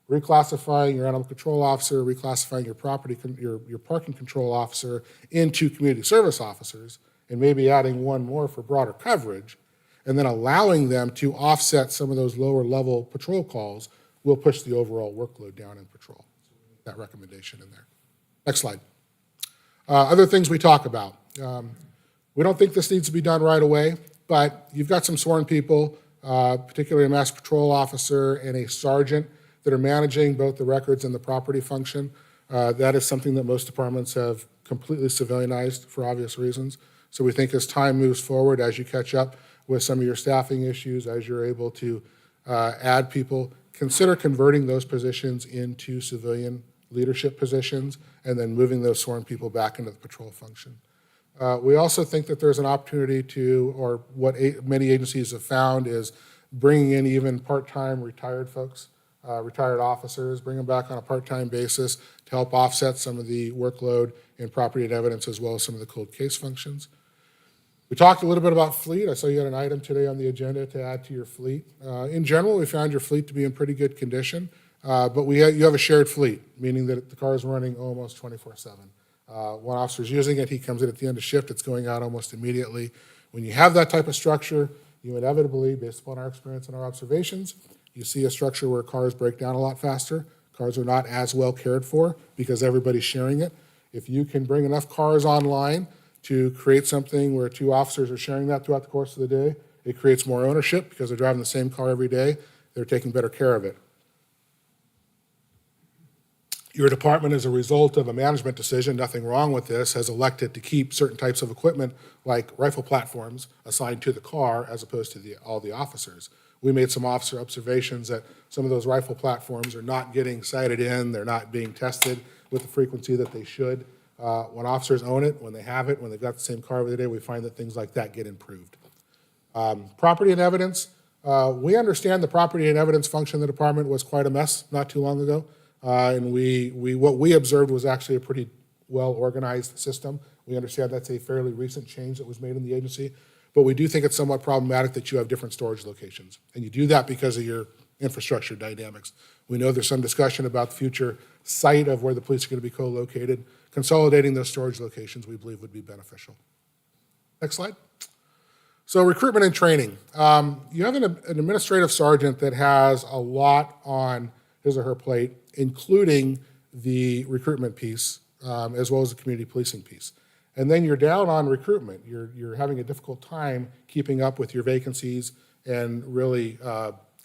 Reclassifying your animal control officer, reclassifying your parking control officer into community service officers, and maybe adding one more for broader coverage, and then allowing them to offset some of those lower level patrol calls will push the overall workload down in patrol. That recommendation in there. Next slide. Other things we talk about. We don't think this needs to be done right away, but you've got some sworn people, particularly a mass patrol officer and a sergeant that are managing both the records and the property function. That is something that most departments have completely civilianized for obvious reasons. So we think as time moves forward, as you catch up with some of your staffing issues, as you're able to add people, consider converting those positions into civilian leadership positions, and then moving those sworn people back into the patrol function. We also think that there's an opportunity to, or what many agencies have found is bringing in even part-time retired folks, retired officers, bring them back on a part-time basis to help offset some of the workload in property and evidence as well as some of the cold case functions. We talked a little bit about fleet. I saw you had an item today on the agenda to add to your fleet. In general, we found your fleet to be in pretty good condition, but you have a shared fleet, meaning that the car is running almost 24/7. One officer's using it, he comes in at the end of shift, it's going out almost immediately. When you have that type of structure, you inevitably, based upon our experience and our observations, you see a structure where cars break down a lot faster. Cars are not as well cared for because everybody's sharing it. If you can bring enough cars online to create something where two officers are sharing that throughout the course of the day, it creates more ownership because they're driving the same car every day. They're taking better care of it. Your department, as a result of a management decision, nothing wrong with this, has elected to keep certain types of equipment like rifle platforms assigned to the car as opposed to all the officers. We made some officer observations that some of those rifle platforms are not getting sighted in, they're not being tested with the frequency that they should. When officers own it, when they have it, when they've got the same car every day, we find that things like that get improved. Property and evidence, we understand the property and evidence function of the department was quite a mess not too long ago. And what we observed was actually a pretty well-organized system. We understand that's a fairly recent change that was made in the agency, but we do think it's somewhat problematic that you have different storage locations. And you do that because of your infrastructure dynamics. We know there's some discussion about the future site of where the police are going to be co-located. Consolidating those storage locations, we believe, would be beneficial. Next slide. So recruitment and training. You have an administrative sergeant that has a lot on his or her plate, including the recruitment piece, as well as the community policing piece. And then you're down on recruitment. You're having a difficult time keeping up with your vacancies and really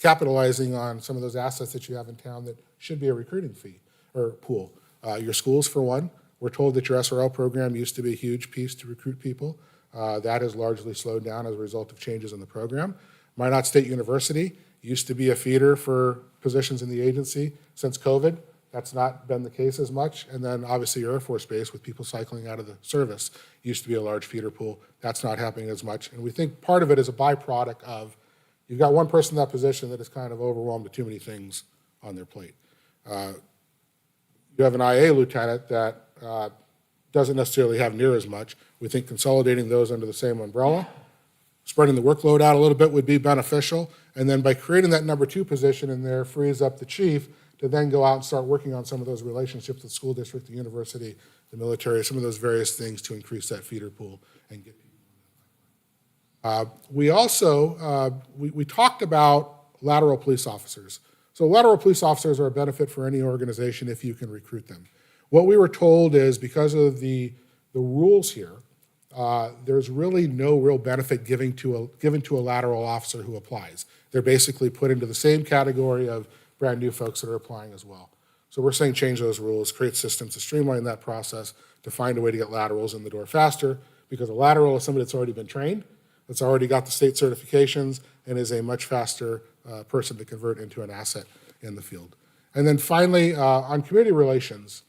capitalizing on some of those assets that you have in town that should be a recruiting fee or pool. Your schools, for one. We're told that your SRL program used to be a huge piece to recruit people. That has largely slowed down as a result of changes in the program. Minot State University used to be a feeder for positions in the agency. Since COVID, that's not been the case as much. And then obviously your Air Force Base, with people cycling out of the service, used to be a large feeder pool. That's not happening as much. And we think part of it is a byproduct of you've got one person in that position that is kind of overwhelmed with too many things on their plate. You have an IA lieutenant that doesn't necessarily have near as much. We think consolidating those under the same umbrella, spreading the workload out a little bit would be beneficial. And then by creating that number 2 position in there, frees up the chief to then go out and start working on some of those relationships with the school district, the university, the military, some of those various things to increase that feeder pool and get people. We also, we talked about lateral police officers. So lateral police officers are a benefit for any organization if you can recruit them. What we were told is because of the rules here, there's really no real benefit given to a lateral officer who applies. They're basically put into the same category of brand new folks that are applying as well. So we're saying change those rules, create systems to streamline that process, to find a way to get laterals in the door faster, because a lateral is somebody that's already been trained, that's already got the state certifications, and is a much faster person to convert into an asset in the field. And then finally, on community relations,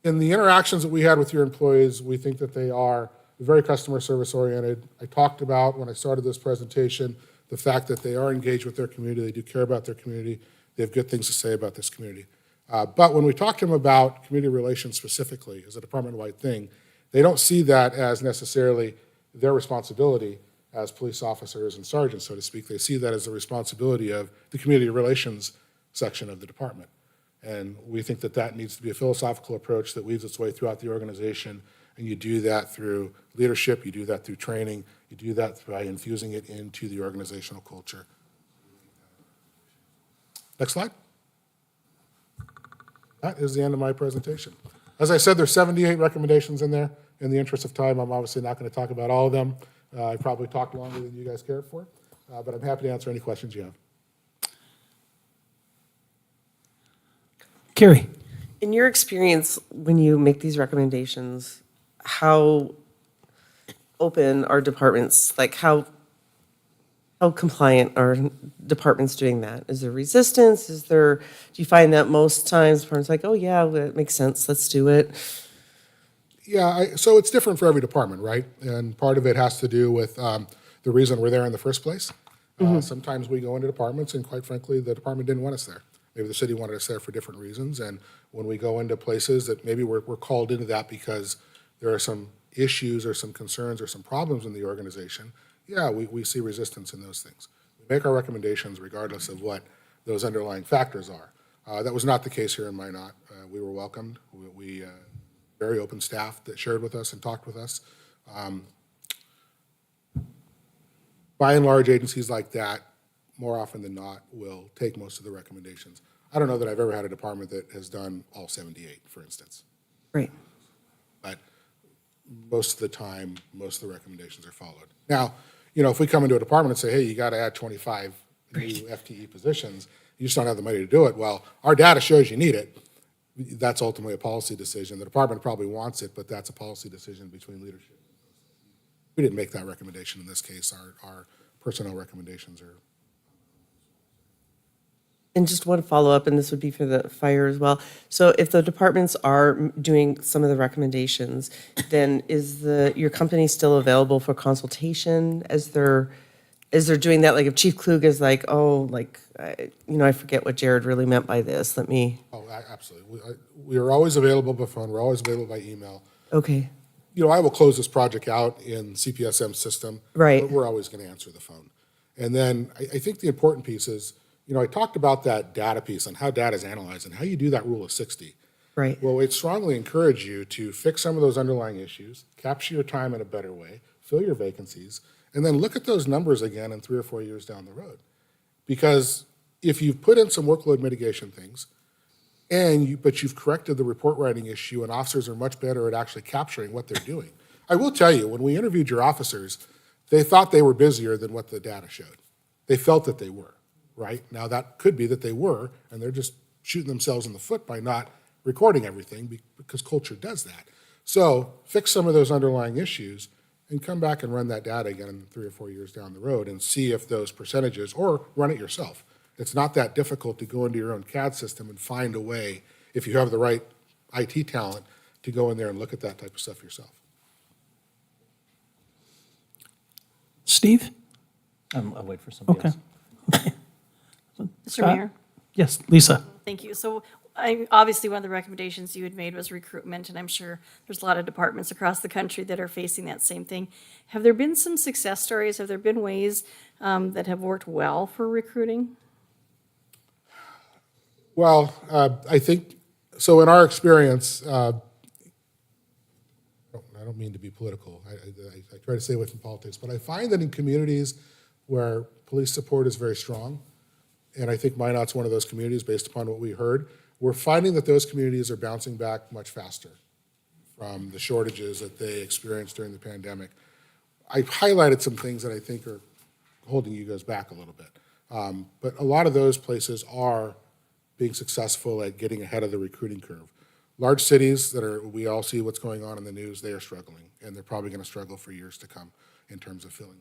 in the interactions that we had with your employees, we think that they are very customer service oriented. I talked about, when I started this presentation, the fact that they are engaged with their community, they do care about their community, they have good things to say about this community. But when we talk to them about community relations specifically as a department-wide thing, they don't see that as necessarily their responsibility as police officers and sergeants, so to speak. They see that as the responsibility of the community relations section of the department. And we think that that needs to be a philosophical approach that weaves its way throughout the organization. And you do that through leadership, you do that through training, you do that by infusing it into the organizational culture. Next slide. That is the end of my presentation. As I said, there's 78 recommendations in there. In the interest of time, I'm obviously not going to talk about all of them. I probably talked longer than you guys care for, but I'm happy to answer any questions you have. Carrie. In your experience, when you make these recommendations, how open are departments? Like how How compliant are departments doing that? Is there resistance? Do you find that most times departments like, oh yeah, well, it makes sense, let's do it? Yeah, so it's different for every department, right? And part of it has to do with the reason we're there in the first place. Sometimes we go into departments, and quite frankly, the department didn't want us there. Maybe the city wanted us there for different reasons, and when we go into places that maybe we're called into that because there are some issues or some concerns or some problems in the organization, yeah, we see resistance in those things. We make our recommendations regardless of what those underlying factors are. That was not the case here in Minot. We were welcomed. We very open staff that shared with us and talked with us. By and large, agencies like that, more often than not, will take most of the recommendations. I don't know that I've ever had a department that has done all 78, for instance. Right. But most of the time, most of the recommendations are followed. Now, if we come into a department and say, hey, you got to add 25 new FTE positions, you just don't have the money to do it. Well, our data shows you need it. That's ultimately a policy decision. The department probably wants it, but that's a policy decision between leadership. We didn't make that recommendation in this case. Our personnel recommendations are. And just one follow-up, and this would be for the fire as well. So if the departments are doing some of the recommendations, then is your company still available for consultation as they're doing that? Like if Chief Klug is like, oh, like, I forget what Jared really meant by this, let me. Oh, absolutely. We are always available by phone. We're always available by email. Okay. I will close this project out in CPSM system. Right. But we're always going to answer the phone. And then I think the important piece is, I talked about that data piece and how data is analyzed and how you do that rule of 60. Right. Well, we'd strongly encourage you to fix some of those underlying issues, capture your time in a better way, fill your vacancies, and then look at those numbers again in 3 or 4 years down the road. Because if you've put in some workload mitigation things, but you've corrected the report writing issue and officers are much better at actually capturing what they're doing. I will tell you, when we interviewed your officers, they thought they were busier than what the data showed. They felt that they were, right? Now, that could be that they were, and they're just shooting themselves in the foot by not recording everything because culture does that. So fix some of those underlying issues and come back and run that data again in 3 or 4 years down the road and see if those percentages, or run it yourself. It's not that difficult to go into your own CAD system and find a way, if you have the right IT talent, to go in there and look at that type of stuff yourself. Steve? I'll wait for somebody else. Okay. Mr. Mayor? Yes, Lisa? Thank you. So obviously, one of the recommendations you had made was recruitment, and I'm sure there's a lot of departments across the country that are facing that same thing. Have there been some success stories? Have there been ways that have worked well for recruiting? Well, I think, so in our experience, I don't mean to be political. I try to stay away from politics, but I find that in communities where police support is very strong, and I think Minot's one of those communities based upon what we heard, we're finding that those communities are bouncing back much faster from the shortages that they experienced during the pandemic. I've highlighted some things that I think are holding you guys back a little bit. But a lot of those places are being successful at getting ahead of the recruiting curve. Large cities we all see what's going on in the news, they are struggling, and they're probably going to struggle for years to come in terms of filling.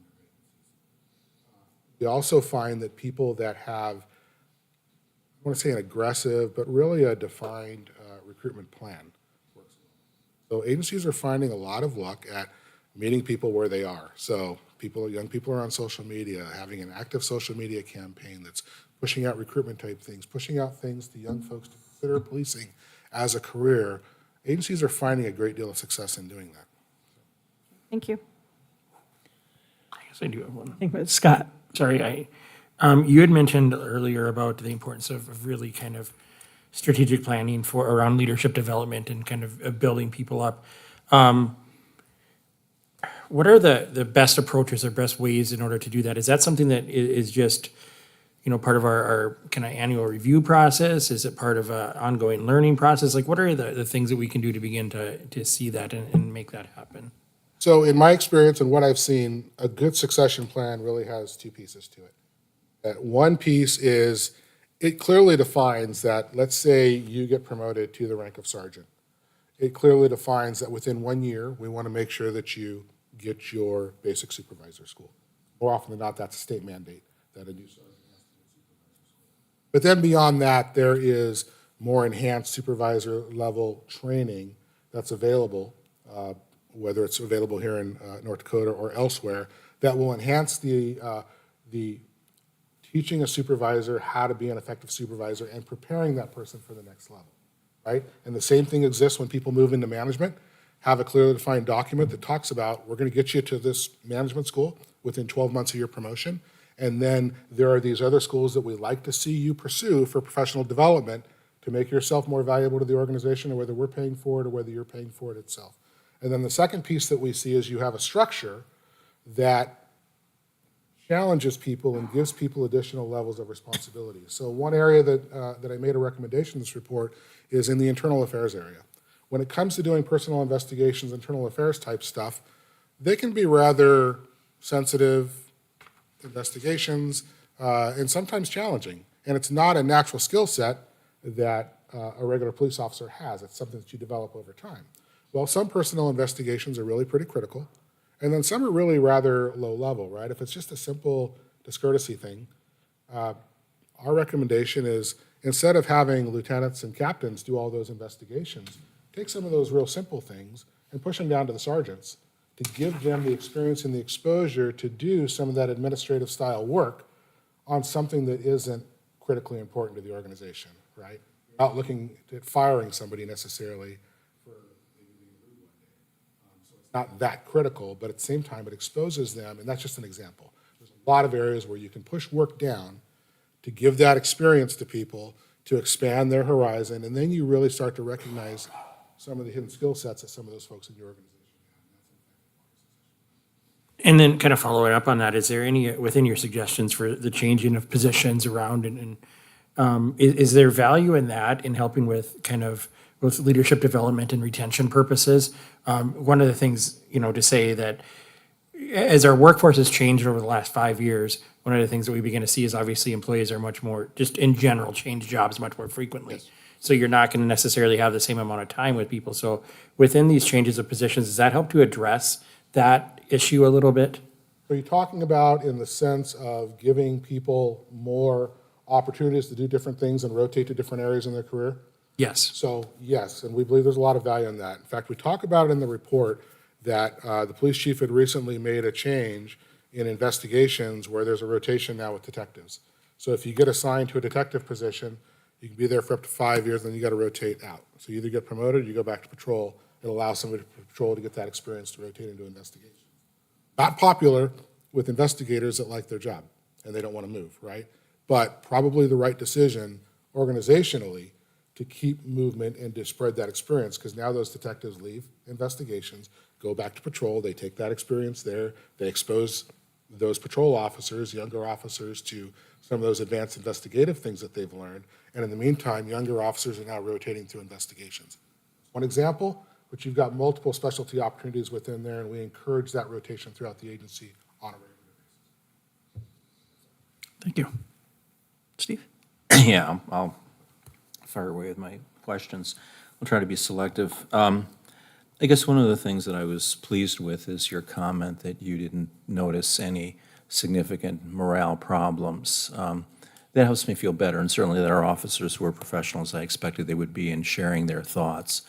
We also find that people that have, I want to say an aggressive, but really a defined recruitment plan. So agencies are finding a lot of luck at meeting people where they are. So young people are on social media, having an active social media campaign that's pushing out recruitment type things, pushing out things to young folks to consider policing as a career. Agencies are finding a great deal of success in doing that. Thank you. I guess I do have one. I think it's Scott. Sorry, you had mentioned earlier about the importance of really kind of strategic planning around leadership development and kind of building people up. What are the best approaches or best ways in order to do that? Is that something that is just, part of our kind of annual review process? Is it part of an ongoing learning process? Like, what are the things that we can do to begin to see that and make that happen? So in my experience and what I've seen, a good succession plan really has 2 pieces to it. One piece is it clearly defines that, let's say you get promoted to the rank of sergeant. It clearly defines that within 1 year, we want to make sure that you get your basic supervisor school. more often than not, that's a state mandate that a new sergeant has to be supervisor. But then beyond that, there is more enhanced supervisor level training that's available, whether it's available here in North Dakota or elsewhere, that will enhance the teaching a supervisor how to be an effective supervisor and preparing that person for the next level, right? And the same thing exists when people move into management. Have a clearly defined document that talks about, we're going to get you to this management school within 12 months of your promotion, and then there are these other schools that we like to see you pursue for professional development to make yourself more valuable to the organization, or whether we're paying for it or whether you're paying for it itself. And then the second piece that we see is you have a structure that challenges people and gives people additional levels of responsibility. So one area that I made a recommendation in this report is in the internal affairs area. When it comes to doing personal investigations, internal affairs type stuff, they can be rather sensitive investigations and sometimes challenging. And it's not a natural skill set that a regular police officer has. It's something that you develop over time. Well, some personal investigations are really pretty critical, and then some are really rather low level, right? If it's just a simple discourtesy thing, our recommendation is instead of having lieutenants and captains do all those investigations, take some of those real simple things and push them down to the sergeants to give them the experience and the exposure to do some of that administrative style work on something that isn't critically important to the organization, right? You're not looking at firing somebody necessarily for maybe being rude one day. So it's not that critical, but at the same time, it exposes them, and that's just an example. There's a lot of areas where you can push work down to give that experience to people, to expand their horizon, and then you really start to recognize some of the hidden skill sets that some of those folks in your organization have. And then kind of following up on that, is there any, within your suggestions for the changing of positions around and is there value in that in helping with kind of both leadership development and retention purposes? One of the things, to say that as our workforce has changed over the last 5 years, one of the things that we begin to see is obviously employees are much more, just in general, change jobs much more frequently. Yes. So you're not going to necessarily have the same amount of time with people. So within these changes of positions, does that help to address that issue a little bit? Are you talking about in the sense of giving people more opportunities to do different things and rotate to different areas in their career? Yes. So yes, and we believe there's a lot of value in that. In fact, we talk about it in the report that the police chief had recently made a change in investigations where there's a rotation now with detectives. So if you get assigned to a detective position, you can be there for up to 5 years, then you got to rotate out. So you either get promoted or you go back to patrol. It allows somebody to patrol to get that experience to rotate into investigations. Not popular with investigators that like their job and they don't want to move, right? But probably the right decision organizationally to keep movement and to spread that experience, because now those detectives leave investigations, go back to patrol, they take that experience there, they expose those patrol officers, younger officers, to some of those advanced investigative things that they've learned, and in the meantime, younger officers are now rotating through investigations. One example, but you've got multiple specialty opportunities within there, and we encourage that rotation throughout the agency on a regular basis. Thank you. Steve? Yeah, I'll fire away with my questions. I'll try to be selective. I guess one of the things that I was pleased with is your comment that you didn't notice any significant morale problems. That helps me feel better, and certainly that our officers were professionals I expected they would be in sharing their thoughts.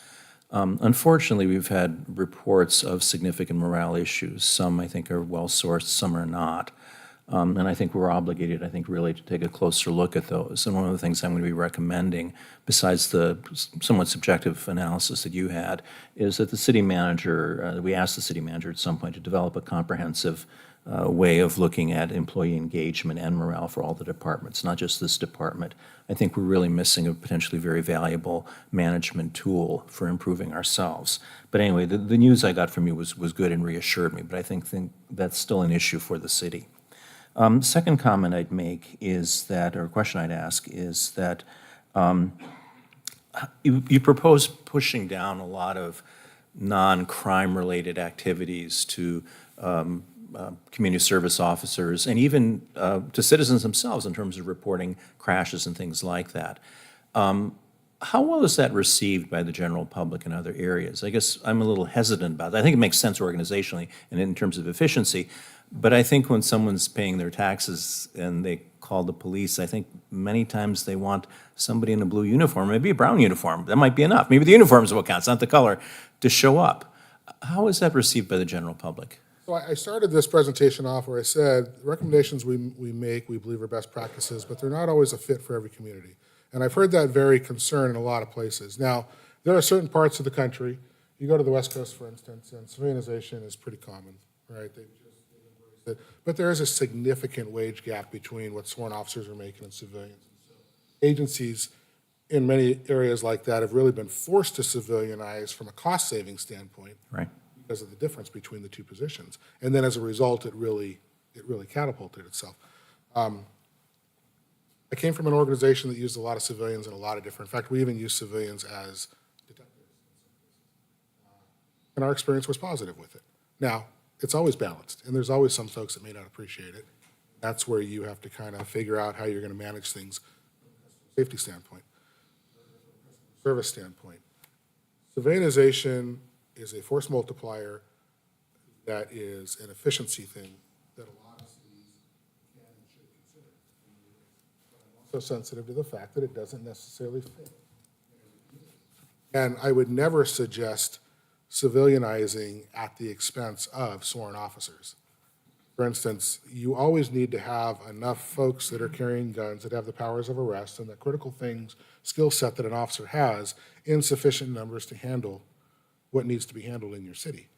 Unfortunately, we've had reports of significant morale issues. Some, I think, are well-sourced, some are not. And I think we're obligated, really, to take a closer look at those. And one of the things I'm going to be recommending, besides the somewhat subjective analysis that you had, is that the city manager, we asked the city manager at some point to develop a comprehensive way of looking at employee engagement and morale for all the departments, not just this department. I think we're really missing a potentially very valuable management tool for improving ourselves. But anyway, the news I got from you was good and reassured me, but I think that's still an issue for the city. Second comment I'd make is that, or question I'd ask, is that you propose pushing down a lot of non-crime related activities to community service officers and even to citizens themselves in terms of reporting crashes and things like that. How well is that received by the general public in other areas? I guess I'm a little hesitant about that. I think it makes sense organizationally and in terms of efficiency, But I think when someone's paying their taxes and they call the police, I think many times they want somebody in a blue uniform, maybe a brown uniform, that might be enough. Maybe the uniform is what counts, not the color, to show up. How is that received by the general public? So I started this presentation off where I said, the recommendations we make, we believe are best practices, but they're not always a fit for every community. And I've heard that very concern in a lot of places. Now, there are certain parts of the country, you go to the West Coast, for instance, and civilianization is pretty common, right? They've embraced it. But there is a significant wage gap between what sworn officers are making and civilians. Agencies in many areas like that have really been forced to civilianize from a cost-saving standpoint. Right. Because of the difference between the two positions. And then as a result, it really catapulted itself. I came from an organization that used a lot of civilians in a lot of different, in fact, we even used civilians as detectives. And our experience was positive with it. Now, it's always balanced, and there's always some folks that may not appreciate it. That's where you have to kind of figure out how you're going to manage things from a safety standpoint, service standpoint. Civilianization is a force multiplier that is an efficiency thing that a lot of cities can and should consider. But I'm also sensitive to the fact that it doesn't necessarily fit. And I would never suggest civilianizing at the expense of sworn officers. For instance, you always need to have enough folks that are carrying guns that have the powers of arrest and the critical things, skill set that an officer has in sufficient numbers to handle what needs to be handled in your city.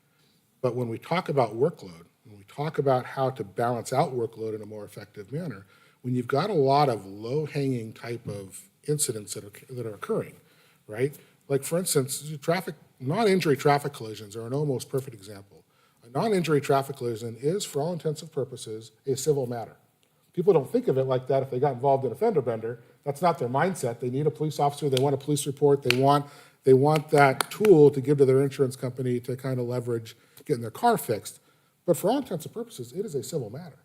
But when we talk about workload, when we talk about how to balance out workload in a more effective manner, when you've got a lot of low-hanging type of incidents that are occurring, right? Like, for instance, non-injury traffic collisions are an almost perfect example. A non-injury traffic collision is, for all intents and purposes, a civil matter. People don't think of it like that if they got involved in a fender bender. That's not their mindset. They need a police officer. They want a police report. They want that tool to give to their insurance company to kind of leverage getting their car fixed. But for all intents and purposes, it is a civil matter.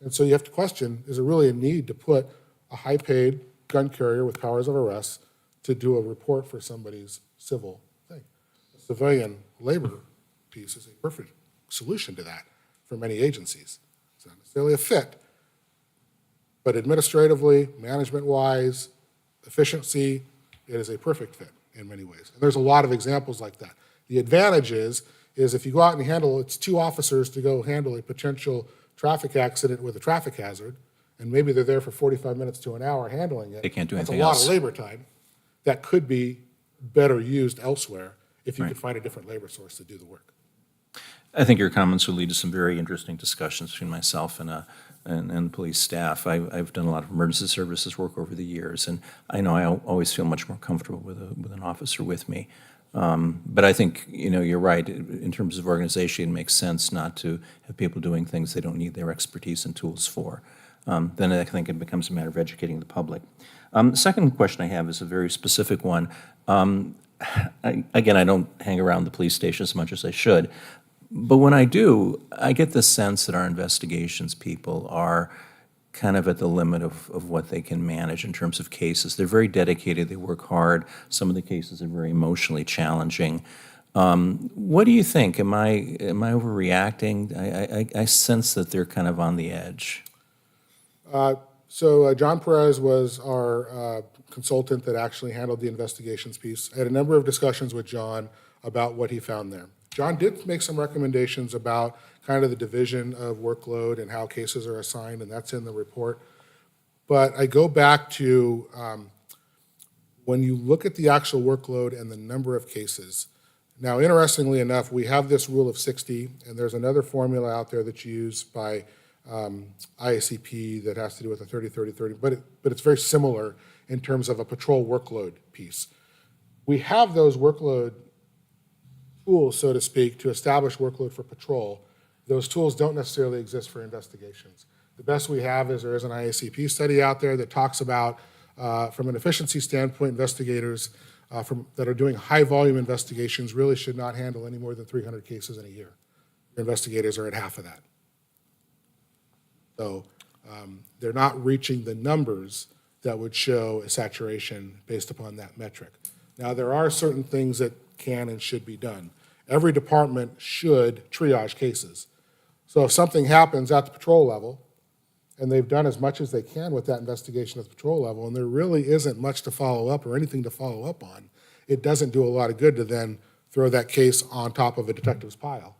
And so you have to question, is there really a need to put a high-paid gun carrier with powers of arrest to do a report for somebody's civil thing? The civilian labor piece is a perfect solution to that for many agencies. It's not necessarily a fit, but administratively, management-wise, efficiency, it is a perfect fit in many ways. And there's a lot of examples like that. The advantage is if you go out and handle, it's 2 officers to go handle a potential traffic accident with a traffic hazard, and maybe they're there for 45 minutes to an hour handling it. They can't do That's anything a lot else. of labor time that could be better used elsewhere if you Right. could find a different labor source to do the work. I think your comments will lead to some very interesting discussions between myself and police staff. I've done a lot of emergency services work over the years, and I know I always feel much more comfortable with an officer with me. But I think, you're right. In terms of organization, it makes sense not to have people doing things they don't need their expertise and tools for. Then I think it becomes a matter of educating the public. The second question I have is a very specific one. Again, I don't hang around the police station as much as I should. But when I do, I get the sense that our investigations people are kind of at the limit of what they can manage in terms of cases. They're very dedicated, they work hard. Some of the cases are very emotionally challenging. What do you think? Am I overreacting? I sense that they're kind of on the edge. So John Perez was our consultant that actually handled the investigations piece. I had a number of discussions with John about what he found there. John did make some recommendations about kind of the division of workload and how cases are assigned, and that's in the report. But I go back to when you look at the actual workload and the number of cases. Now, interestingly enough, we have this rule of 60, and there's another formula out there that's used by IACP that has to do with a 30-30-30, but it's very similar in terms of a patrol workload piece. We have those workload tools, so to speak, to establish workload for patrol. Those tools don't necessarily exist for investigations. The best we have is there is an IACP study out there that talks about, from an efficiency standpoint, investigators that are doing high-volume investigations really should not handle any more than 300 cases in a year. Investigators are at half of that. So they're not reaching the numbers that would show a saturation based upon that metric. Now, there are certain things that can and should be done. Every department should triage cases. So if something happens at the patrol level, and they've done as much as they can with that investigation at the patrol level, and there really isn't much to follow up or anything to follow up on, it doesn't do a lot of good to then throw that case on top of a detective's pile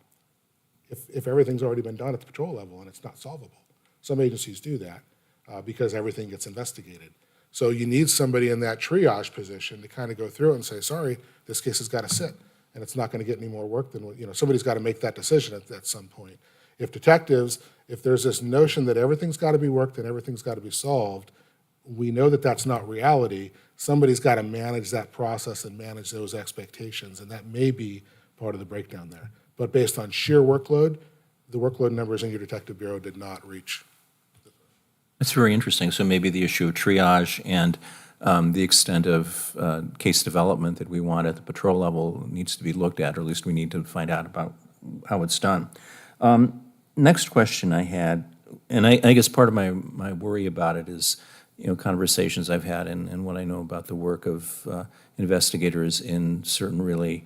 if everything's already been done at the patrol level and it's not solvable. Some agencies do that because everything gets investigated. So you need somebody in that triage position to kind of go through it and say, sorry, this case has got to sit, and it's not going to get any more work than, somebody's got to make that decision at some point. If detectives, if there's this notion that everything's got to be worked and everything's got to be solved, we know that that's not reality. Somebody's got to manage that process and manage those expectations, and that may be part of the breakdown there. But based on sheer workload, the workload numbers in your detective bureau did not reach. That's very interesting. So maybe the issue of triage and the extent of case development that we want at the patrol level needs to be looked at, or at least we need to find out about how it's done. Next question I had, and I guess part of my worry about it is, conversations I've had and what I know about the work of investigators in certain really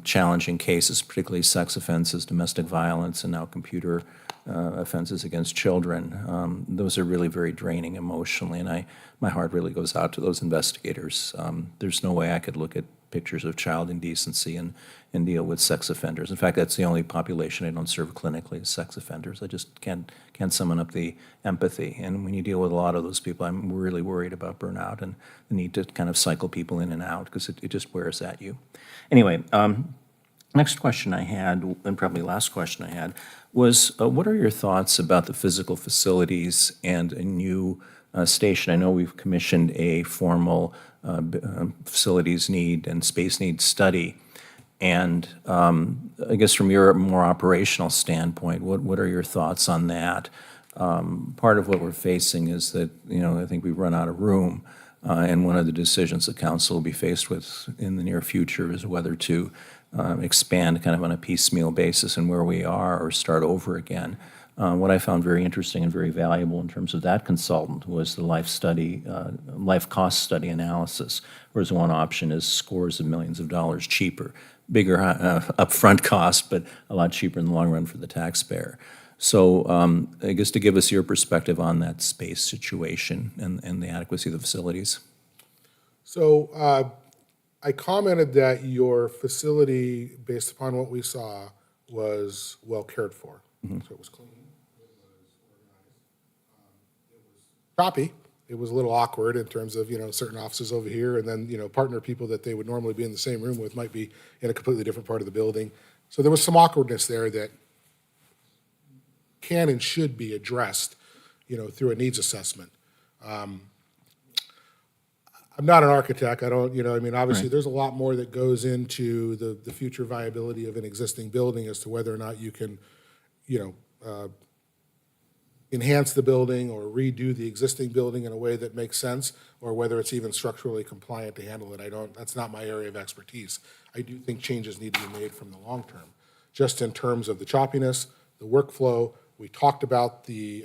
challenging cases, particularly sex offenses, domestic violence, and now computer offenses against children. Those are really very draining emotionally, and my heart really goes out to those investigators. There's no way I could look at pictures of child indecency and deal with sex offenders. In fact, that's the only population I don't serve clinically is sex offenders. I just can't summon up the empathy. And when you deal with a lot of those people, I'm really worried about burnout and the need to kind of cycle people in and out because it just wears at you. Anyway, next question I had, and probably last question I had, was what are your thoughts about the physical facilities and a new station? I know we've commissioned a formal facilities need and space need study. And I guess from your more operational standpoint, what are your thoughts on that? Part of what we're facing is that, I think we've run out of room. And one of the decisions the council will be faced with in the near future is whether to expand kind of on a piecemeal basis and where we are or start over again. What I found very interesting and very valuable in terms of that consultant was the life cost study analysis, whereas one option is scores of millions of dollars cheaper, bigger upfront cost, but a lot cheaper in the long run for the taxpayer. So I guess to give us your perspective on that space situation and the adequacy of the facilities. So I commented that your facility, based upon what we saw, was well cared for. So it was clean, it was organized, it was choppy. It was a little awkward in terms of, certain offices over here and then, partner people that they would normally be in the same room with might be in a completely different part of the building. So there was some awkwardness there that can and should be addressed, through a needs assessment. I'm not an architect. I don't, obviously Right. there's a lot more that goes into the future viability of an existing building as to whether or not you can, enhance the building or redo the existing building in a way that makes sense, or whether it's even structurally compliant to handle it. That's not my area of expertise. I do think changes need to be made from the long term. Just in terms of the choppiness, the workflow, we talked about the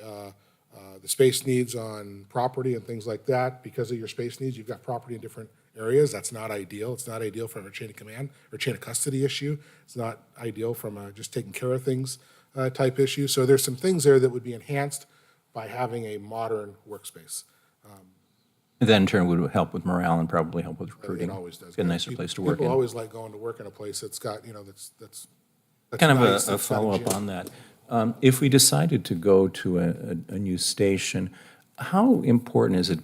space needs on property and things like that. Because of your space needs, you've got property in different areas. That's not ideal. It's not ideal from a chain of command or chain of custody issue. It's not ideal from a just taking care of things type issue. So there's some things there that would be enhanced by having a modern workspace. That in turn would help with morale and probably help with recruiting. It always does. Get a nicer place to work People in. always like going to work in a place that's got, that's Kind of nice, a that's got follow-up gym. on that. If we decided to go to a new station, how important is it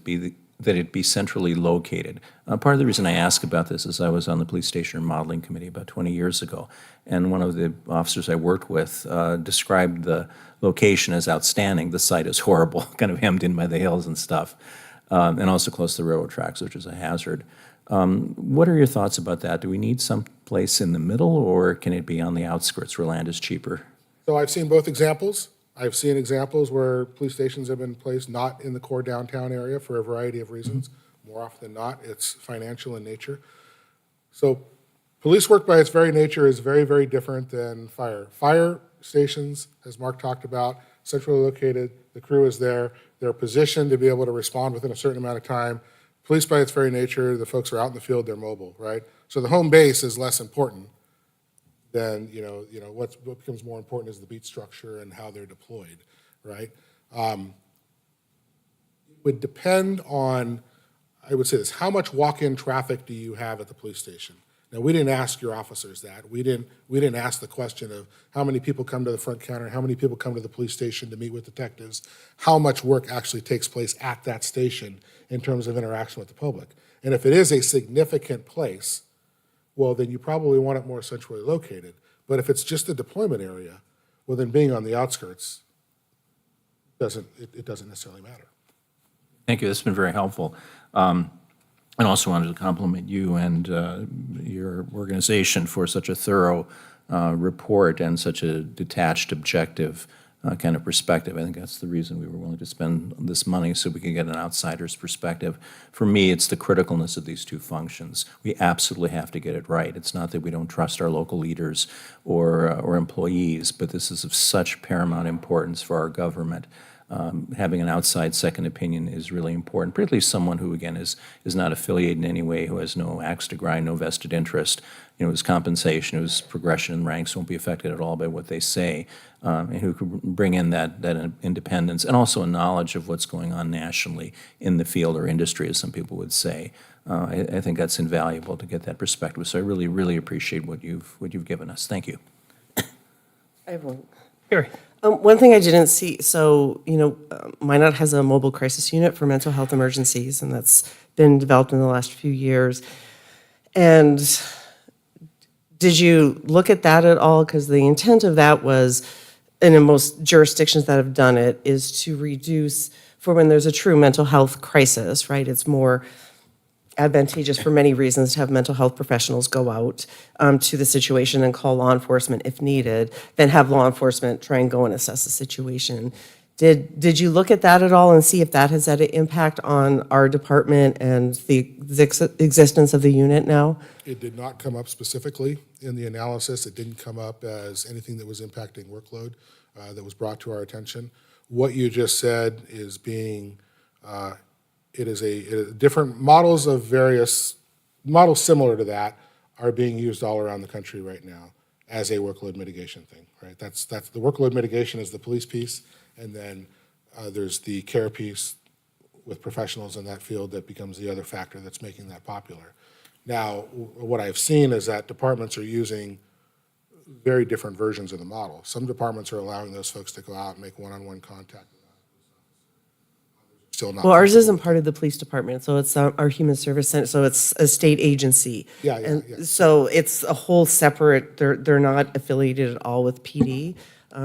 that it be centrally located? Part of the reason I ask about this is I was on the police station remodeling committee about 20 years ago, and one of the officers I worked with described the location as outstanding. The site is horrible, kind of hemmed in by the hills and stuff, and also close to the railroad tracks, which is a hazard. What are your thoughts about that? Do we need some place in the middle, or can it be on the outskirts where land is cheaper? So I've seen both examples. I've seen examples where police stations have been placed not in the core downtown area for a variety of reasons. More often than not, it's financial in nature. So police work by its very nature is very, very different than fire. Fire stations, as Mark talked about, centrally located, the crew is there, they're positioned to be able to respond within a certain amount of time. Police by its very nature, the folks are out in the field, they're mobile, right? So the home base is less important then, what becomes more important is the beat structure and how they're deployed, right? It would depend on, I would say this, how much walk-in traffic do you have at the police station? Now, we didn't ask your officers that. We didn't ask the question of how many people come to the front counter, how many people come to the police station to meet with detectives, how much work actually takes place at that station in terms of interaction with the public. And if it is a significant place, well, then you probably want it more centrally located. But if it's just a deployment area, well, then being on the outskirts it doesn't necessarily matter. Thank you. That's been very helpful. And also wanted to compliment you and your organization for such a thorough report and such a detached, objective kind of perspective. I think that's the reason we were willing to spend this money, so we can get an outsider's perspective. For me, it's the criticalness of these two functions. We absolutely have to get it right. It's not that we don't trust our local leaders or employees, but this is of such paramount importance for our government. Having an outside second opinion is really important, particularly someone who, again, is not affiliated in any way, who has no axe to grind, no vested interest. His compensation, his progression in ranks won't be affected at all by what they say, and who can bring in that independence and also a knowledge of what's going on nationally in the field or industry, as some people would say. I think that's invaluable to get that perspective. So I really, really appreciate what you've given us. Thank you. I have one. Gary. One thing I didn't see, so, Minot has a mobile crisis unit for mental health emergencies, and that's been developed in the last few years. And did you look at that at all? Because the intent of that was, and in most jurisdictions that have done it, is to reduce, for when there's a true mental health crisis, right? It's more advantageous for many reasons to have mental health professionals go out to the situation and call law enforcement if needed, than have law enforcement try and go and assess the situation. Did you look at that at all and see if that has had an impact on our department and the existence of the unit now? It did not come up specifically in the analysis. It didn't come up as anything that was impacting workload that was brought to our attention. What you just said is being it is different models of various models similar to that are being used all around the country right now as a workload mitigation thing, right? That's the workload mitigation is the police piece, and then there's the care piece with professionals in that field that becomes the other factor that's making that popular. Now, what I've seen is that departments are using very different versions of the model. Some departments are allowing those folks to go out and make one-on-one contact. Still not. Well, ours isn't part of the police department, so it's our human service center, so it's a state agency. Yeah. So it's a whole separate, they're not affiliated at all with PD.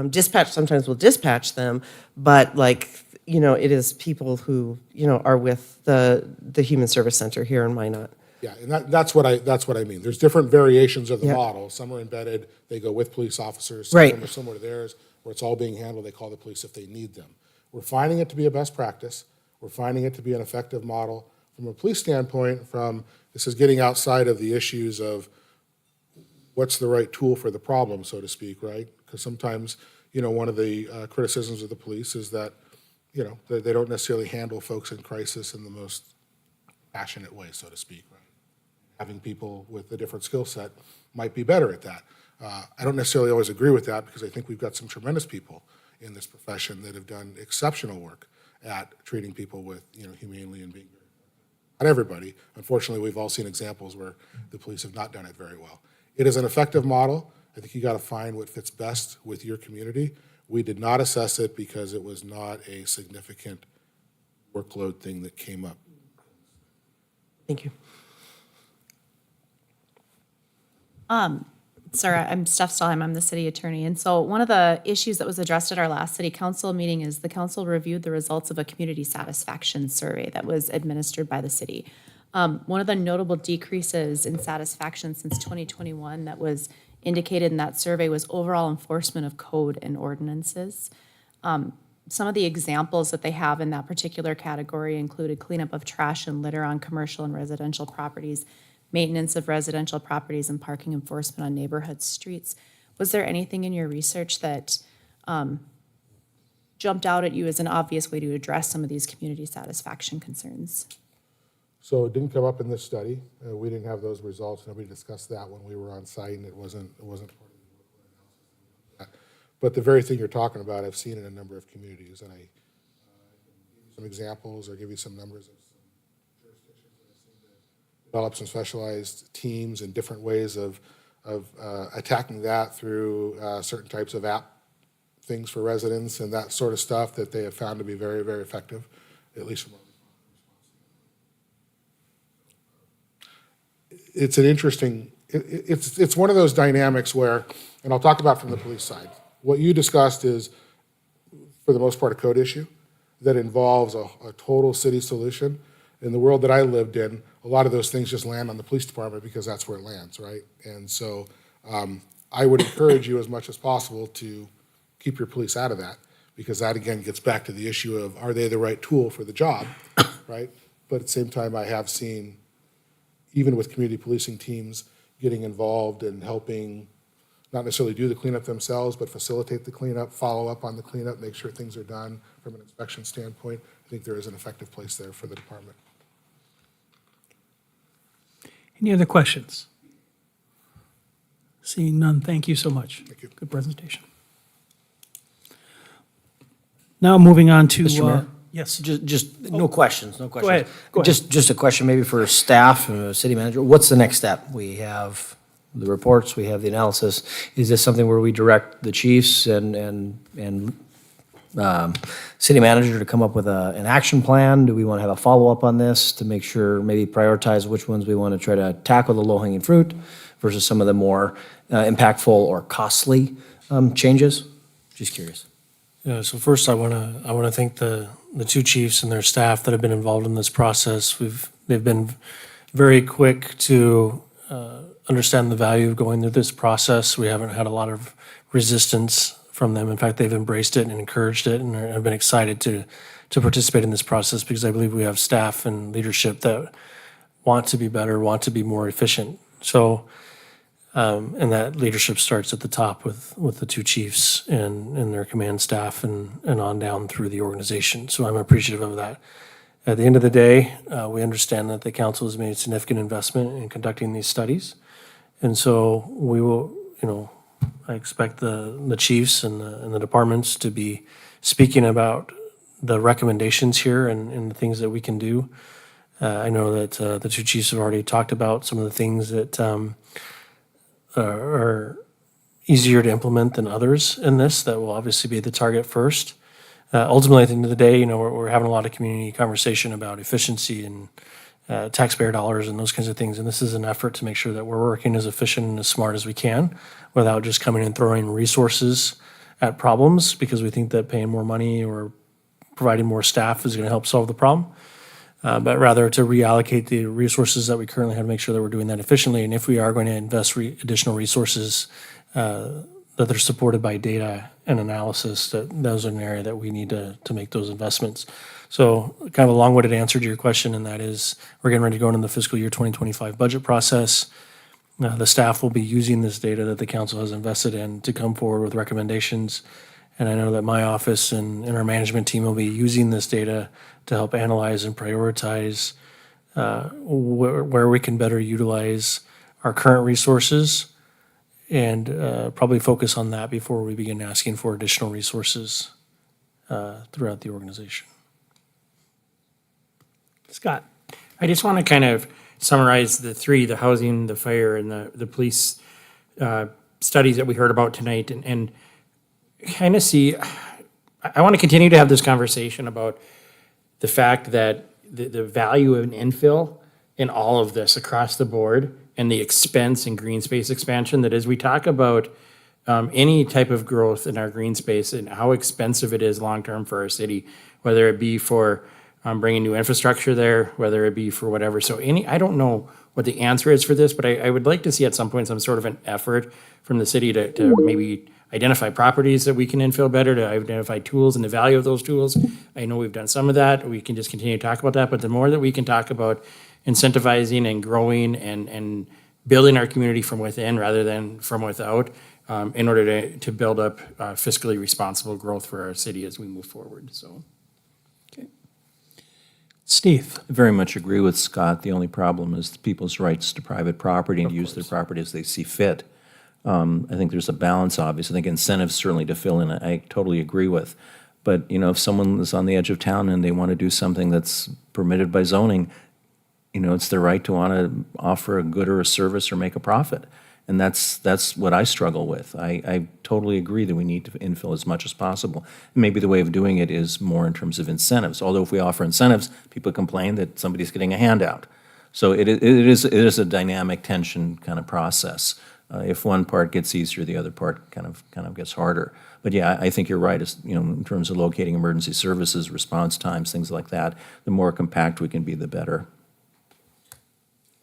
Dispatch sometimes will dispatch them, but it is people who, are with the human service center here in Minot. Yeah, and that's what I mean. There's different variations of the Yep. model. Some are embedded, they go with police officers. Right. Some are similar to theirs, where it's all being handled, they call the police if they need them. We're finding it to be a best practice. We're finding it to be an effective model. From a police standpoint, this is getting outside of the issues of what's the right tool for the problem, so to speak, right? Because sometimes, one of the criticisms of the police is that, that they don't necessarily handle folks in crisis in the most passionate way, so to speak, right? Having people with a different skill set might be better at that. I don't necessarily always agree with that, because I think we've got some tremendous people in this profession that have done exceptional work at treating people with, humanely and being very, not everybody. Unfortunately, we've all seen examples where the police have not done it very well. It is an effective model. I think you got to find what fits best with your community. We did not assess it because it was not a significant workload thing that came up. Thank you. Sarah, I'm Steph Stahlheim, I'm the city attorney. And so one of the issues that was addressed at our last city council meeting is the council reviewed the results of a community satisfaction survey that was administered by the city. One of the notable decreases in satisfaction since 2021 that was indicated in that survey was overall enforcement of code and ordinances. Some of the examples that they have in that particular category included cleanup of trash and litter on commercial and residential properties, maintenance of residential properties, and parking enforcement on neighborhood streets. Was there anything in your research that jumped out at you as an obvious way to address some of these community satisfaction concerns? So it didn't come up in this study. We didn't have those results. Nobody discussed that when we were on site, and it wasn't part of But the very thing you're talking about, I've seen in a number of communities, and I give you some examples or give you some numbers of some jurisdictions that have seen to develop some specialized teams and different ways of attacking that through certain types of app things for residents and that sort of stuff that they have found to be very, very effective, at least from our it's an interesting, it's one of those dynamics where, and I'll talk about from the police side. What you discussed is, for the most part, a code issue that involves a total city solution. In the world that I lived in, a lot of those things just land on the police department because that's where it lands, right? And so I would encourage you as much as possible to keep your police out of that, because that again gets back to the issue of, are they the right tool for the job, right? But at the same time, I have seen, even with community policing teams, getting involved and helping not necessarily do the cleanup themselves, but facilitate the cleanup, follow up on the cleanup, make sure things are done from an inspection standpoint. I think there is an effective place there for the department. Any other questions? Seeing none, thank you so much. Thank you. Good presentation. Now moving on to. Mr. Mayor? Yes. Just, no questions, no questions. ahead, go ahead. Just a question maybe for staff, city manager. What's the next step? We have the reports, we have the analysis. Is this something where we direct the chiefs and city manager to come up with an action plan? Do we want to have a follow-up on this to make sure, maybe prioritize which ones we want to try to tackle the low-hanging fruit versus some of the more impactful or costly changes? Just curious. Yeah, so first I want to thank the two chiefs and their staff that have been involved in this process. They've been very quick to understand the value of going through this process. We haven't had a lot of resistance from them. In fact, they've embraced it and encouraged it, and have been excited to participate in this process, because I believe we have staff and leadership that want to be better, want to be more efficient. So, and that leadership starts at the top with the two chiefs and their command staff and on down through the organization. So I'm appreciative of that. At the end of the day, we understand that the council has made a significant investment in conducting these studies. And so we will, I expect the chiefs and the departments to be speaking about the recommendations here and the things that we can do. I know that the two chiefs have already talked about some of the things that are easier to implement than others in this, that will obviously be the target first. Ultimately, at the end of the day, we're having a lot of community conversation about efficiency and taxpayer dollars and those kinds of things. And this is an effort to make sure that we're working as efficient and as smart as we can without just coming and throwing resources at problems because we think that paying more money or providing more staff is going to help solve the problem. But rather to reallocate the resources that we currently have to make sure that we're doing that efficiently. And if we are going to invest additional resources, that they're supported by data and analysis, that those are an area that we need to make those investments. So kind of a long-winded answer to your question, and that is we're getting ready to go into the fiscal year 2025 budget process. The staff will be using this data that the council has invested in to come forward with recommendations. And I know that my office and our management team will be using this data to help analyze and prioritize where we can better utilize our current resources and probably focus on that before we begin asking for additional resources throughout the organization. Scott. I just want to kind of summarize the three, the housing, the fire, and the police studies that we heard about tonight, and kind of see, I want to continue to have this conversation about the fact that the value of an infill in all of this across the board and the expense in green space expansion, that as we talk about any type of growth in our green space and how expensive it is long-term for our city, whether it be for bringing new infrastructure there, whether it be for whatever. So I don't know what the answer is for this, but I would like to see at some point some sort of an effort from the city to maybe identify properties that we can infill better, to identify tools and the value of those tools. I know we've done some of that. We can just continue to talk about that. But the more that we can talk about incentivizing and growing and building our community from within rather than from without, in order to build up fiscally responsible growth for our city as we move forward. So. Steve. I very much agree with Scott. The only problem is people's rights to private property and to use their property as they see fit. I think there's a balance, obviously. I think incentives certainly to fill in, I totally agree with. But, if someone is on the edge of town and they want to do something that's permitted by zoning, it's their right to want to offer a good or a service or make a profit. And that's what I struggle with. I totally agree that we need to infill as much as possible. And maybe the way of doing it is more in terms of incentives. Although if we offer incentives, people complain that somebody's getting a handout. So it is a dynamic tension kind of process. If one part gets easier, the other part kind of gets harder. But yeah, I think you're right. In terms of locating emergency services, response times, things like that, the more compact we can be, the better.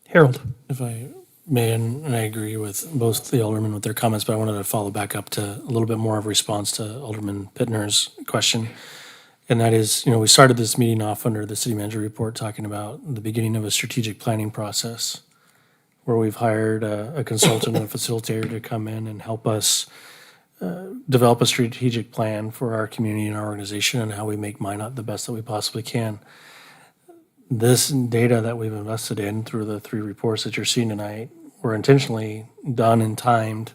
Harold? If I may, and I agree with both the aldermen with their comments, but I wanted to follow back up to a little bit more of a response to Alderman Pittner's question. And that is, we started this meeting off under the city manager report talking about the beginning of a strategic planning process where we've hired a consultant and a facilitator to come in and help us develop a strategic plan for our community and our organization and how we make Minot the best that we possibly can. This data that we've invested in through the 3 reports that you're seeing tonight were intentionally done and timed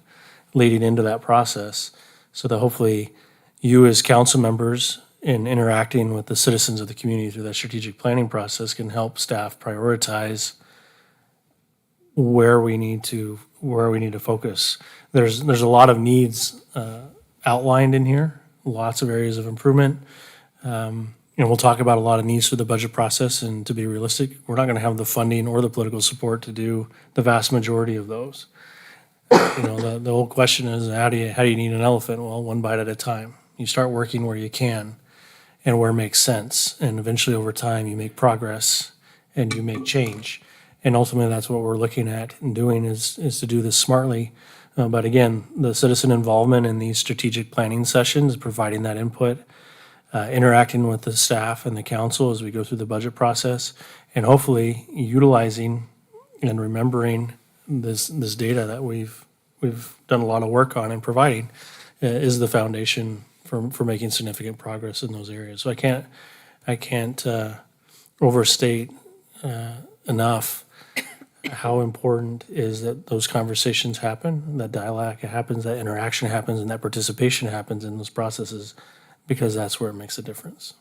leading into that process so that hopefully you as council members in interacting with the citizens of the community through that strategic planning process can help staff prioritize where we need to focus. There's a lot of needs outlined in here, lots of areas of improvement. We'll talk about a lot of needs through the budget process, and to be realistic, we're not going to have the funding or the political support to do the vast majority of those. The whole question is, how do you need an elephant? Well, one bite at a time. You start working where you can and where it makes sense, and eventually over time you make progress and you make change. And ultimately, that's what we're looking at and doing is to do this smartly. But again, the citizen involvement in these strategic planning sessions, providing that input, interacting with the staff and the council as we go through the budget process, and hopefully utilizing and remembering this data that we've done a lot of work on and providing is the foundation for making significant progress in those areas. So I can't overstate enough how important is that those conversations happen, that dialogue happens, that interaction happens, and that participation happens in those processes, because that's where it makes a difference.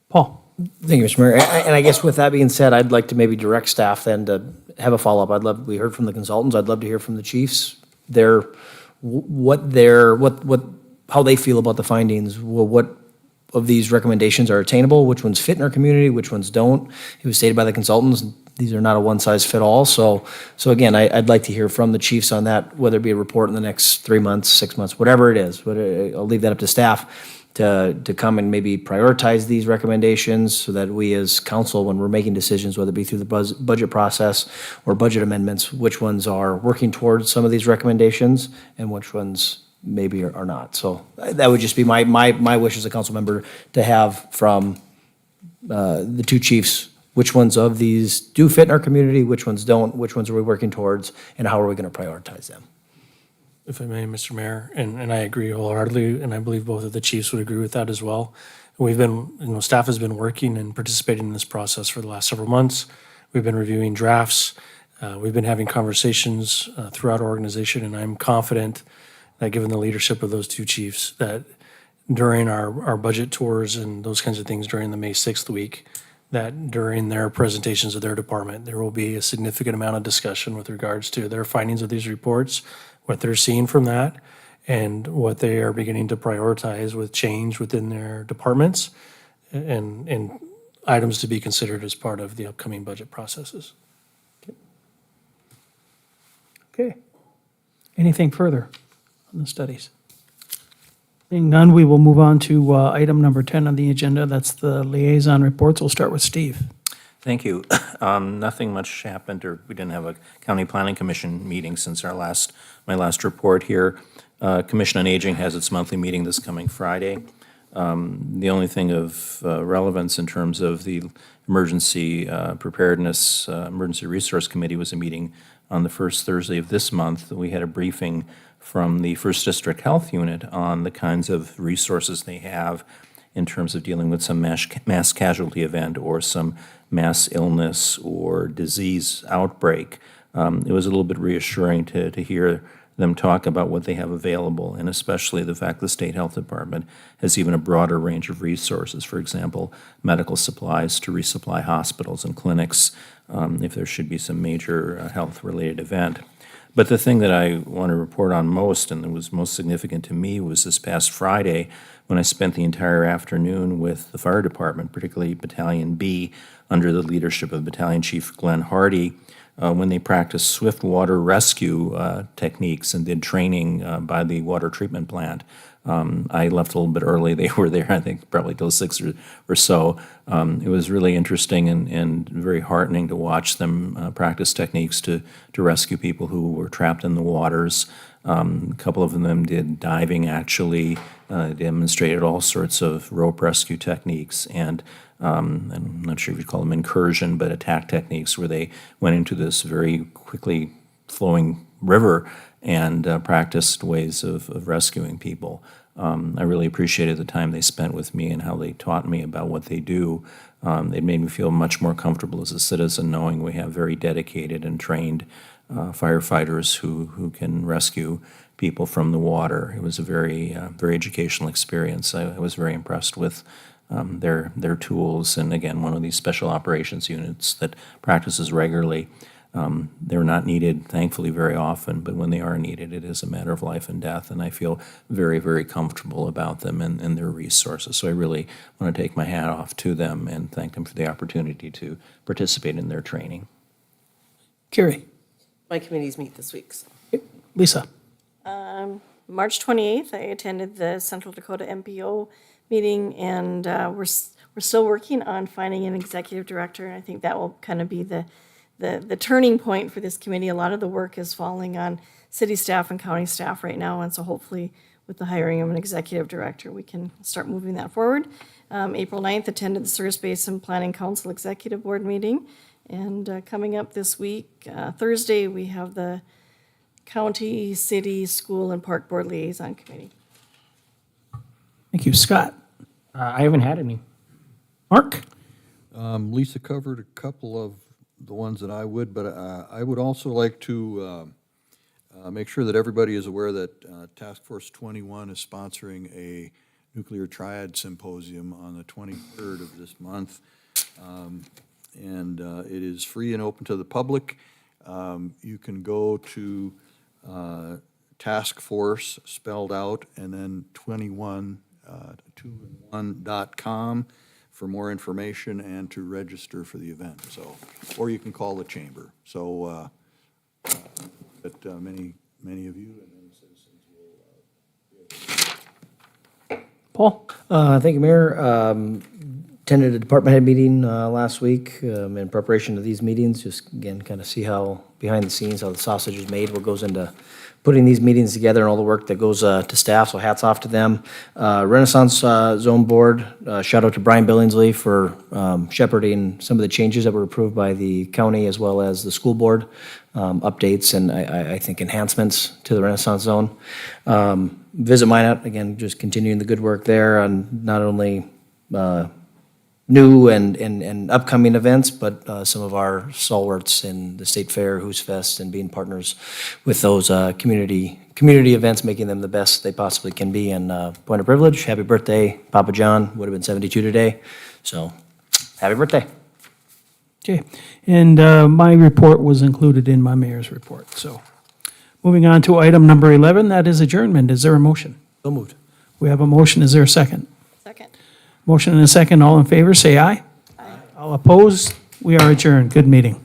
Paul? Thank you, Mr. Mayor. And I guess with that being said, I'd like to maybe direct staff then to have a follow-up. We heard from the consultants. I'd love to hear from the chiefs, how they feel about the findings. What of these recommendations are attainable? Which ones fit in our community? Which ones don't? It was stated by the consultants, these are not a one-size-fit-all. So again, I'd like to hear from the chiefs on that, whether it be a report in the next 3 months, 6 months, whatever it is. But I'll leave that up to staff to come and maybe prioritize these recommendations so that we as council, when we're making decisions, whether it be through the budget process or budget amendments, which ones are working towards some of these recommendations and which ones maybe are not. So that would just be my wish as a council member to have from the 2 chiefs, which ones of these do fit in our community, which ones don't, which ones are we working towards, and how are we going to prioritize them? If I may, Mr. Mayor, and I agree wholeheartedly, and I believe both of the chiefs would agree with that as well. We've been, staff has been working and participating in this process for the last several months. We've been reviewing drafts. We've been having conversations throughout our organization, and I'm confident that given the leadership of those 2 chiefs, that during our budget tours and those kinds of things during the May 6th week, that during their presentations of their department, there will be a significant amount of discussion with regards to their findings of these reports, what they're seeing from that, and what they are beginning to prioritize with change within their departments and items to be considered as part of the upcoming budget processes. Okay. Anything further on the studies? Seeing none, we will move on to item number 10 on the agenda. That's the liaison reports. We'll start with Steve. Thank you. Nothing much happened, or we didn't have a county planning commission meeting since my last report here. Commission on Aging has its monthly meeting this coming Friday. The only thing of relevance in terms of the emergency preparedness, emergency resource committee was a meeting on the first Thursday of this month. We had a briefing from the First District Health Unit on the kinds of resources they have in terms of dealing with some mass casualty event or some mass illness or disease outbreak. It was a little bit reassuring to hear them talk about what they have available, and especially the fact the state health department has even a broader range of resources. For example, medical supplies to resupply hospitals and clinics if there should be some major health-related event. But the thing that I want to report on most, and that was most significant to me, was this past Friday when I spent the entire afternoon with the fire department, particularly Battalion B, under the leadership of Battalion Chief Glenn Hardy, when they practiced swift water rescue techniques and did training by the water treatment plant. I left a little bit early. They were there, I think, probably till 6 or so. It was really interesting and very heartening to watch them practice techniques to rescue people who were trapped in the waters. A couple of them did diving, actually, demonstrated all sorts of rope rescue techniques, and I'm not sure if you'd call them incursion, but attack techniques, where they went into this very quickly flowing river and practiced ways of rescuing people. I really appreciated the time they spent with me and how they taught me about what they do. It made me feel much more comfortable as a citizen, knowing we have very dedicated and trained firefighters who can rescue people from the water. It was a very educational experience. I was very impressed with their tools, and again, one of these special operations units that practices regularly. They're not needed, thankfully, very often, but when they are needed, it is a matter of life and death, and I feel very, very comfortable about them and their resources. So I really want to take my hat off to them and thank them for the opportunity to participate in their training. Carrie. My committees meet this week, so. Lisa. March 28th, I attended the Central Dakota MPO meeting, and we're still working on finding an executive director, and I think that will kind of be the turning point for this committee. A lot of the work is falling on city staff and county staff right now, and so hopefully with the hiring of an executive director, we can start moving that forward. April 9th, attended the Service Basin Planning Council Executive Board meeting, and coming up this week, Thursday, we have the County, City, School, and Park Board Liaison Committee. Thank you. Scott. I haven't had any. Mark. Lisa covered a couple of the ones that I would, but I would also like to make sure that everybody is aware that Task Force 21 is sponsoring a nuclear triad symposium on the 23rd of this month. And it is free and open to the public. You can go to Task Force, spelled out, and then 21.com for more information and to register for the event. So, or you can call the chamber. So, but many of you and many citizens will. Paul. Thank you, Mayor. Attended a department head meeting last week in preparation to these meetings. Just again, kind of see how behind the scenes, how the sausage is made, what goes into putting these meetings together, and all the work that goes to staff. So hats off to them. Renaissance Zone Board. Shout out to Brian Billingsley for shepherding some of the changes that were approved by the county as well as the school board updates and I think enhancements to the Renaissance Zone. Visit Minot, again, just continuing the good work there on not only new and upcoming events, but some of our stalwarts in the State Fair, Who's Fest, and being partners with those community events, making them the best they possibly can be. And point of privilege, happy birthday, Papa John, would have been 72 today. So, happy birthday. Okay. And my report was included in my mayor's report. So, moving on to item number 11, that is adjournment. Is there a motion? So moved. We have a motion. Is there a second? Second. Motion and a second. All in favor, say aye. Aye. All opposed? We are adjourned. Good meeting.